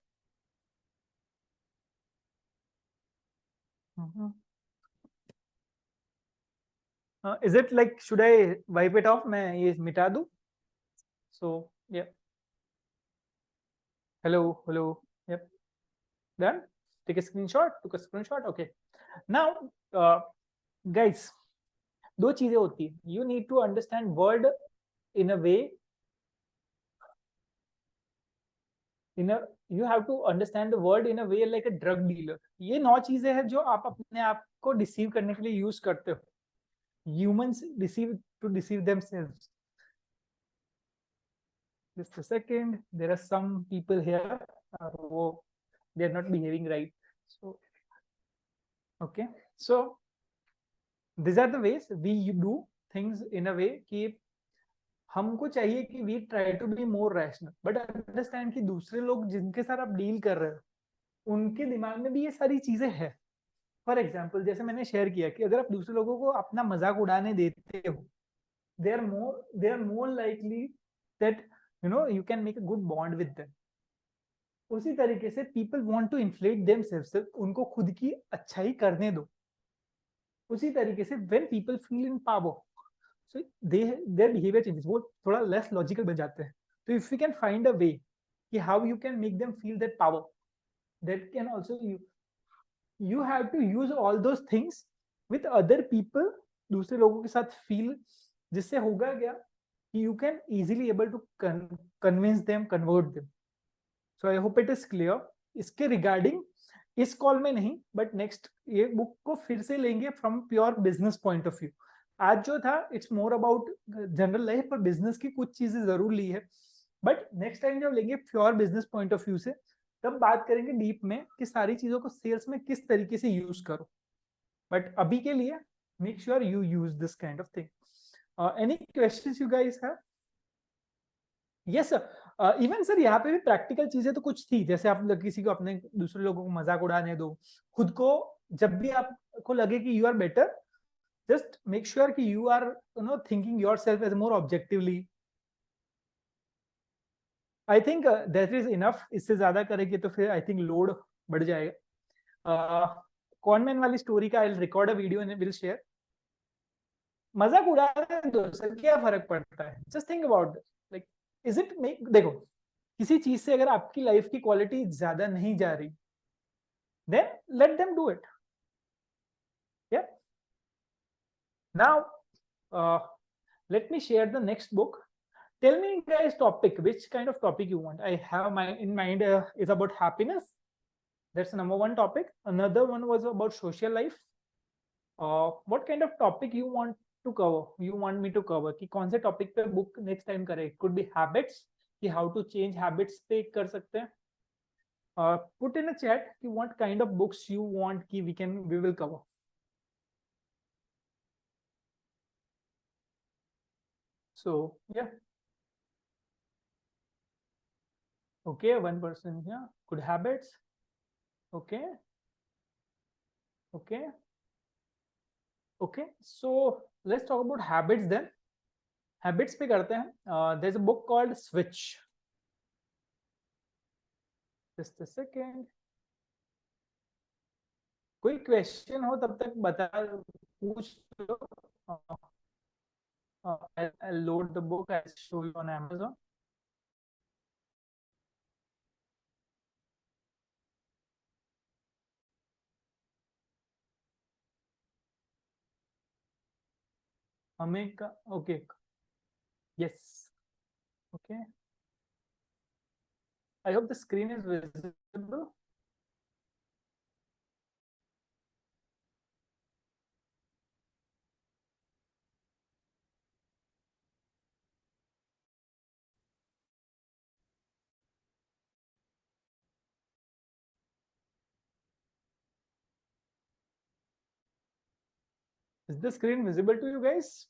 Is it like should I wipe it off? मैं ये मिटा दूं? So yeah. Hello. Yep. Done. Take a screenshot. Took a screenshot. Okay. Now, guys, दो चीजें होती है. You need to understand word in a way. You have to understand the word in a way like a drug dealer. ये 9 चीजें हैं जो आप अपने आप को डिसीव करने के लिए यूज करते हो. Humans deceive themselves. Just a second. There are some people here who they are not behaving right. So okay. So these are the ways we do things in a way कि हमको चाहिए कि we try to be more rational, but understand कि दूसरे लोग जिनके साथ आप डील कर रहे हो उनके दिमाग में भी ये सारी चीजें हैं. फॉर एग्जाम्पल जैसे मैंने शेयर किया कि अगर आप दूसरे लोगों को अपना मजाक उड़ाने देते हो, they are more likely that you can make a good bond with them. उसी तरीके से people want to inflate themselves, उनको खुद की अच्छाई करने दो. उसी तरीके से when people feel in power, so their behaviour changes, वो थोड़ा लेस लॉजिकल बन जाते हैं. तो if you can find a way कि how you can make them feel that power, that can also you have to use all those things with other people, दूसरे लोगों के साथ फील, जिससे होगा क्या कि you can easily able to convince them, convert them. So I hope it is clear. इसके regarding इस कॉल में नहीं, बट नेक्स्ट ये बुक को फिर से लेंगे from pure business point of view. आज जो था it's more about general life, पर बिजनेस की कुछ चीजें जरूर ली है. बट नेक्स्ट टाइम जब लेंगे pure business point of view से, तब बात करेंगे डीप में कि सारी चीजों को सेल्स में किस तरीके से यूज करो. बट अभी के लिए make sure you use this kind of thing. Any questions you guys have? Yes sir. Even sir यहाँ पे भी प्रैक्टिकल चीजें तो कुछ थी, जैसे आप किसी को अपने दूसरे लोगों को मजाक उड़ाने दो. खुद को जब भी आपको लगे कि you are better, just make sure कि you are thinking yourself as more objectively. I think that is enough. इससे ज्यादा करेंगे तो फिर आई थिंक लोड बढ़ जाएगा. कॉनमैन वाली स्टोरी का I record a video and will share. मजाक उड़ाने दो सर, क्या फर्क पड़ता है? Just think about this. Like is it make, देखो किसी चीज से अगर आपकी लाइफ की क्वालिटी ज्यादा नहीं जा रही, then let them do it. Yeah. Now let me share the next book. Tell me guys topic, which kind of topic you want. I have my in mind is about happiness. That's number one topic. Another one was about social life. What kind of topic you want to cover, you want me to cover कि कौन से topic पे book next time करें? It could be habits, कि how to change habits पे कर सकते हैं. Put in a chat कि what kind of books you want कि we will cover. So yeah. Okay, one person here. Good habits. Okay. Okay. Okay. So let's talk about habits then. Habits पे करते हैं. There's a book called Switch. Just a second. कोई question हो तब तक बता, पूछ लो. I'll load the book. I'll show you on Amazon. हमें का okay. Yes. Okay, I hope the screen is visible. Is the screen visible to you guys?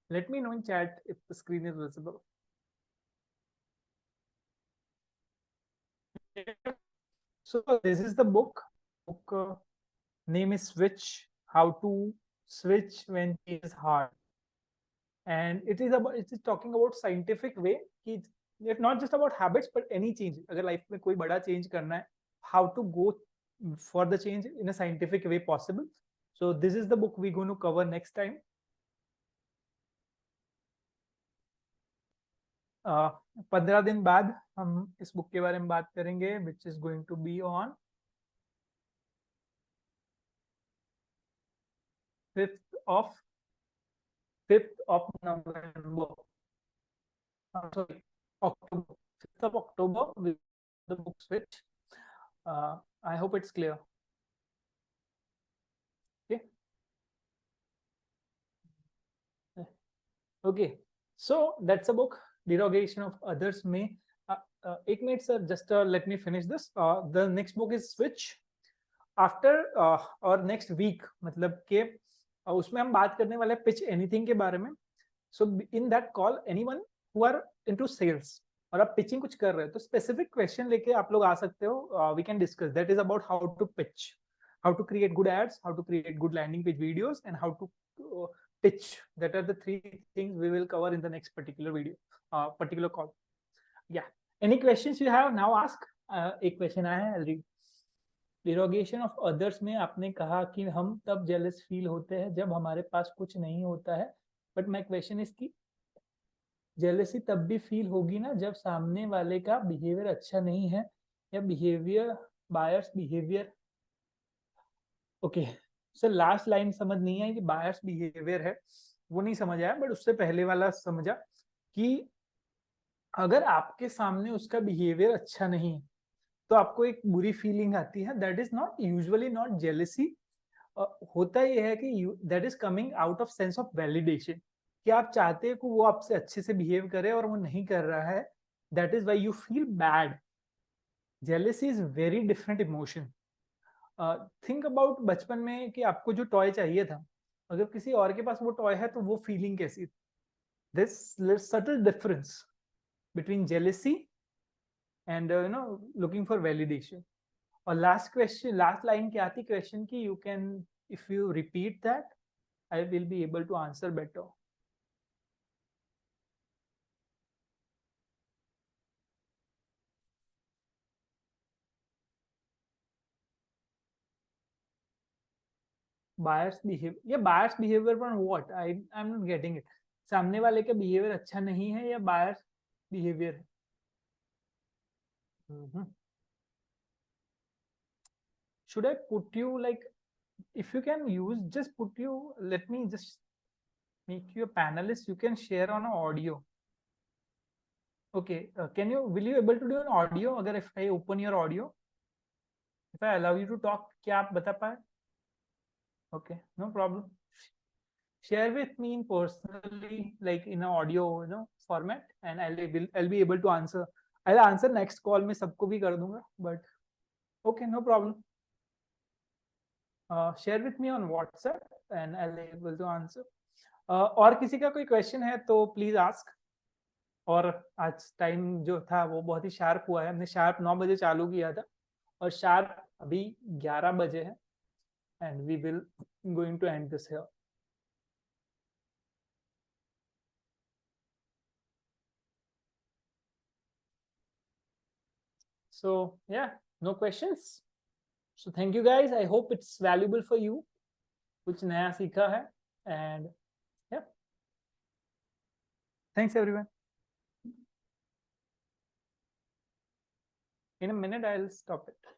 Let me know in chat if the screen is visible. So this is the book. Name is Switch. How to switch when it is hard. And it is talking about scientific way कि it's not just about habits but any change. अगर life में कोई बड़ा change करना है, how to go for the change in a scientific way possible. So this is the book we're going to cover next time. 15 दिन बाद हम इस बुक के बारे में बात करेंगे, which is going to be on 5th of November. Sorry, October. 5th of October with the book Switch. I hope it's clear. Okay. Okay. So that's a book. Derogation of others may. 1 minute, sir. Just let me finish this. The next book is Switch. After or next week, मतलब के उसमें हम बात करने वाले pitch anything के बारे में. So in that call, anyone who are into sales और आप pitching कुछ कर रहे हो तो specific question लेके आप लोग आ सकते हो. We can discuss. That is about how to pitch, how to create good ads, how to create good landing page videos, and how to pitch. That are the 3 things we will cover in the next particular video, particular call. Yeah. Any questions you have now? Ask. एक question आया है. I'll read. डिरोगेशन of others में आपने कहा कि हम तब jealous feel होते हैं जब हमारे पास कुछ नहीं होता है, बट माय क्वेश्चन इज कि जेलसी तब भी फील होगी ना जब सामने वाले का बिहेवियर अच्छा नहीं है या behaviour buyers behaviour. Okay, sir last line समझ नहीं आई कि बायर्स बिहेवियर है वो नहीं समझ आया, बट उससे पहले वाला समझा कि अगर आपके सामने उसका बिहेवियर अच्छा नहीं है तो आपको एक बुरी फीलिंग आती है. That is not usually not jealousy. होता यह है कि that is coming out of sense of validation कि आप चाहते हैं कि वो आपसे अच्छे से बिहेव करे और वो नहीं कर रहा है. That is why you feel bad. Jealousy is very different emotion. Think about बचपन में कि आपको जो टॉय चाहिए था, अगर किसी और के पास वो टॉय है तो वो फीलिंग कैसी. This subtle difference between jealousy and looking for validation. और last question, last line क्या थी question की? You can, if you repeat that, I will be able to answer better. Bias behavior. ये bias behavior पर what? I'm not getting it. सामने वाले का behavior अच्छा नहीं है या bias behavior है? Should I put you like, if you can use, just put you, let me just make you a panelist. You can share on an audio. Okay, will you able to do an audio अगर if I open your audio? If I allow you to talk, क्या आप बता पाए? Okay, no problem. Share with me in personally, like in an audio, format, and I'll be able to answer. I'll answer next call में सबको भी कर दूंगा, but okay, no problem. Share with me on WhatsApp and I'll be able to answer. और किसी का कोई question है तो please ask. और आज टाइम जो था वो बहुत ही शार्प हुआ है. हमने शार्प 9 बजे चालू किया था और शार्प अभी 11 बजे है. And we will going to end this here. So yeah, no questions. So thank you guys. I hope it's valuable for you. कुछ नया सीखा है. And yeah, thanks everyone. In a minute I'll stop it.